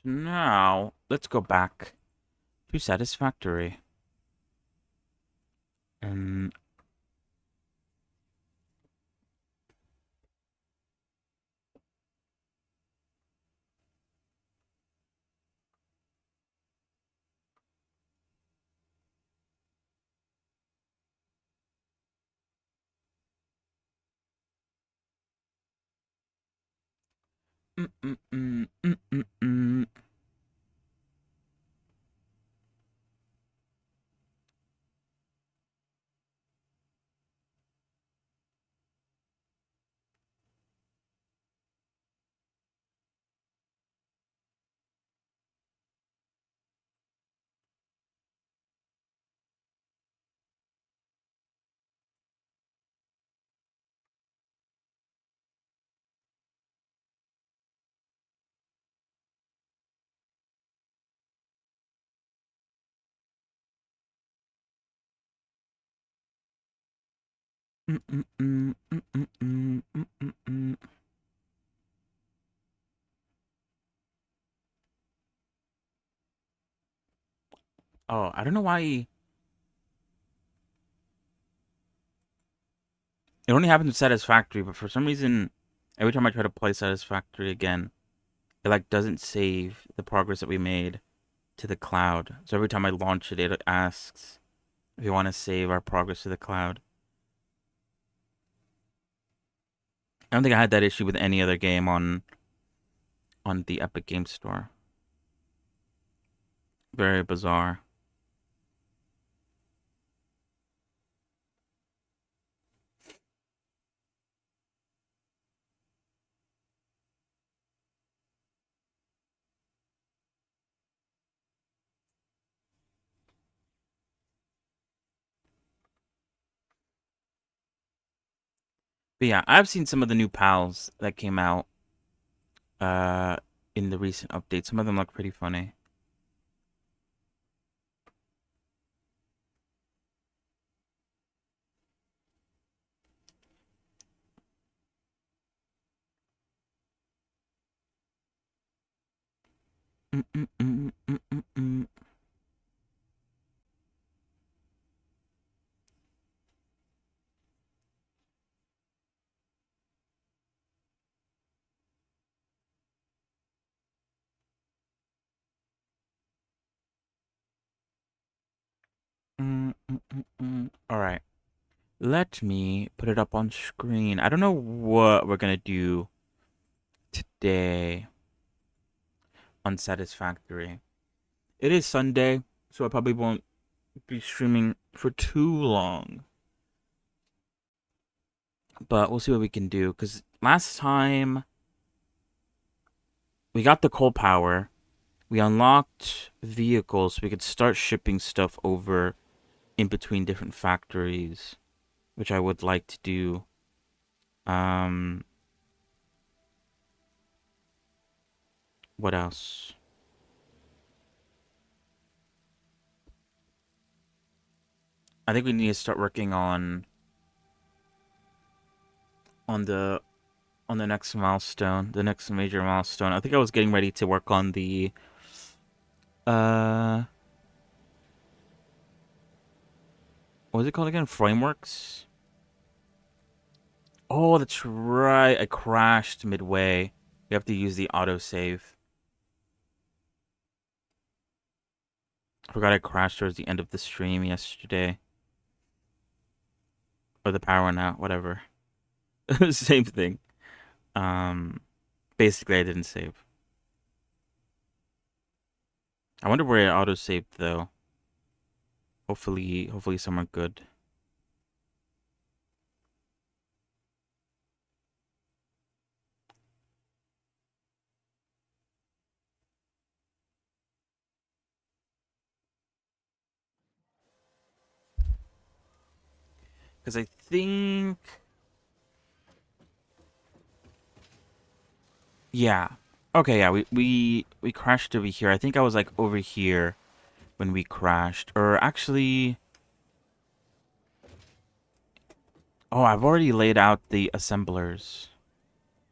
So now let's go back to Satisfactory. And mm, mm, mm, mm, mm, mm. Mm, mm, mm, mm, mm, mm, mm, mm, mm. Oh, I don't know why it only happened with Satisfactory, but for some reason, every time I try to play Satisfactory again, it like doesn't save the progress that we made to the cloud. So every time I launch it, it asks if you want to save our progress to the cloud. I don't think I had that issue with any other game on the Epic Game Store. Very bizarre. But yeah, I've seen some of the new pals that came out uh in the recent update. Some of them look pretty funny. Mm, mm, mm, mm, mm, mm. All right. Let me put it up on screen. I don't know what we're gonna do today on Satisfactory. It is Sunday, so I probably won't be streaming for too long. But we'll see what we can do. Because last time we got the coal power, we unlocked vehicles so we could start shipping stuff over in between different factories, which I would like to do. Um, what else? I think we need to start working on the on the next milestone, the next major milestone. I think I was getting ready to work on the uh what was it called again? Frameworks? Oh, that's right. I crashed midway. We have to use the autosave. I forgot I crashed towards the end of the stream yesterday. Or the power went out, whatever. Same thing. Um Basically I didn't save. I wonder where I autosaved though. Hopefully somewhere good. Because I think yeah. Okay, yeah, we crashed over here. I think I was like over here when we crashed. Or actually Oh, I've already laid out the assemblers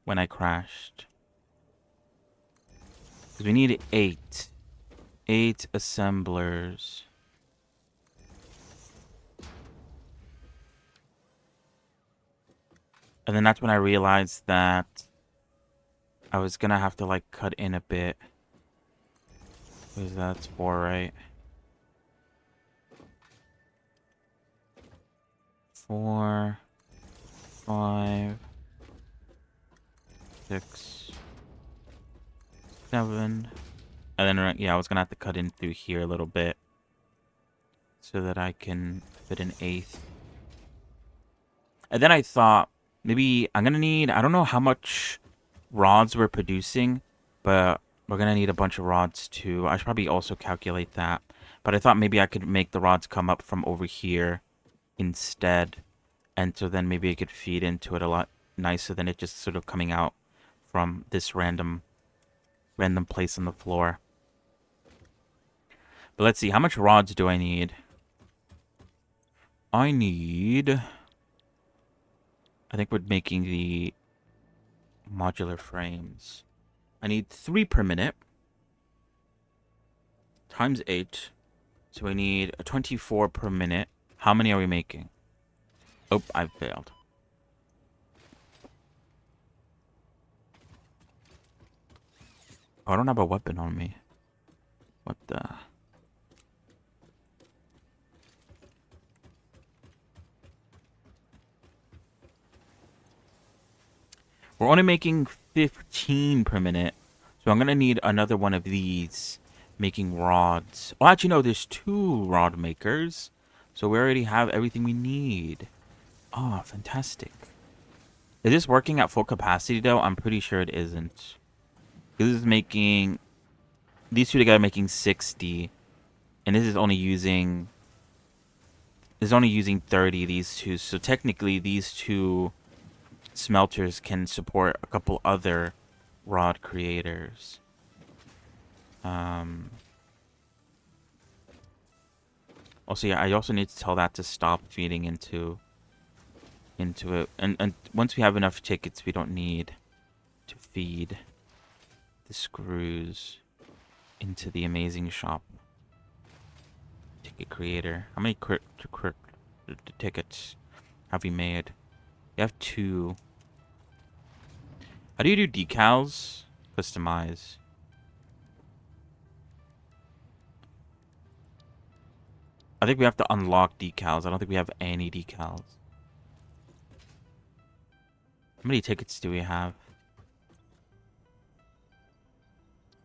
when I crashed. Because we need 8. 8 assemblers. And then that's when I realized that I was gonna have to, like, cut in a bit. Because that's 4, right? 4, 5, 6, 7. And then, yeah, I was gonna have to cut in through here a little bit. So that I can fit an 8th. And then I thought, maybe I'm gonna need, I don't know how much rods we're producing, but we're gonna need a bunch of rods too. I should probably also calculate that. But I thought maybe I could make the rods come up from over here instead. And so then maybe I could feed into it a lot nicer than it just sort of coming out from this random place on the floor. But let's see, how much rods do I need? I think we're making the modular frames. I need 3 per minute. Times 8. So we need 24 per minute. How many are we making? Oh, I've failed. Oh, I don't have a weapon on me. What the... We're only making 15 per minute. So I'm going to need another one of these making rods. Oh, actually, no, there's 2 rod makers. So we already have everything we need. Oh, fantastic. Is this working at full capacity, though? I'm pretty sure it isn't. This is making... These 2 together making 60. And this is only using... Is only using 30, these 2. So technically, these 2... smelters can support a couple other rod creators. Also, yeah, I also need to tell that to stop feeding into it. And once we have enough tickets, we don't need to feed the screws into the amazing shop. Ticket creator. How many tickets have you made? You have 2. How do you do decals? Customize. I think we have to unlock decals. I don't think we have any decals. How many tickets do we have?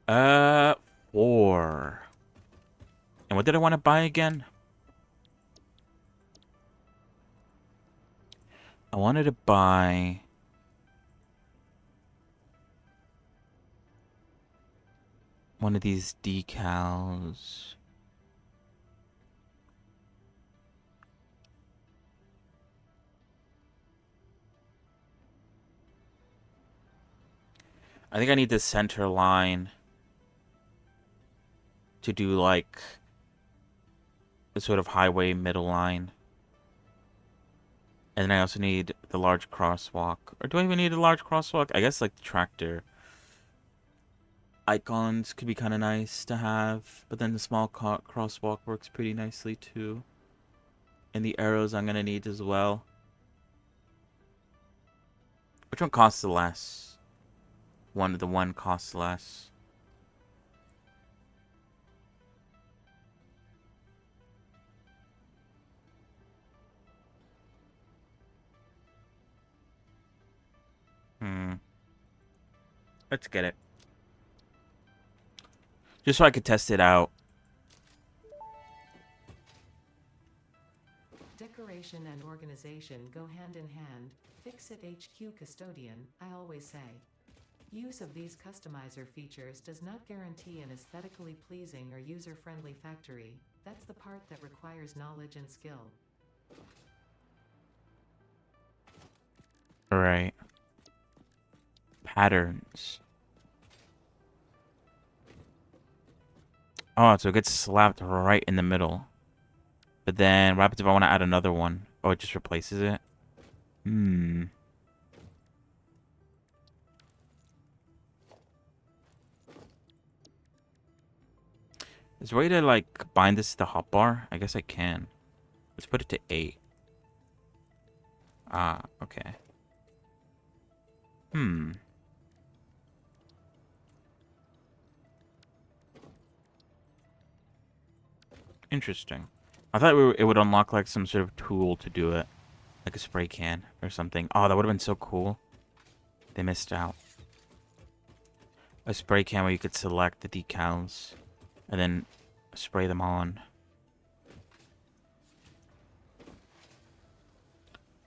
4. And what did I want to buy again? I wanted to buy... one of these decals. I think I need the center line to do like a sort of highway middle line. And then I also need the large crosswalk. Or do I even need a large crosswalk? I guess like the tractor icons could be kind of nice to have. But then the small crosswalk works pretty nicely too. And the arrows I'm going to need as well. Which one costs the less? The one costs less. Let's get it. Just so I could test it out. Decoration and organization go hand in hand. Fix it HQ custodian, I always say. Use of these customizer features does not guarantee an aesthetically pleasing or user-friendly factory. That's the part that requires knowledge and skill. Alright. Patterns. Oh, so it gets slapped right in the middle. But then, what happens if I want to add another one? Oh, it just replaces it? Hmm. Is there a way to, like, bind this to the hotbar? I guess I can. Let's put it to 8. Ah, okay. Hmm. Interesting. I thought it would unlock, like, some sort of tool to do it. Like a spray can or something. Oh, that would have been so cool. They missed out. A spray can where you could select the decals and then spray them on.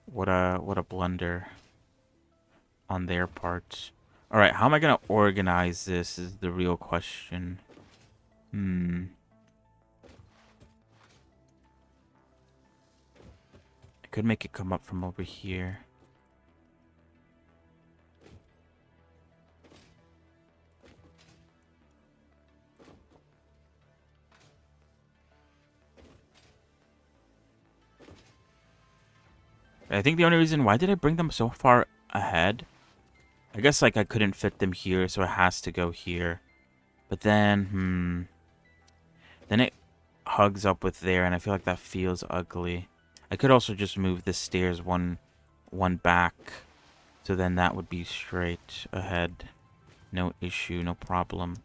What a blunder on their part. Alright, how am I gonna organize this is the real question. Hmm. I could make it come up from over here. I think the only reason, why did I bring them so far ahead? I guess, like, I couldn't fit them here, so it has to go here. But then, then it hugs up with there, and I feel like that feels ugly. I could also just move the stairs one back, so then that would be straight ahead. No issue, no problem.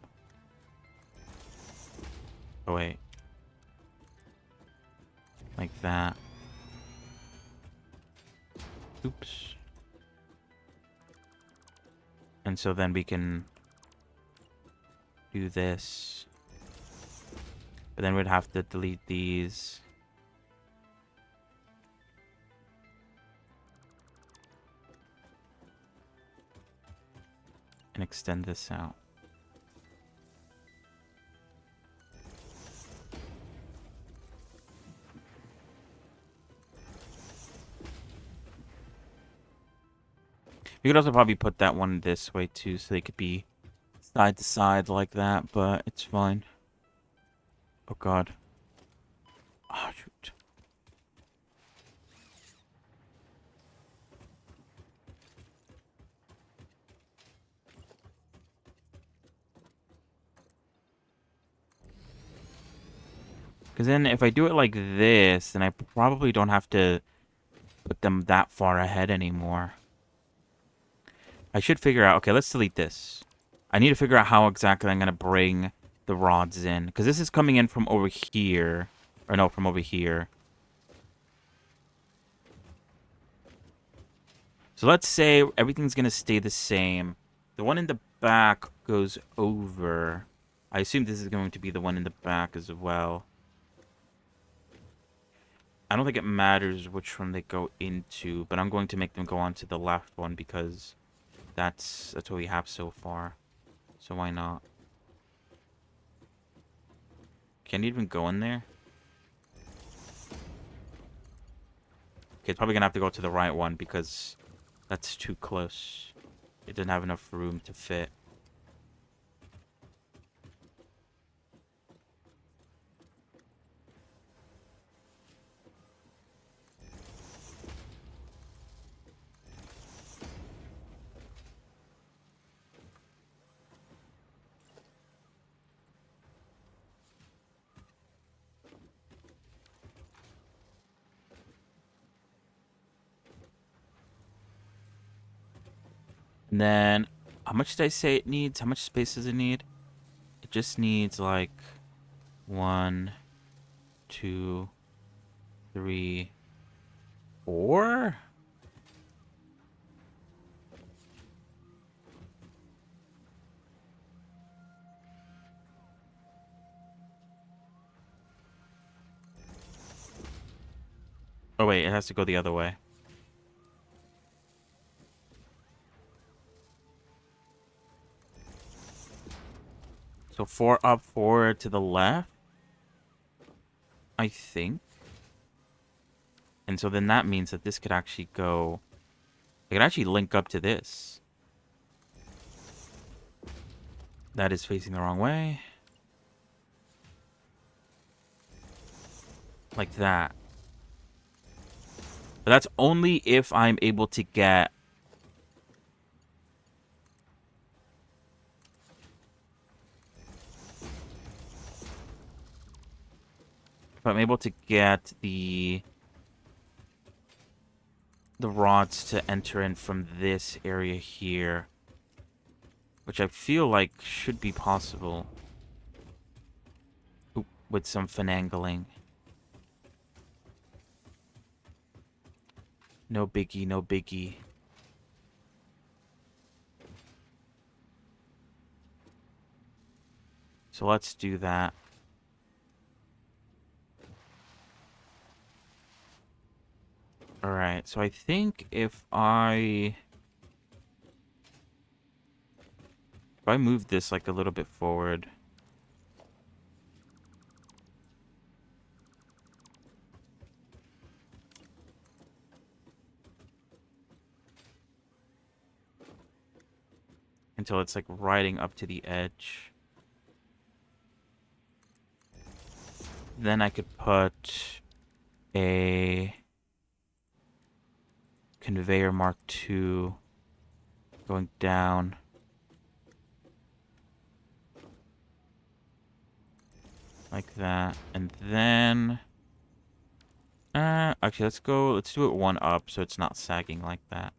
Oh, wait. Like that. Oops. And so then we can do this. But then we'd have to delete these. And extend this out. We could also probably put that one this way too, so they could be side to side like that, but it's fine. Oh god. Oh shoot. Because then if I do it like this, then I probably don't have to put them that far ahead anymore. I should figure out... Okay, let's delete this. I need to figure out how exactly I'm going to bring the rods in. Because this is coming in from over here. Or no, from over here. So let's say everything's going to stay the same. The one in the back goes over. I assume this is going to be the one in the back as well. I don't think it matters which one they go into, but I'm going to make them go onto the left one because that's what we have so far. So why not? Can't even go in there? Okay, it's probably gonna have to go to the right one because that's too close. It doesn't have enough room to fit. And then, how much did I say it needs? How much space does it need? It just needs like 1, 2, 3, 4? Oh wait, it has to go the other way. So 4 up, 4 to the left? I think. And so then that means that this could actually go... It could actually link up to this. That is facing the wrong way. Like that. But that's only if I'm able to get... If I'm able to get the rods to enter in from this area here, which I feel like should be possible. Oop, with some finagling. No biggie, no biggie. So let's do that. Alright, so I think if I move this like a little bit forward. Until it's like riding up to the edge. Then I could put a conveyor Mark II going down. Like that. And then... actually, let's do it one up so it's not sagging like that.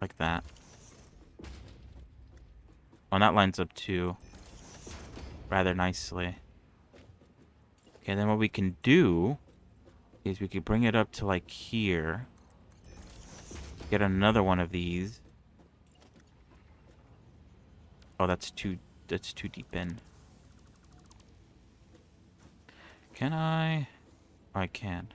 Like that. Oh, and that lines up too. Rather nicely. Okay, then what we can do is we could bring it up to like here. Get another one of these. Oh, that's too deep in. Can I? Oh, I can.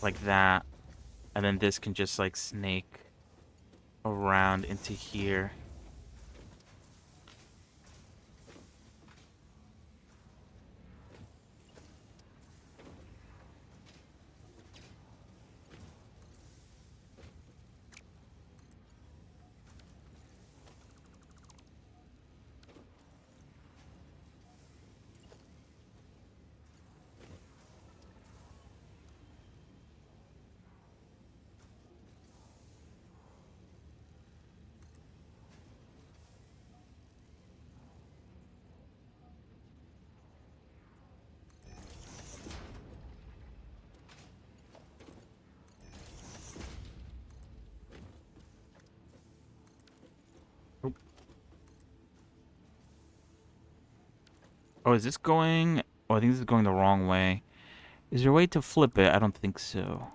Like that. And then this can just like snake around into here. Oop. Oh, is this going... Oh, I think this is going the wrong way. Is there a way to flip it? I don't think so.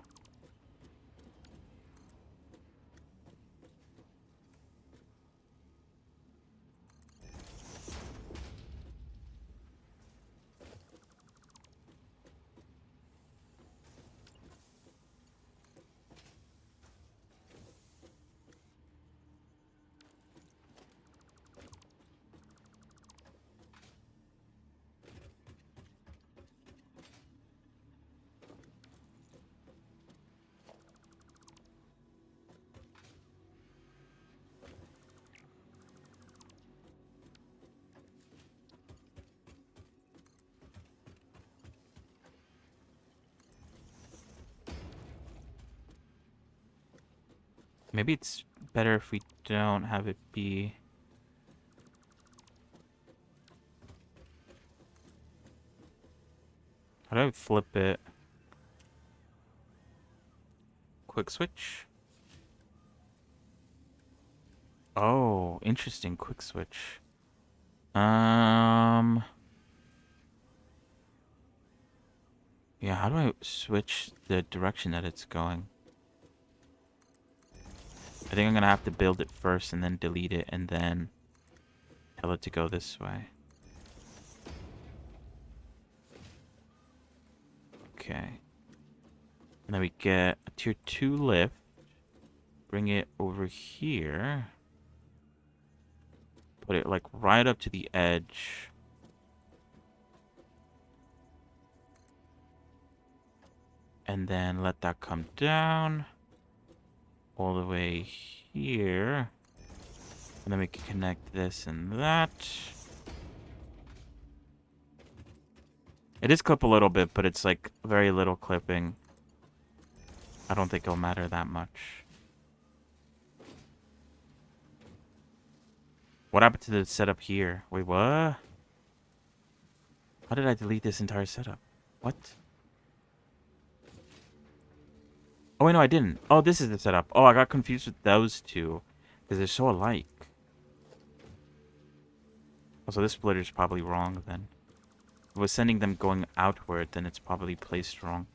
Maybe it's better if we don't have it be... How do I flip it? Quick switch? Oh, interesting. Quick switch. Yeah, how do I switch the direction that it's going? I think I'm gonna have to build it first and then delete it and then tell it to go this way. Okay. And then we get a tier 2 lift. bring it over here. Put it like right up to the edge. And then let that come down all the way here. And then we can connect this and that. It is clip a little bit, but it's like very little clipping. I don't think it'll matter that much. What happened to the setup here? Wait, what? How did I delete this entire setup? What? Oh, wait, no, I didn't. Oh, this is the setup. Oh, I got confused with those two. Because they're so alike. Oh, so this splitter's probably wrong, then. If it was sending them going outward, then it's probably placed wrong.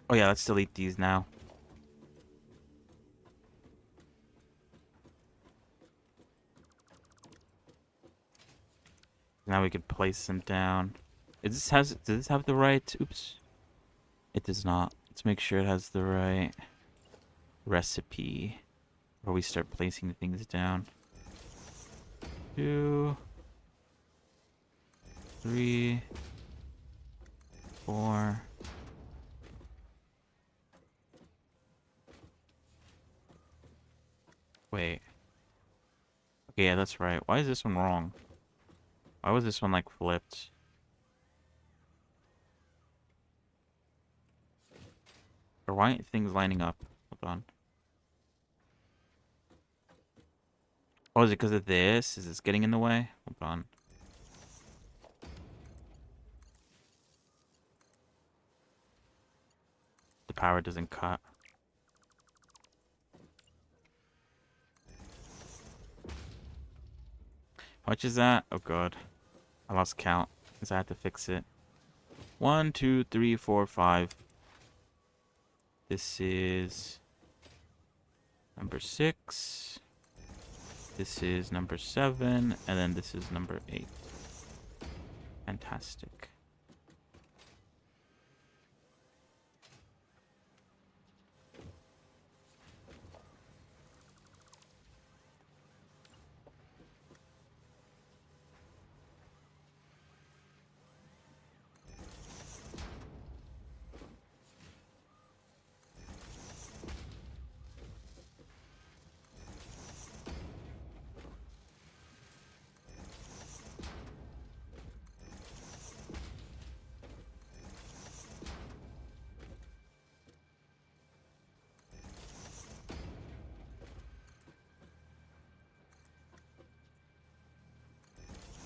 Oh yeah, let's delete these now. Now we could place them down. Does this have the right? Oops. It does not. Let's make sure it has the right recipe where we start placing things down. 2, 3, 4. Wait. Okay, yeah, that's right. Why is this one wrong? Why was this one like flipped? Or why aren't things lining up? Hold on. Oh, is it because of this? Is this getting in the way? Hold on. The power doesn't cut. How much is that? Oh god. I lost count. Because I had to fix it. 1, 2, 3, 4, 5. This is number 6. This is number 7. And then this is number 8. Fantastic.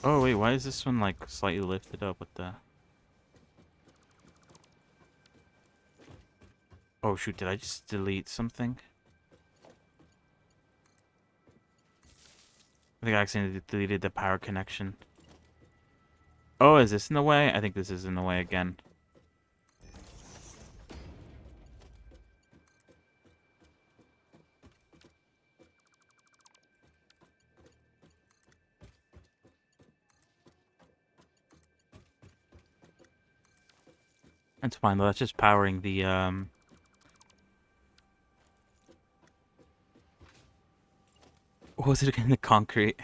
Oh wait, why is this one like slightly lifted up with the... Oh shoot, did I just delete something? I think I accidentally deleted the power connection. Oh, is this in the way? I think this is in the way again. That's fine though, that's just powering the what was it again? The concrete.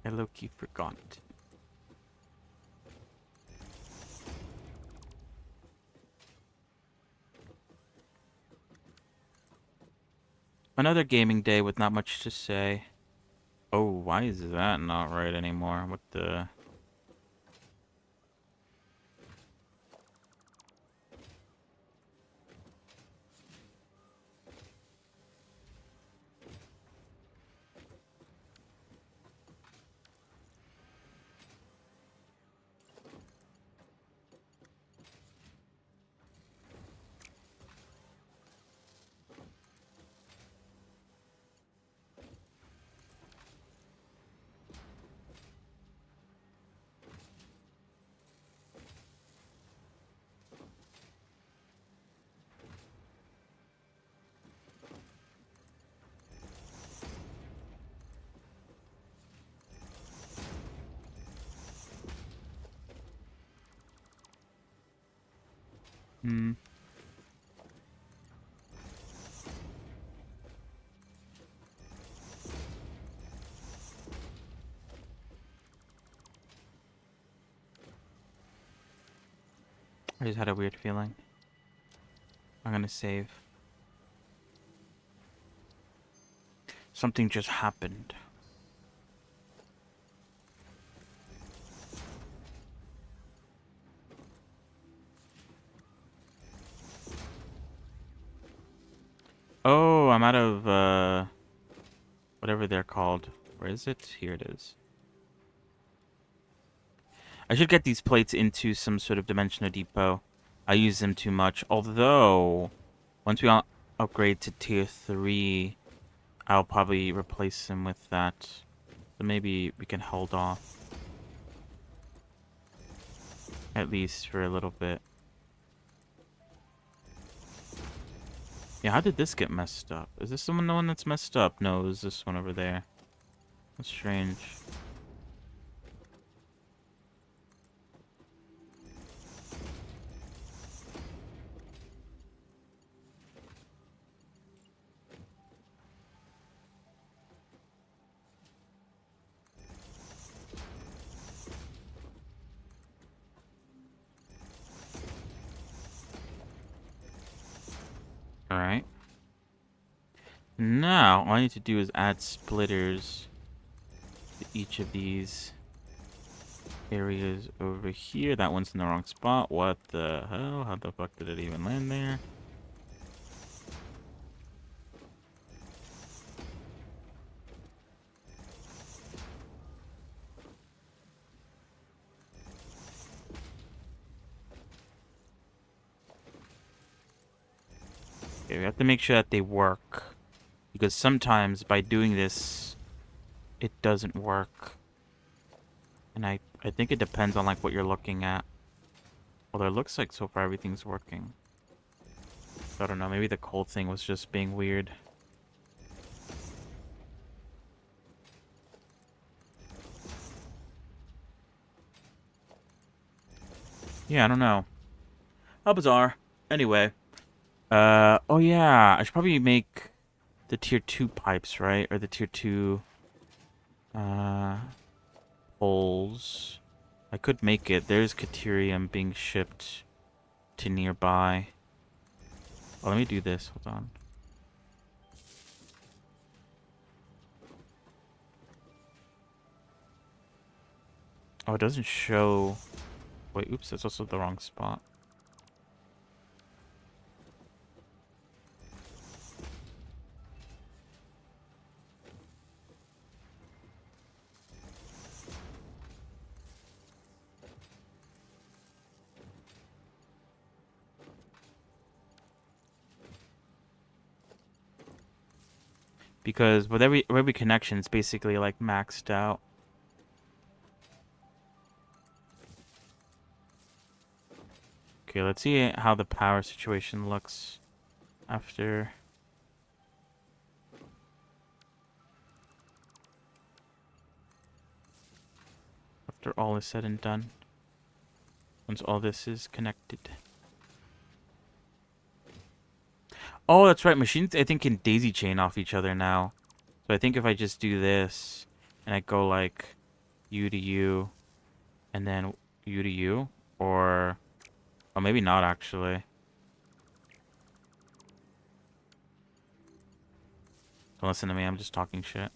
I low-key forgot. Another gaming day with not much to say. Oh, why is that not right anymore? What the... I just had a weird feeling. I'm gonna save. Something just happened. Oh, I'm out of, whatever they're called. Where is it? Here it is. I should get these plates into some sort of dimensional depot. I use them too much. Although, once we upgrade to tier 3, I'll probably replace them with that. So maybe we can hold off. At least for a little bit. Yeah, how did this get messed up? Is this the one that's messed up? No, it was this one over there. That's strange. Alright. Now, all I need to do is add splitters to each of these areas over here. That one's in the wrong spot. What the hell? How the fuck did it even land there? Okay, we have to make sure that they work. Because sometimes by doing this, it doesn't work. And I think it depends on like what you're looking at. Although it looks like so far everything's working. I don't know, maybe the cold thing was just being weird. Yeah, I don't know. How bizarre. Anyway. Oh yeah, I should probably make the tier 2 pipes, right? Or the tier 2, holes. I could make it. There's Caterium being shipped to nearby. Oh, let me do this. Hold on. Oh, it doesn't show... Wait, oops, that's also the wrong spot. Because with every connection, it's basically like maxed out. Okay, let's see how the power situation looks after all is said and done. Once all this is connected. Oh, that's right. Machines, I think, can daisy chain off each other now. So I think if I just do this, and I go like U to U, and then U to U, or... Oh, maybe not, actually. Don't listen to me, I'm just talking shit.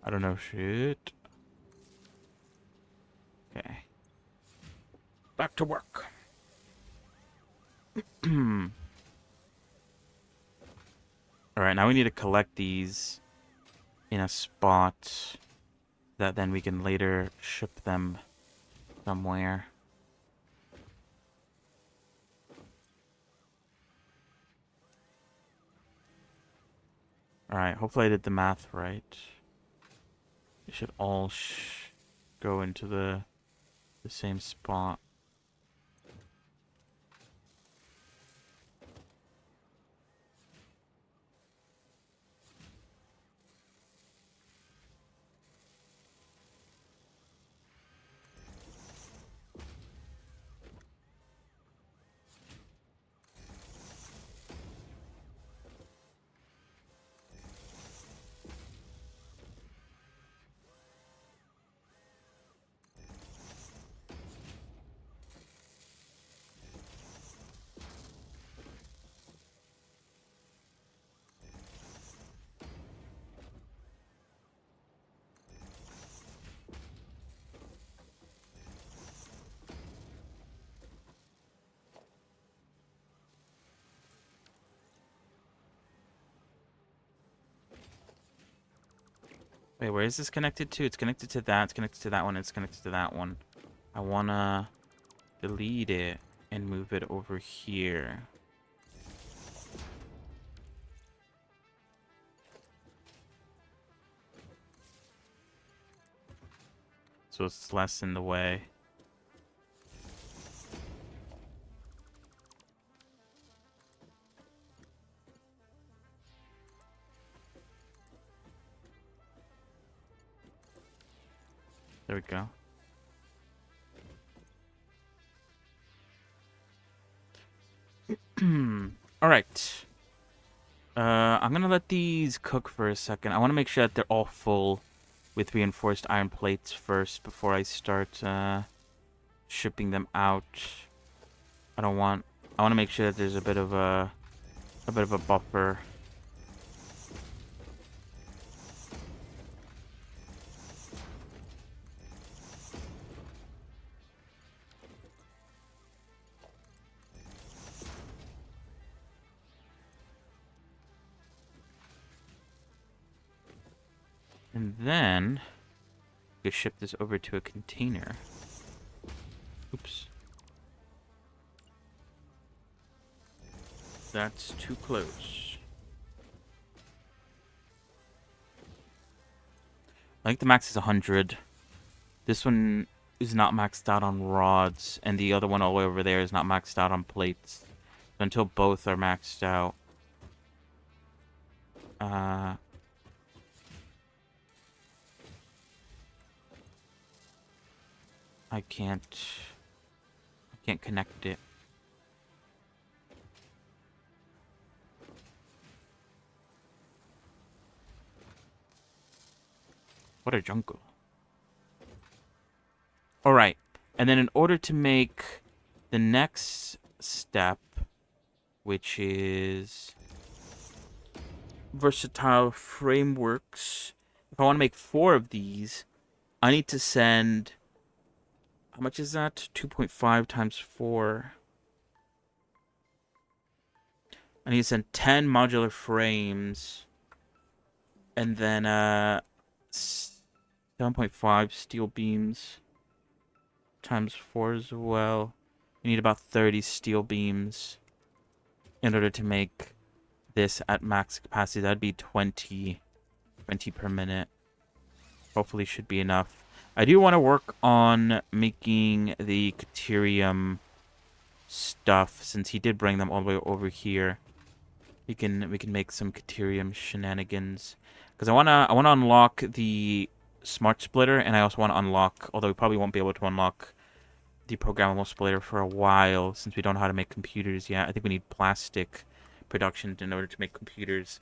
I don't know shit. Okay. Back to work. Alright, now we need to collect these in a spot that then we can later ship them somewhere. Alright, hopefully I did the math right. They should all go into the same spot. Wait, where is this connected to? It's connected to that. It's connected to that one. It's connected to that one. I wanna delete it and move it over here. So it's less in the way. There we go. All right. I'm gonna let these cook for a second. I want to make sure that they're all full with reinforced iron plates first before I start shipping them out. I want to make sure that there's a bit of a buffer. And then we ship this over to a container. Oops. That's too close. I think the max is 100. This one is not maxed out on rods, and the other one all the way over there is not maxed out on plates. So until both are maxed out, I can't connect it. What a jungle. Alright, and then in order to make the next step, which is versatile frameworks, if I want to make 4 of these, I need to send... How much is that? 2.5 times 4. I need to send 10 modular frames. And then 7.5 steel beams times 4 as well. You need about 30 steel beams in order to make this at max capacity. That'd be 20 per minute. Hopefully should be enough. I do want to work on making the Caterium stuff, since he did bring them all the way over here. We can make some Caterium shenanigans. Because I wanna unlock the Smart Splitter, and I also want to unlock, although we probably won't be able to unlock the Programmable Splitter for a while, since we don't know how to make computers yet. I think we need plastic production in order to make computers.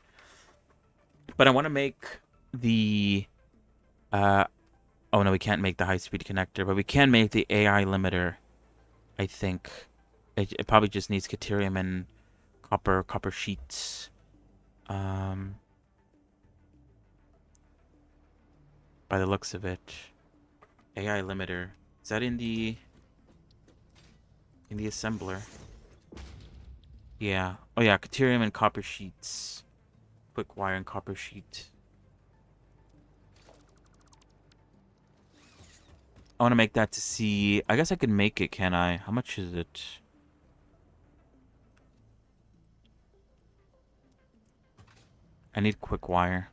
But I want to make the oh no, we can't make the high-speed connector, but we can make the AI limiter, I think. It probably just needs Caterium and copper sheets. By the looks of it. AI limiter. Is that in the assembler? Yeah. Oh yeah, Caterium and copper sheets. Quick wire and copper sheet. I want to make that to see... I guess I could make it, can I? How much is it? I need quick wire.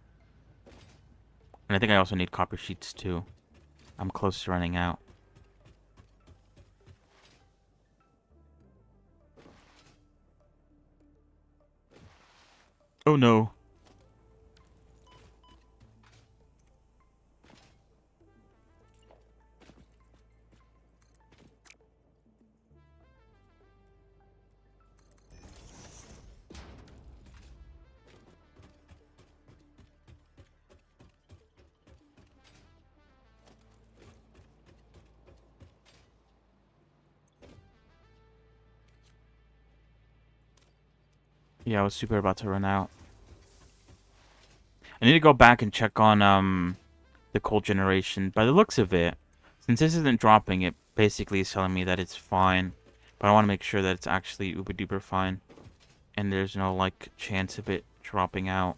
And I think I also need copper sheets, too. I'm close to running out. Oh, no. Yeah, I was super about to run out. I need to go back and check on the coal generation. By the looks of it, since this isn't dropping, it basically is telling me that it's fine. But I want to make sure that it's actually uber duper fine. And there's no, like, chance of it dropping out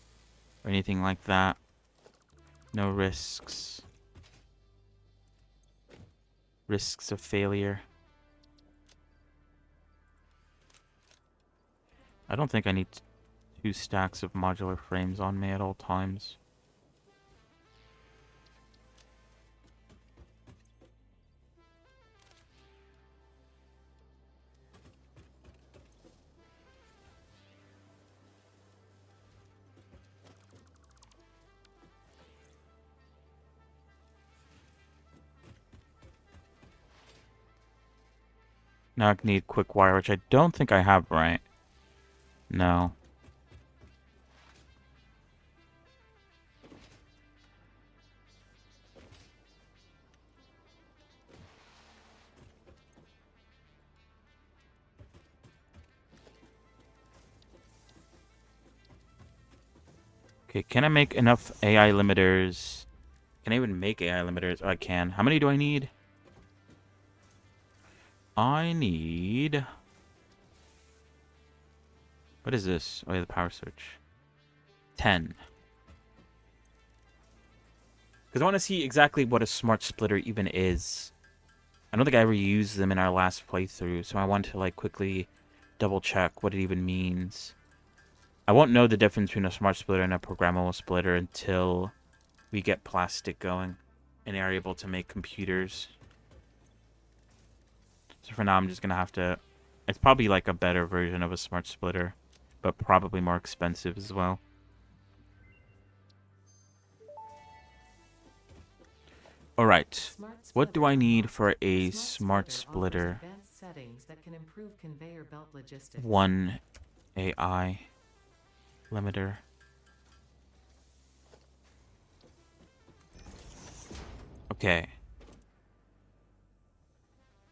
or anything like that. No risks. Risks of failure. I don't think I need 2 stacks of modular frames on me at all times. Now I need quick wire, which I don't think I have, right? No. Okay, can I make enough AI limiters? Can I even make AI limiters? Oh, I can. How many do I need? I need... What is this? Oh, yeah, the power switch. 10. Because I want to see exactly what a smart splitter even is. I don't think I ever used them in our last playthrough, so I want to, like, quickly double check what it even means. I won't know the difference between a smart splitter and a programmable splitter until we get plastic going and are able to make computers. So for now, I'm just going to have to... It's probably like a better version of a smart splitter, but probably more expensive as well. Alright, what do I need for a smart splitter? Advanced settings that can improve conveyor belt logistics. 1 AI limiter. Okay.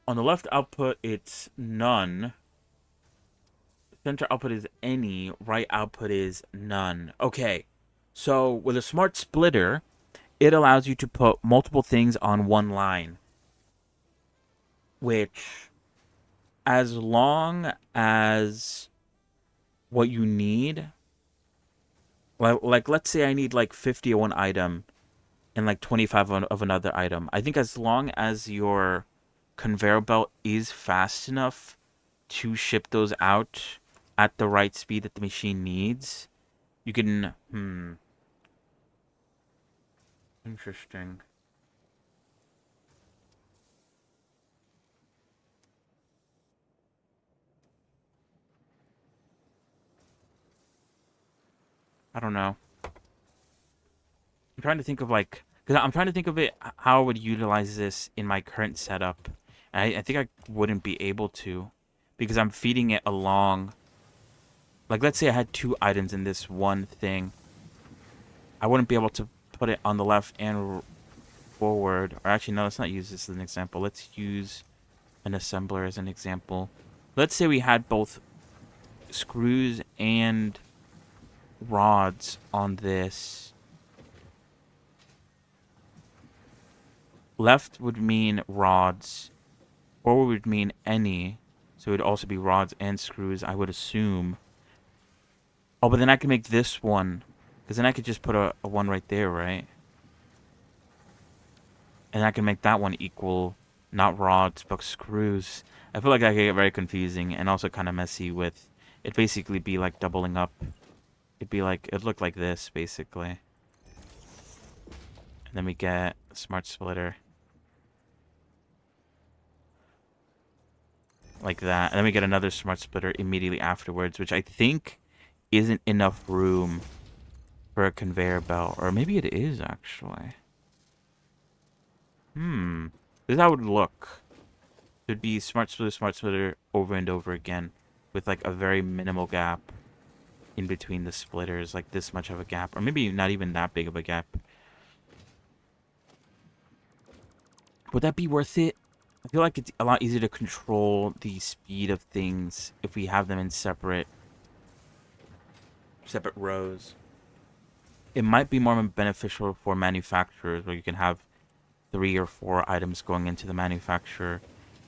On the left output, it's none. Center output is any. Right output is none. Okay. So with a smart splitter, it allows you to put multiple things on one line. Which, as long as what you need, like let's say I need like 50 of one item and like 25 of another item. I think as long as your conveyor belt is fast enough to ship those out at the right speed that the machine needs, you can... Interesting. I don't know. I'm trying to think of like... Because I'm trying to think of it, how I would utilize this in my current setup. And I think I wouldn't be able to. Because I'm feeding it along... Like, let's say I had 2 items in this one thing. I wouldn't be able to put it on the left and forward. Or actually, no, let's not use this as an example. Let's use an assembler as an example. Let's say we had both screws and rods on this. Left would mean rods. Forward would mean any. So it would also be rods and screws, I would assume. Oh, but then I can make this one. Because then I could just put a one right there, right? And I can make that one equal, not rods, but screws. I feel like that could get very confusing and also kind of messy with... It'd basically be like doubling up. It'd look like this, basically. And then we get a smart splitter. Like that. And then we get another smart splitter immediately afterwards, which I think isn't enough room for a conveyor belt. Or maybe it is, actually. This is how it would look. It would be smart splitter over and over again. With like a very minimal gap in between the splitters. Like this much of a gap. Or maybe not even that big of a gap. Would that be worth it? I feel like it's a lot easier to control the speed of things if we have them in separate rows. It might be more beneficial for manufacturers where you can have 3 or 4 items going into the manufacturer,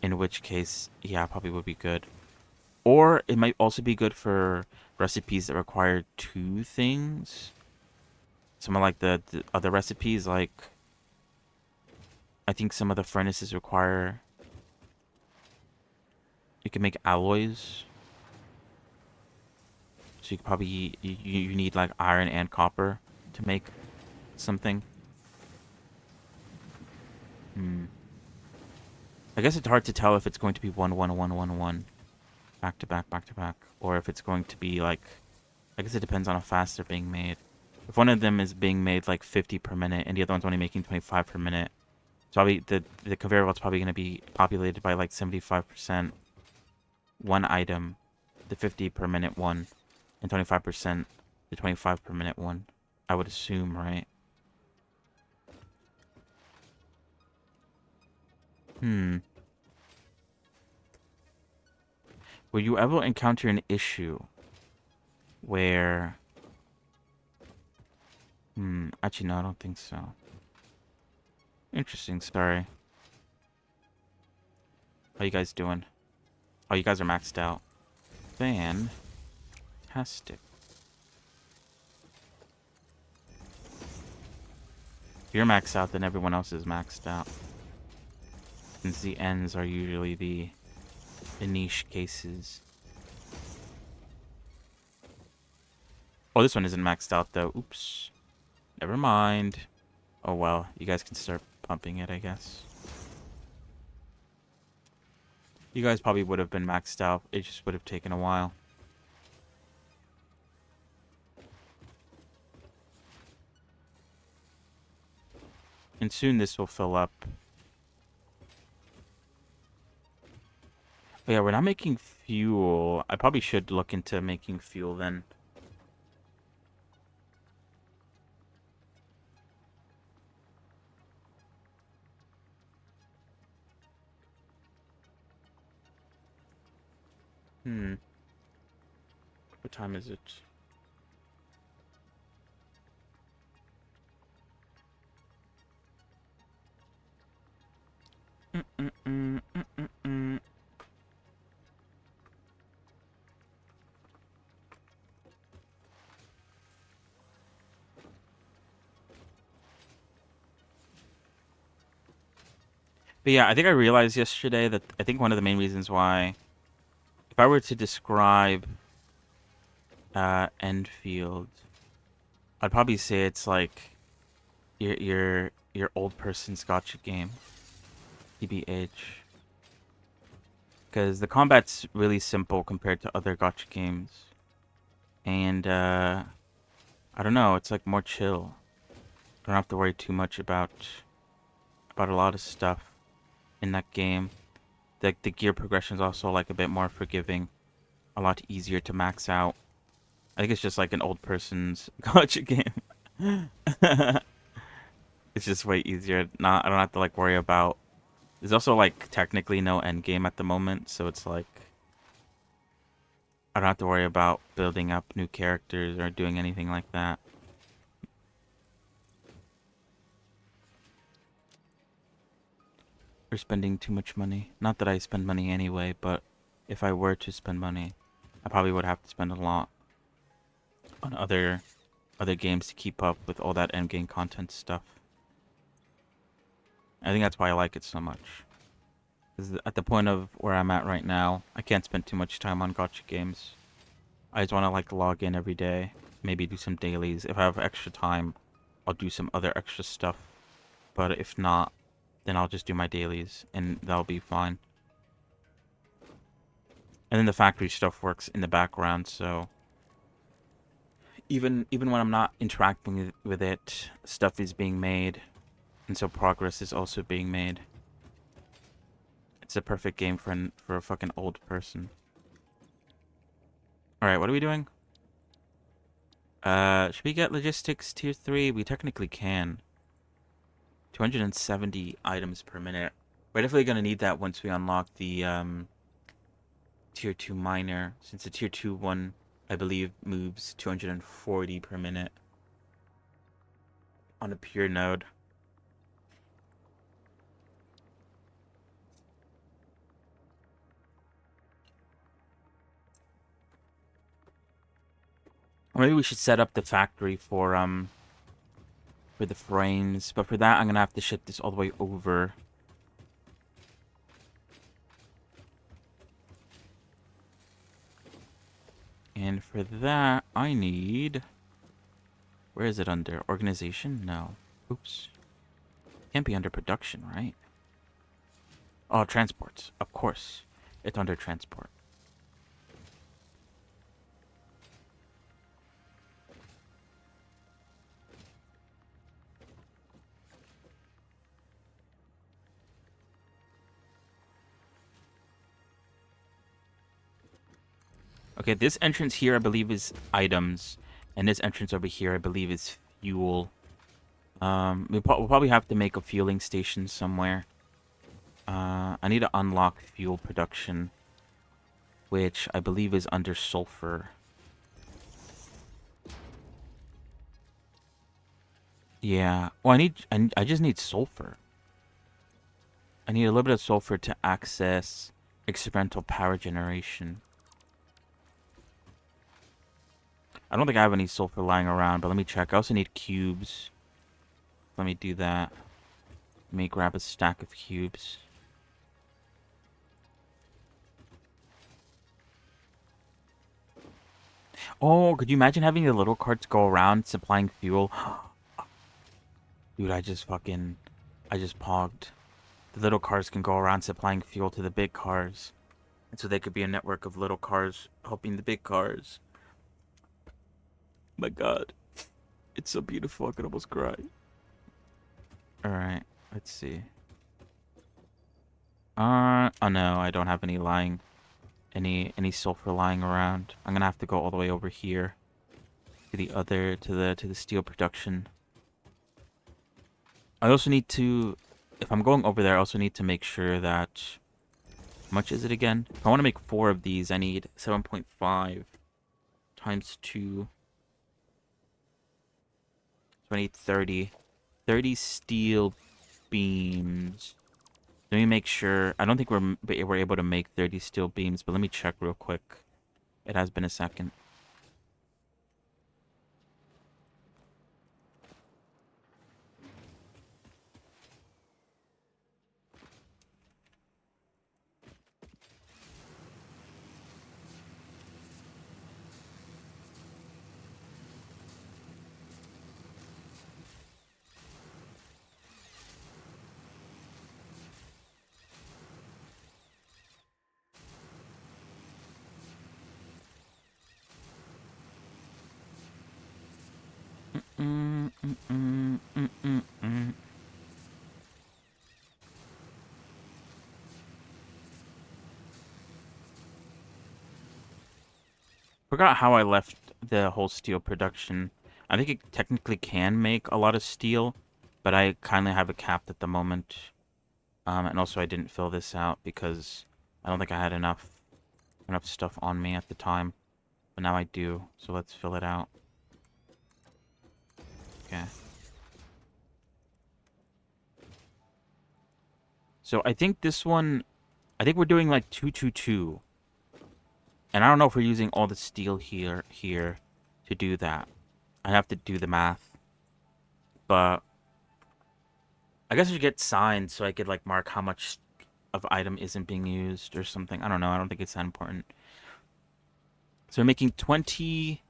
in which case, yeah, probably would be good. Or it might also be good for recipes that require 2 things. some of like the other recipes, like I think some of the furnaces require you can make alloys. So you could probably you need like iron and copper to make something. I guess it's hard to tell if it's going to be 1-1-1-1-1 back to back, or if it's going to be like, I guess it depends on how fast they're being made. If one of them is being made like 50 per minute and the other one's only making 25 per minute, it's probably the conveyor belt's probably going to be populated by like 75% one item, the 50 per minute one, and 25% the 25 per minute one. I would assume, right? Will you ever encounter an issue where... actually, no, I don't think so. Interesting, sorry. How you guys doing? Oh, you guys are maxed out. Fantastic. If you're maxed out, then everyone else is maxed out. Since the ends are usually the niche cases. Oh, this one isn't maxed out, though. Oops. Never mind. Oh, well. You guys can start pumping it, I guess. You guys probably would have been maxed out. It just would have taken a while. And soon this will fill up. But yeah, we're not making fuel. I probably should look into making fuel then. What time is it? But yeah, I think I realized yesterday that I think one of the main reasons why, if I were to describe Enfield, I'd probably say it's like your old person's gotcha game, TBH. Because the combat's really simple compared to other gotcha games. And I don't know, it's like more chill. I don't have to worry too much about a lot of stuff in that game. The gear progression is also like a bit more forgiving, a lot easier to max out. I think it's just like an old person's gotcha game. It's just way easier. I don't have to like worry about. There's also like technically no end game at the moment, so it's like I don't have to worry about building up new characters or doing anything like that. We're spending too much money. Not that I spend money anyway, but if I were to spend money, I probably would have to spend a lot on other games to keep up with all that end game content stuff. I think that's why I like it so much. Because at the point of where I'm at right now, I can't spend too much time on gotcha games. I just want to like log in every day, maybe do some dailies. If I have extra time, I'll do some other extra stuff. But if not, then I'll just do my dailies, and that'll be fine. And then the factory stuff works in the background, so even when I'm not interacting with it, stuff is being made, and so progress is also being made. It's a perfect game for a fucking old person. Alright, what are we doing? Should we get logistics tier 3? We technically can. 270 items per minute. We're definitely gonna need that once we unlock the tier 2 miner, since the tier 2 one, I believe, moves 240 per minute on a pure node. Or maybe we should set up the factory for for the frames. But for that, I'm going to have to ship this all the way over. And for that, I need... Where is it under? Organization? No. Oops. Can't be under production, right? Oh, transports. Of course. It's under transport. Okay, this entrance here, I believe, is items. And this entrance over here, I believe, is fuel. We'll probably have to make a fueling station somewhere. I need to unlock fuel production, which I believe is under sulfur. Yeah. Well, I just need sulfur. I need a little bit of sulfur to access experimental power generation. I don't think I have any sulfur lying around, but let me check. I also need cubes. Let me do that. Let me grab a stack of cubes. Oh, could you imagine having the little carts go around supplying fuel? Dude, I just pogged. The little cars can go around supplying fuel to the big cars. And so they could be a network of little cars helping the big cars. My god. It's so beautiful, I could almost cry. Alright, let's see. Oh no, I don't have any sulfur lying around. I'm gonna have to go all the way over here to the steel production. I also need to, if I'm going over there, I also need to make sure that, how much is it again? If I want to make 4 of these, I need 7.5 times 2. So I need 30. 30 steel beams. Let me make sure. I don't think we're able to make 30 steel beams, but let me check real quick. It has been a second. Forgot how I left the whole steel production. I think it technically can make a lot of steel, but I kind of have it capped at the moment. And also I didn't fill this out because I don't think I had enough stuff on me at the time. But now I do, so let's fill it out. Okay. So I think this one, I think we're doing like 222. And I don't know if we're using all the steel here to do that. I have to do the math. But I guess I should get signs so I could like mark how much of item isn't being used or something. I don't know. I don't think it's that important. So we're making 40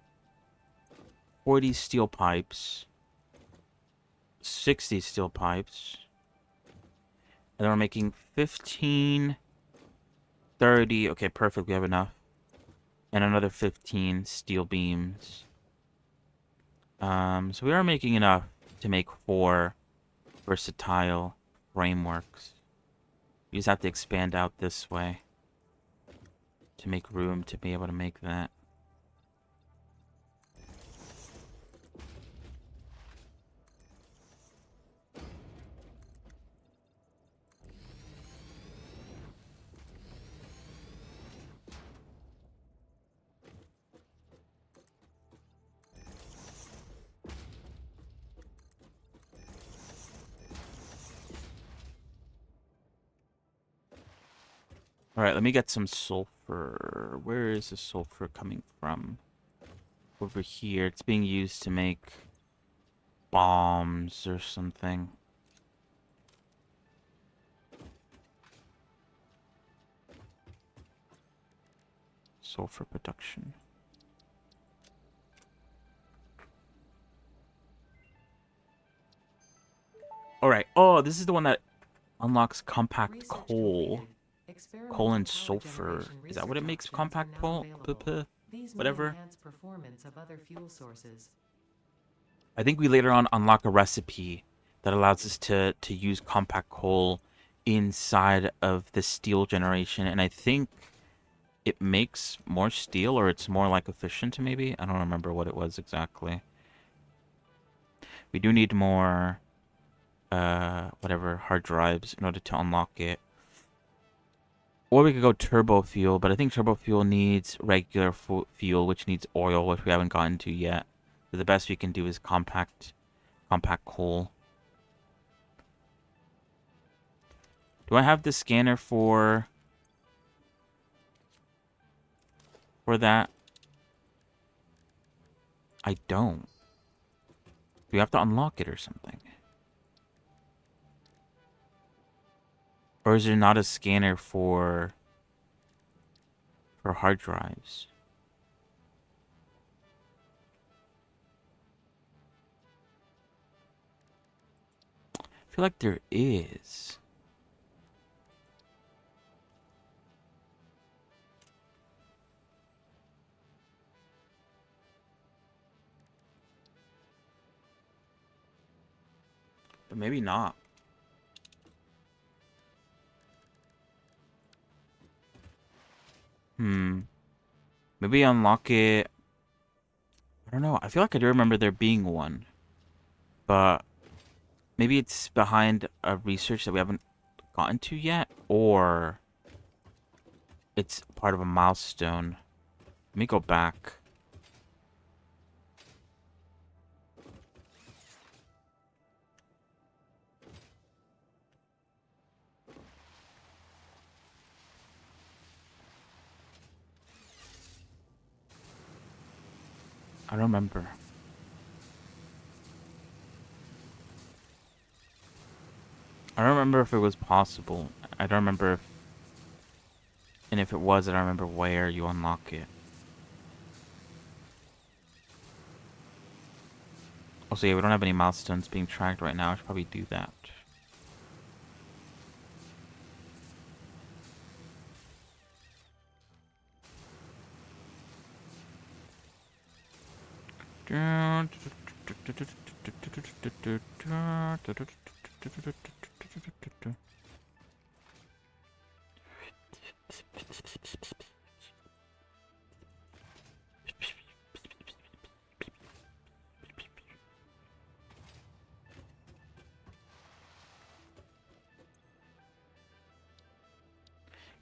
steel pipes. 60 steel pipes. And then we're making 15, 30. Okay, perfect. We have enough. And another 15 steel beams. So we are making enough to make 4 versatile frameworks. We just have to expand out this way to make room to be able to make that. Alright, let me get some sulfur. Where is the sulfur coming from? Over here. It's being used to make bombs or something. Sulfur production. Alright. Oh, this is the one that unlocks compact Research coal. completed. Experimental Coal and power sulfur. generation Is that what it research makes options are compact now coal? available. These may Whatever. enhance performance of other fuel sources. I think we later on unlock a recipe that allows us to use compact coal inside of the steel generation. And I think it makes more steel, or it's more like efficient maybe. I don't remember what it was exactly. We do need more whatever hard drives in order to unlock it. Or we could go turbo fuel, but I think turbo fuel needs regular fuel, which needs oil, which we haven't gotten to yet. So the best we can do is compact coal. Do I have the scanner for that? I don't. Do we have to unlock it or something? Or is there not a scanner for hard drives? I feel like there is. But maybe not. Maybe unlock it. I don't know. I feel like I do remember there being one. But maybe it's behind a research that we haven't gotten to yet. Or it's part of a milestone. Let me go back. I don't remember. I don't remember if it was possible. I don't remember if... And if it was, I don't remember where you unlock it. Also, yeah, we don't have any milestones being tracked right now. I should probably do that.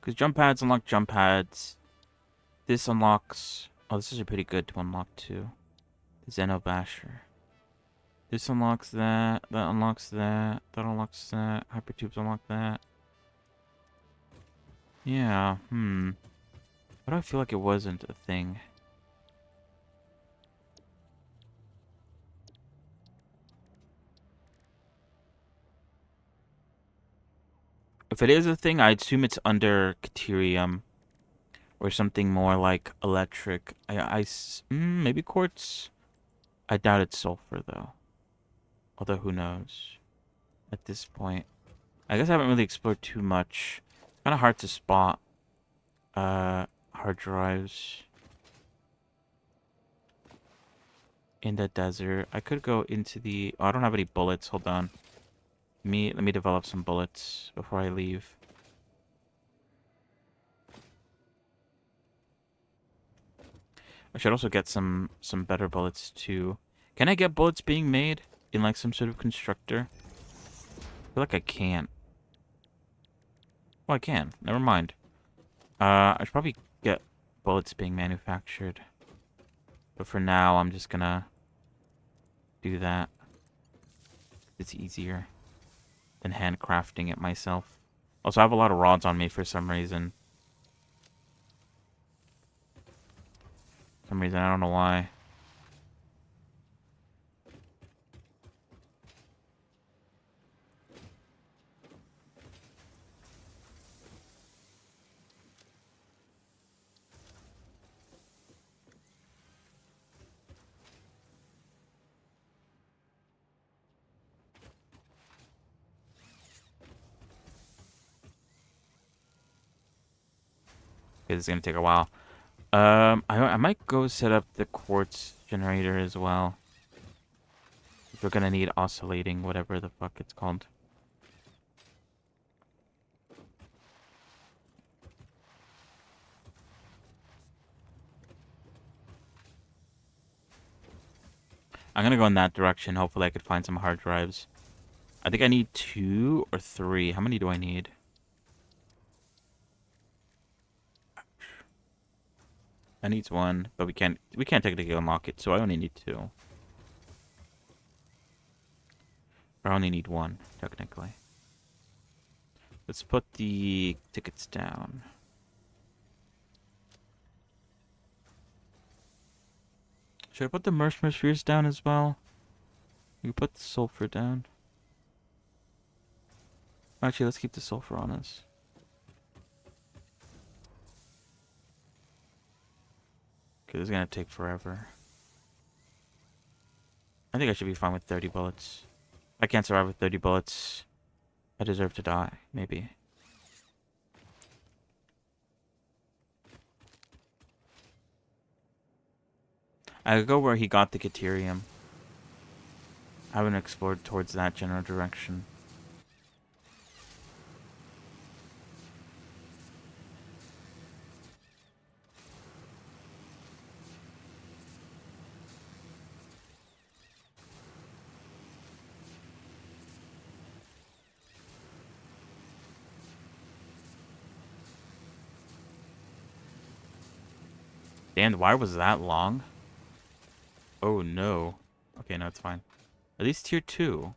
Because jump pads unlock jump pads. This unlocks... Oh, this is pretty good to unlock too. The Zeno Basher. This unlocks that. That unlocks that. That unlocks that. Hypertubes unlock that. Yeah, Why do I feel like it wasn't a thing? If it is a thing, I assume it's under Caterium. Or something more like electric. Maybe quartz? I doubt it's sulfur, though. Although, who knows? At this point. I guess I haven't really explored too much. It's kind of hard to spot hard drives in the desert. I could go into the... Oh, I don't have any bullets. Hold on. Let me develop some bullets before I leave. I should also get some better bullets too. Can I get bullets being made in like some sort of constructor? I feel like I can't. Oh, I can. Never mind. I should probably get bullets being manufactured. But for now, I'm just gonna do that. It's easier than handcrafting it myself. Also, I have a lot of rods on me for some reason. I don't know why. because it's gonna take a while. I might go set up the quartz generator as well. We're gonna need oscillating, whatever the fuck it's called. I'm gonna go in that direction. Hopefully I could find some hard drives. I think I need 2 or 3. How many do I need? I need 1, but we can't technically unlock it, so I only need 2. I only need 1, technically. Let's put the tickets down. Should I put the Mershmer spheres down as well? You put the sulfur down. Actually, let's keep the sulfur on us. Okay, this is gonna take forever. I think I should be fine with 30 bullets. I can't survive with 30 bullets. I deserve to die, maybe. I could go where he got the Caterium. I haven't explored towards that general direction. Damn, the wire was that long? Oh no. Okay, no, it's fine. At least tier 2.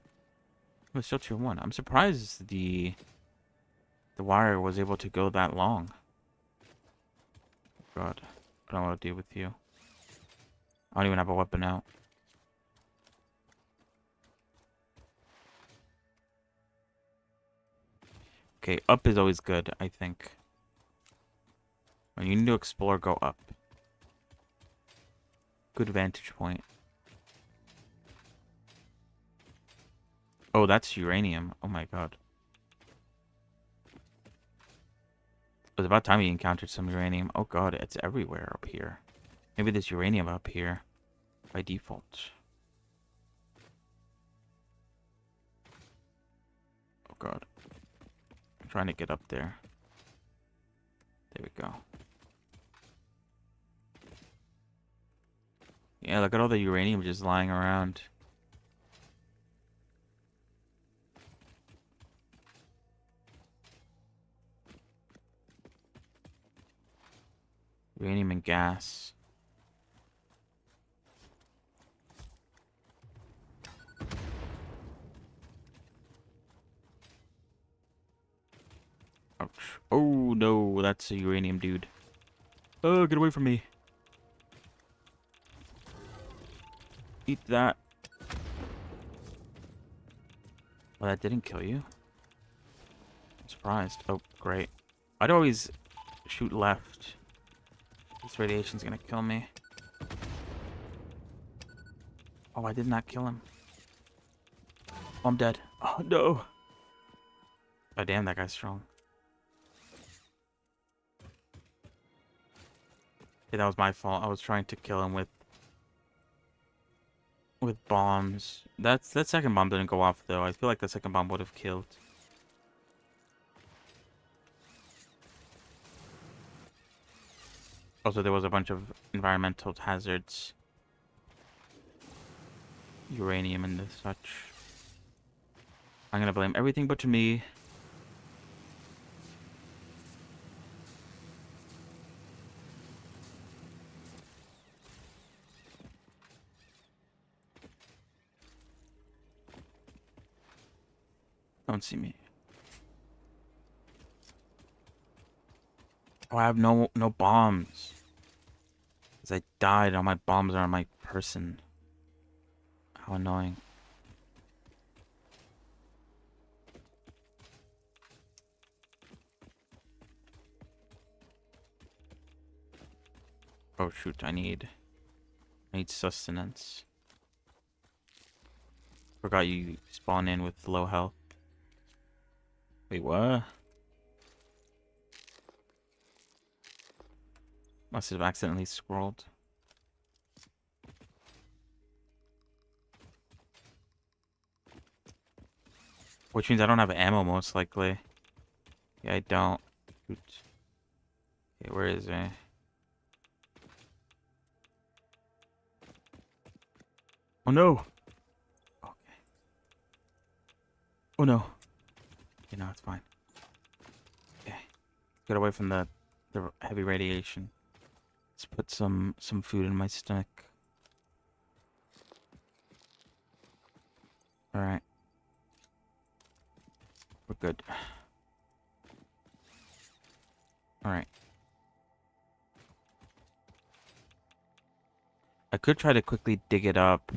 It was still tier 1. I'm surprised the wire was able to go that long. God, I don't know what to do with you. I don't even have a weapon out. Okay, up is always good, I think. When you need to explore, go up. Good vantage point. Oh, that's uranium. Oh my god. It was about time we encountered some uranium. Oh god, it's everywhere up here. Maybe there's uranium up here by default. Oh god. I'm trying to get up there. There we go. Yeah, look at all the uranium just lying around. Uranium and gas. Ouch. Oh no, that's a uranium dude. Oh, get away from me. Eat that. Well, that didn't kill you. I'm surprised. Oh, great. I'd always shoot left. This radiation's gonna kill me. Oh, I did not kill him. Oh, I'm dead. Oh, no. Oh, damn, that guy's strong. Okay, that was my fault. I was trying to kill him with bombs. That second bomb didn't go off, though. I feel like the second bomb would have killed. Also, there was a bunch of environmental hazards. Uranium and such. I'm gonna blame everything but to me. Don't see me. Oh, I have no bombs. Because I died. All my bombs are on my person. How annoying. Oh shoot, I need sustenance. Forgot you spawn in with low health. Wait, what? Must have accidentally scrolled. Which means I don't have ammo, most likely. Yeah, I don't. Shoot. Okay, where is it? Oh no! Okay. Oh no. Okay, no, it's fine. Okay. Get away from the heavy radiation. Let's put some food in my stomach. Alright. We're good. Alright. I could try to quickly dig it up,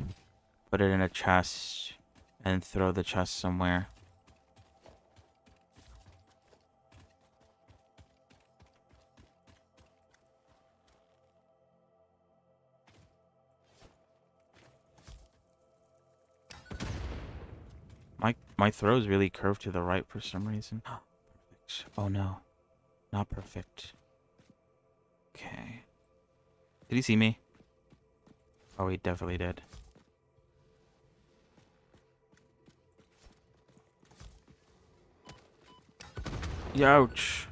put it in a chest, and throw the chest somewhere. My throw is really curved to the right for some reason. Perfect. Oh no. Not perfect. Okay. Did he see me? Oh, he definitely did. Youch.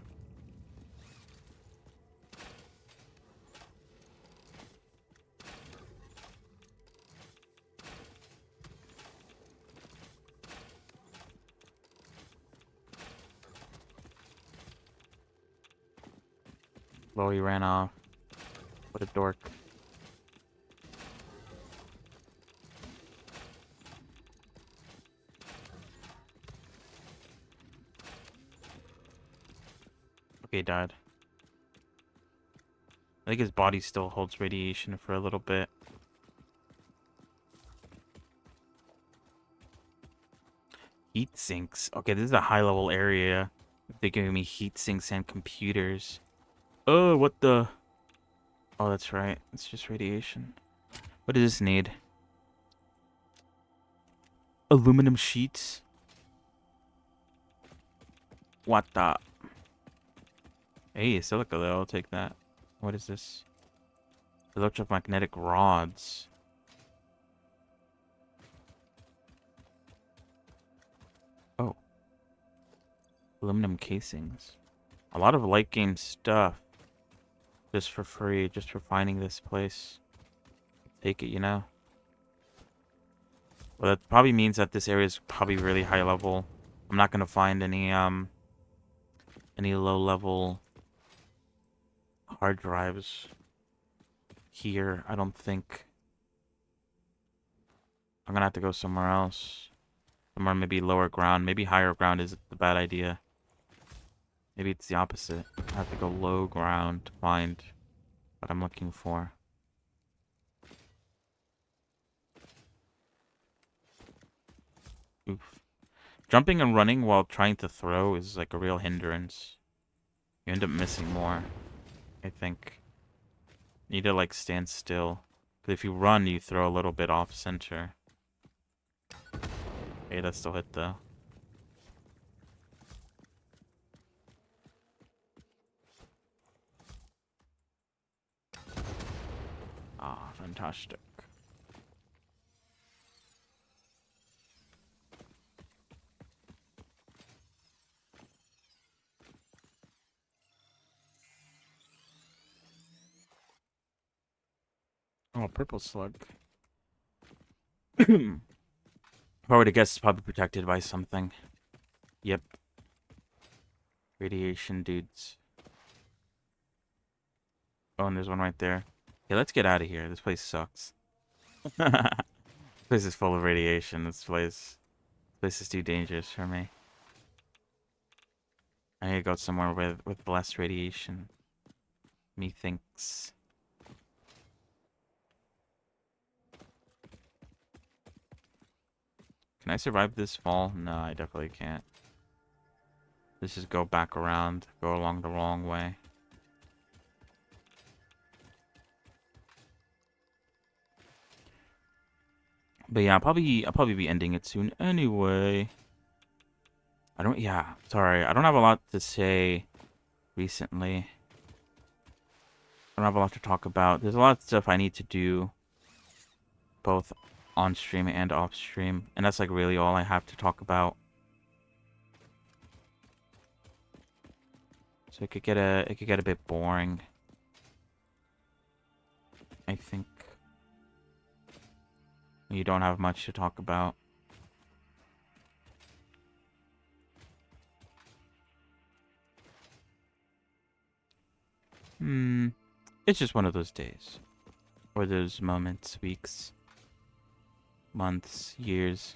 Well, he ran off. What a dork. Okay, he died. I think his body still holds radiation for a little bit. Heat sinks. Okay, this is a high level area. They're giving me heat sinks and computers. Oh, what the? Oh, that's right. It's just radiation. What does this need? Aluminum sheets? What the? Hey, silica though. I'll take that. What is this? Electromagnetic rods. Oh. Aluminum casings. A lot of light game stuff. Just for free. Just for finding this place. Take it, you know? Well, that probably means that this area is probably really high level. I'm not gonna find any low level hard drives here, I don't think. I'm gonna have to go somewhere else. Somewhere maybe lower ground. Maybe higher ground is the bad idea. Maybe it's the opposite. I have to go low ground to find what I'm looking for. Oof. Jumping and running while trying to throw is like a real hindrance. You end up missing more, I think. You need to like stand still. Because if you run, you throw a little bit off center. Okay, that still hit though. Ah, fantastic. Oh, purple slug. If I were to guess, it's probably protected by something. Yep. Radiation dudes. Oh, and there's one right there. Yeah, let's get out of here. This place sucks. This place is full of radiation. This place is too dangerous for me. I need to go somewhere with less radiation. Methinks. Can I survive this fall? No, I definitely can't. Let's just go back around. Go along the wrong way. But yeah, I'll probably be ending it soon anyway. Sorry. I don't have a lot to say recently. I don't have a lot to talk about. There's a lot of stuff I need to do, both on stream and off stream, and that's like really all I have to talk about. So it could get a bit boring, I think. You don't have much to talk about. It's just one of those days. Or those moments, weeks, months, years.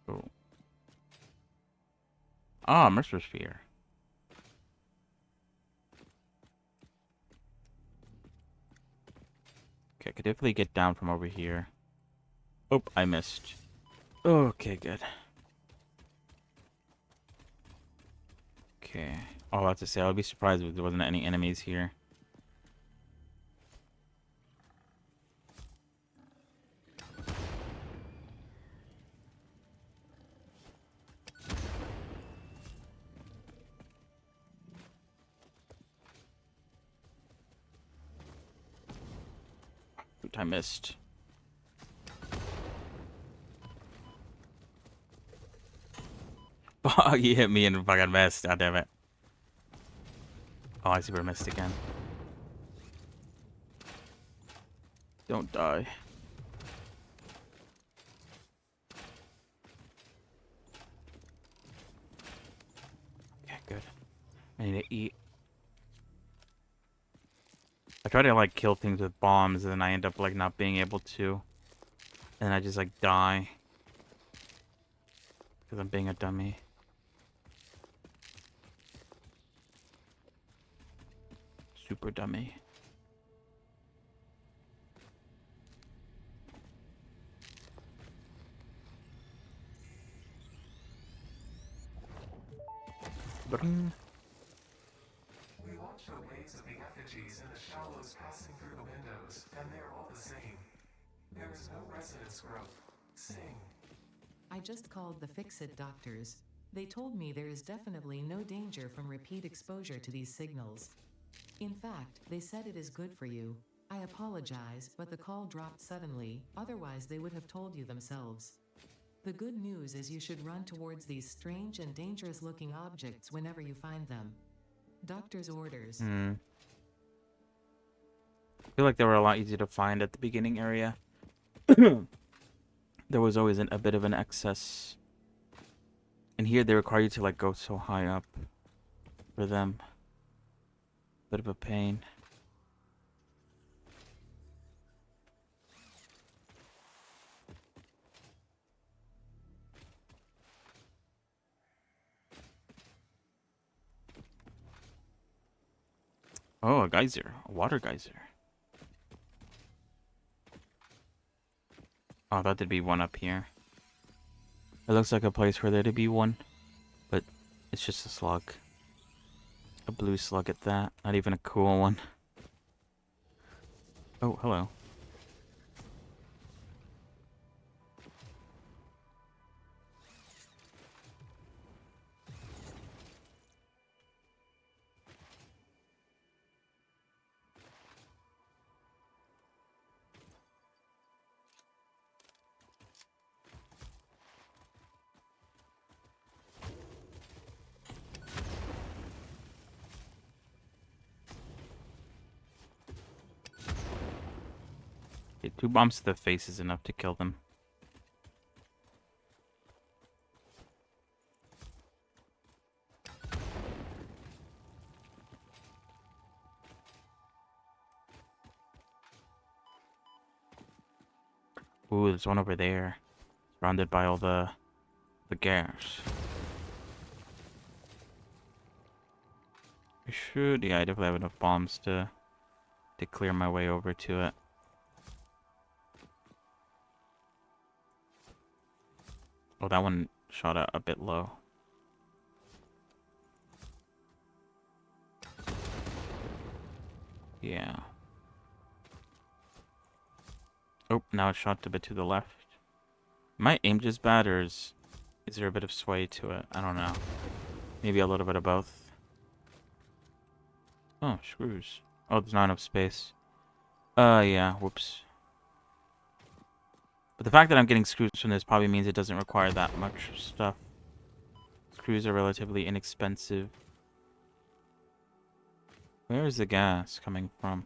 Oh. Ah, Mercer Sphere. Okay, I could definitely get down from over here. Oh, I missed. Okay, good. Okay. Oh, I have to say, I would be surprised if there wasn't any enemies here. Oop, I missed. Oh, you hit me and fucking missed. God damn it. Oh, I super missed again. Don't die. Okay, good. I need to eat. I try to like kill things with bombs and then I end up like not being able to. And I just like die. Because I'm being a dummy. Super dummy. Bring. We watch the waves of the effigies in the shallows passing through the windows, and they're all the same. There is no resonance growth. Sing. I just called the Fix-It doctors. They told me there is definitely no danger from repeat exposure to these signals. In fact, they said it is good for you. I apologize, but the call dropped suddenly, otherwise they would have told you themselves. The good news is you should run towards these strange and dangerous looking objects whenever you find them. Doctor's orders. I feel like they were a lot easier to find at the beginning area. There was always a bit of an excess. And here they require you to like go so high up for them. Bit of a pain. Oh, a geyser. A water geyser. Oh, I thought there'd be one up here. It looks like a place for there to be one. But it's just a slug. A blue slug at that. Not even a cool one. Oh, hello. Okay, 2 bombs to the face is enough to kill them. Ooh, there's one over there. Surrounded by all the gas. I should, yeah, I definitely have enough bombs to clear my way over to it. Oh, that one shot out a bit low. Yeah. Oh, now it shot a bit to the left. My aim just bad, or is there a bit of sway to it? I don't know. Maybe a little bit of both. Oh, screws. Oh, there's not enough space. Yeah, whoops. But the fact that I'm getting screws from this probably means it doesn't require that much stuff. Screws are relatively inexpensive. Where is the gas coming from?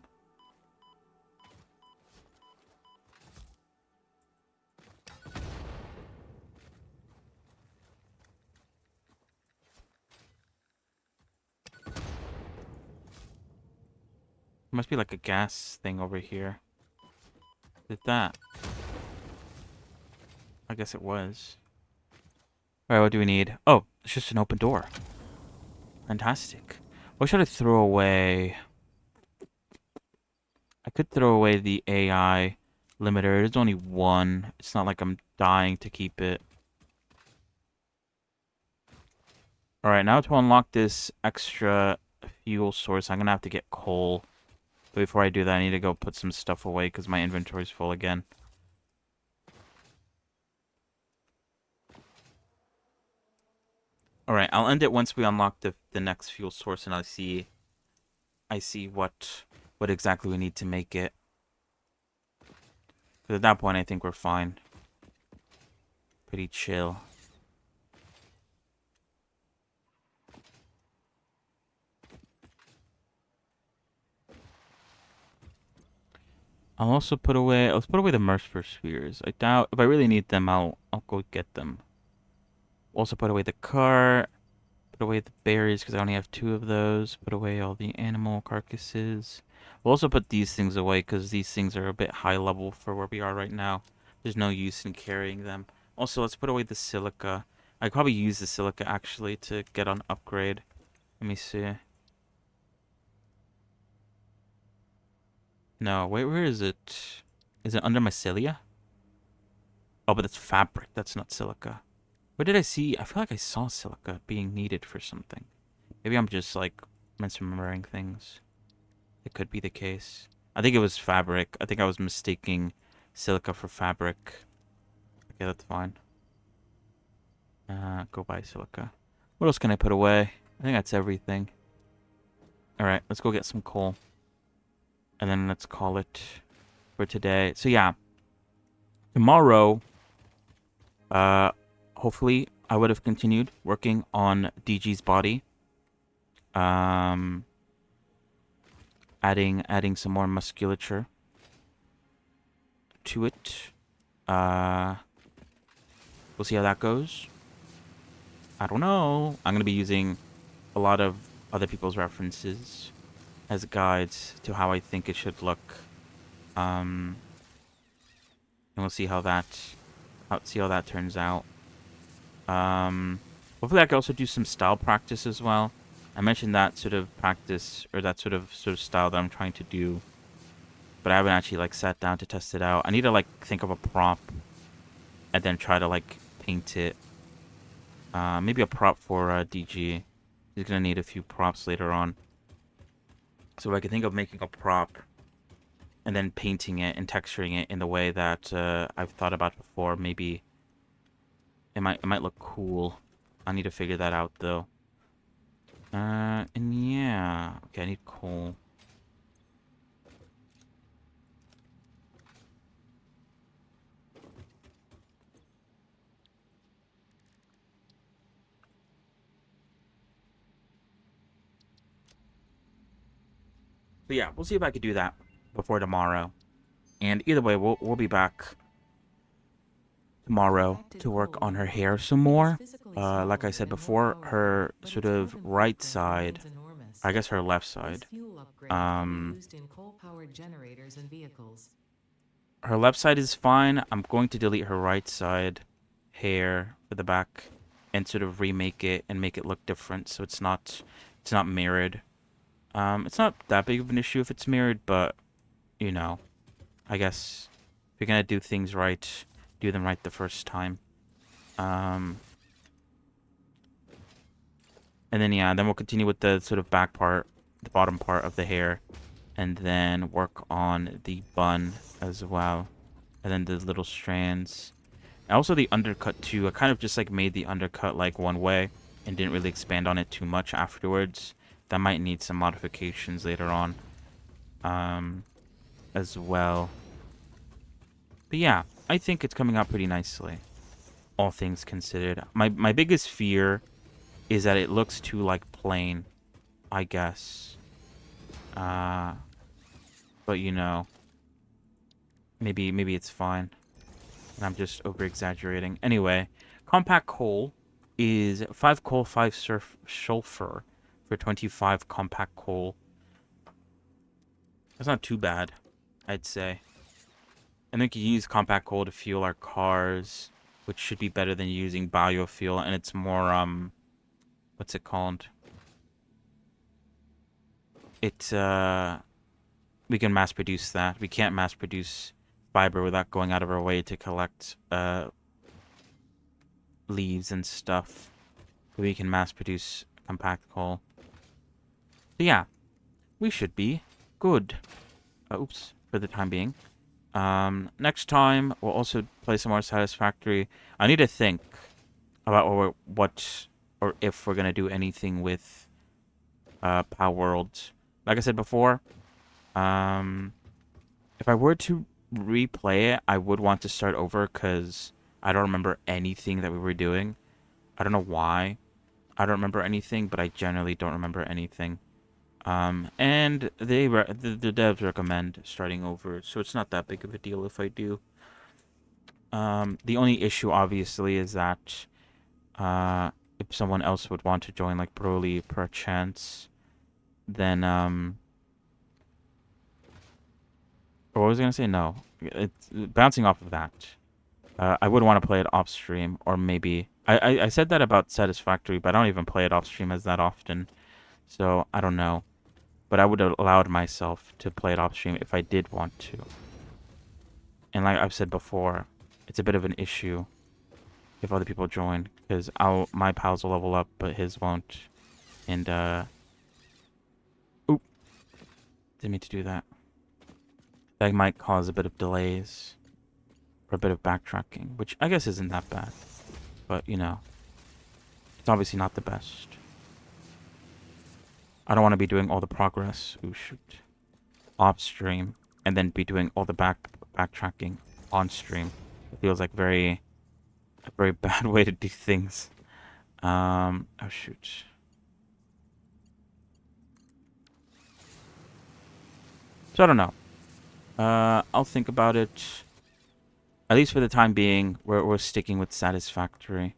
Must be like a gas thing over here. Did that? I guess it was. Alright, what do we need? Oh, it's just an open door. Fantastic. What should I throw away? I could throw away the AI limiter. There's only one. It's not like I'm dying to keep it. Alright, now to unlock this extra fuel source, I'm gonna have to get coal. But before I do that, I need to go put some stuff away because my inventory's full again. Alright, I'll end it once we unlock the next fuel source and I see what exactly we need to make it. Because at that point, I think we're fine. Pretty chill. I'll also put away. Let's put away the Mercer spheres. I doubt if I really need them, I'll go get them. Also put away the cart. Put away the berries because I only have 2 of those. Put away all the animal carcasses. We'll also put these things away because these things are a bit high level for where we are right now. There's no use in carrying them. Also, let's put away the silica. I'd probably use the silica actually to get on upgrade. Let me see. No, wait, where is it? Is it under mycelia? Oh, but that's fabric. That's not silica. What did I see? I feel like I saw silica being needed for something. Maybe I'm just, like, misremembering things. It could be the case. I think it was fabric. I think I was mistaking silica for fabric. Okay, that's fine. Go buy silica. What else can I put away? I think that's everything. Alright, let's go get some coal. And then let's call it for today. So yeah. Tomorrow, hopefully I would have continued working on DG's body. Adding some more musculature to it. We'll see how that goes. I don't know. I'm gonna be using a lot of other people's references as guides to how I think it should look. And we'll see how that turns out. Hopefully I can also do some style practice as well. I mentioned that sort of practice or that sort of style that I'm trying to do, but I haven't actually like sat down to test it out. I need to like think of a prop and then try to like paint it. Maybe a prop for DG. He's gonna need a few props later on. So if I can think of making a prop and then painting it and texturing it in the way that I've thought about before, maybe it might look cool. I need to figure that out though. And yeah, okay, I need coal. But yeah, we'll see if I could do that before tomorrow. And either way, we'll be back tomorrow to work on her hair some more. Like I said before, her sort of right side, I guess her left side. Her left side is fine. I'm going to delete her right side hair for the back and sort of remake it and make it look different so it's not mirrored. It's not that big of an issue if it's mirrored, but you know, I guess if you're gonna do things right, do them right the first time. And then yeah, then we'll continue with the sort of back part, the bottom part of the hair, and then work on the bun as well, and then the little strands. And also the undercut too. I kind of just like made the undercut like one way and didn't really expand on it too much afterwards. That might need some modifications later on, as well. But yeah, I think it's coming out pretty nicely, all things considered. My biggest fear is that it looks too like plain, I guess. Uh, but you know, maybe it's fine, and I'm just over exaggerating. Anyway, compact coal is 5 coal, 5 sulfur for 25 compact coal. That's not too bad, I'd say. And we can use compact coal to fuel our cars, which should be better than using biofuel, and it's more what's it called? It's we can mass produce that. We can't mass produce fiber without going out of our way to collect leaves and stuff. We can mass produce compact coal. So yeah, we should be good. Oops, for the time being. Next time we'll also play some more Satisfactory. I need to think about what or if we're gonna do anything with Power Worlds. Like I said before, if I were to replay it, I would want to start over because I don't remember anything that we were doing. I don't know why. I don't remember anything, but I generally don't remember anything. And the devs recommend starting over, so it's not that big of a deal if I do. The only issue obviously is that if someone else would want to join, like Broly, perchance, then or what was I gonna say? No, it's bouncing off of that. I would want to play it off stream, or maybe I said that about Satisfactory, but I don't even play it off stream as that often, so I don't know. But I would have allowed myself to play it off stream if I did want to. And like I've said before, it's a bit of an issue if other people join, because my pals will level up, but his won't. And oop, didn't mean to do that. That might cause a bit of delays or a bit of backtracking, which I guess isn't that bad. But you know, it's obviously not the best. I don't want to be doing all the progress. Ooh, shoot. Off stream, and then be doing all the backtracking on stream. It feels like a very bad way to do things. Oh shoot. So I don't know. I'll think about it. At least for the time being, we're sticking with Satisfactory.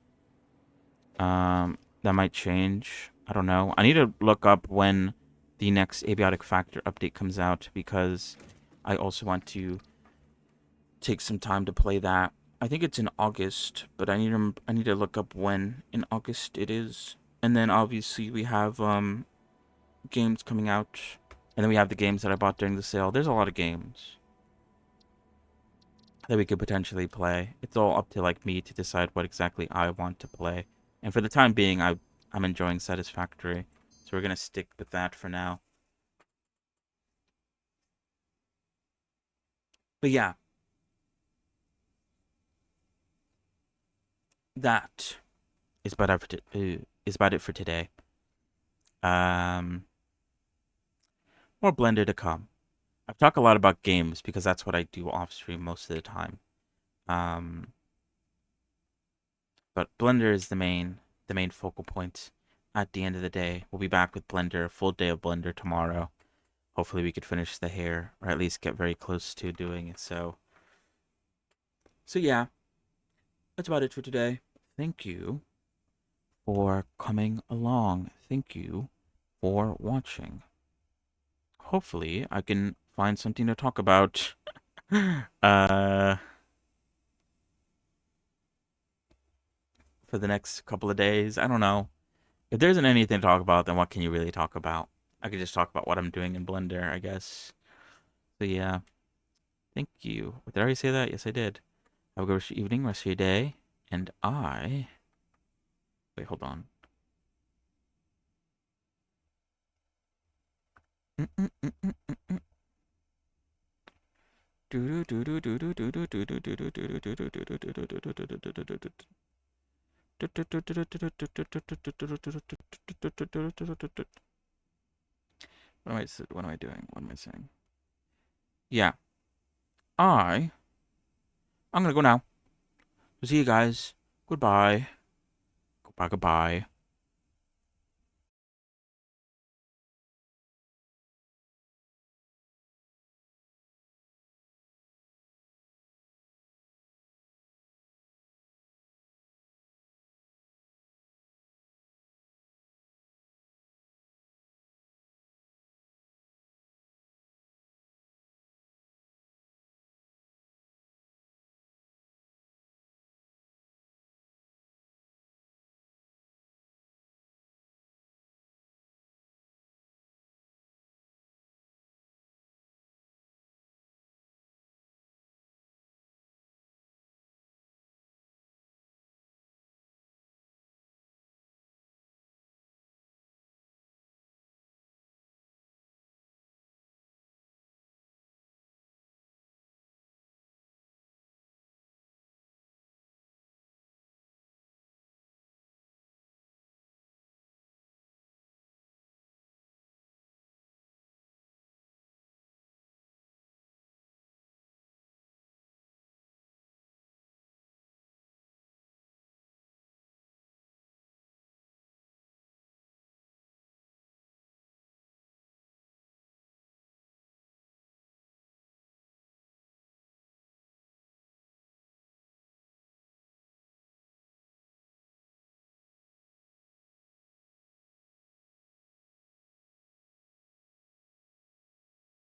That might change. I don't know. I need to look up when the next Abiotic Factor update comes out, because I also want to take some time to play that. I think it's in August, but I need to look up when in August it is. And then obviously we have games coming out, and then we have the games that I bought during the sale. There's a lot of games that we could potentially play. It's all up to like me to decide what exactly I want to play. And for the time being, I'm enjoying Satisfactory, so we're gonna stick with that for now. But yeah, that is about it for today. Um, More Blender to come. I've talked a lot about games because that's what I do off stream most of the time. Um, but Blender is the main focal point. At the end of the day, we'll be back with Blender, full day of Blender tomorrow. Hopefully we could finish the hair, or at least get very close to doing it. So yeah, that's about it for today. Thank you for coming along. Thank you for watching. Hopefully I can find something to talk about. For the next couple of days. I don't know. If there isn't anything to talk about, then what can you really talk about? I could just talk about what I'm doing in Blender, I guess. So yeah, thank you. Did I already say that? Yes, I did. Have a good rest of your evening, rest of your day, and wait, hold on. Mm -mm -mm -mm -mm -mm. What am I doing? What am I saying? Yeah. I'm gonna go now. See you guys. Goodbye. Goodbye.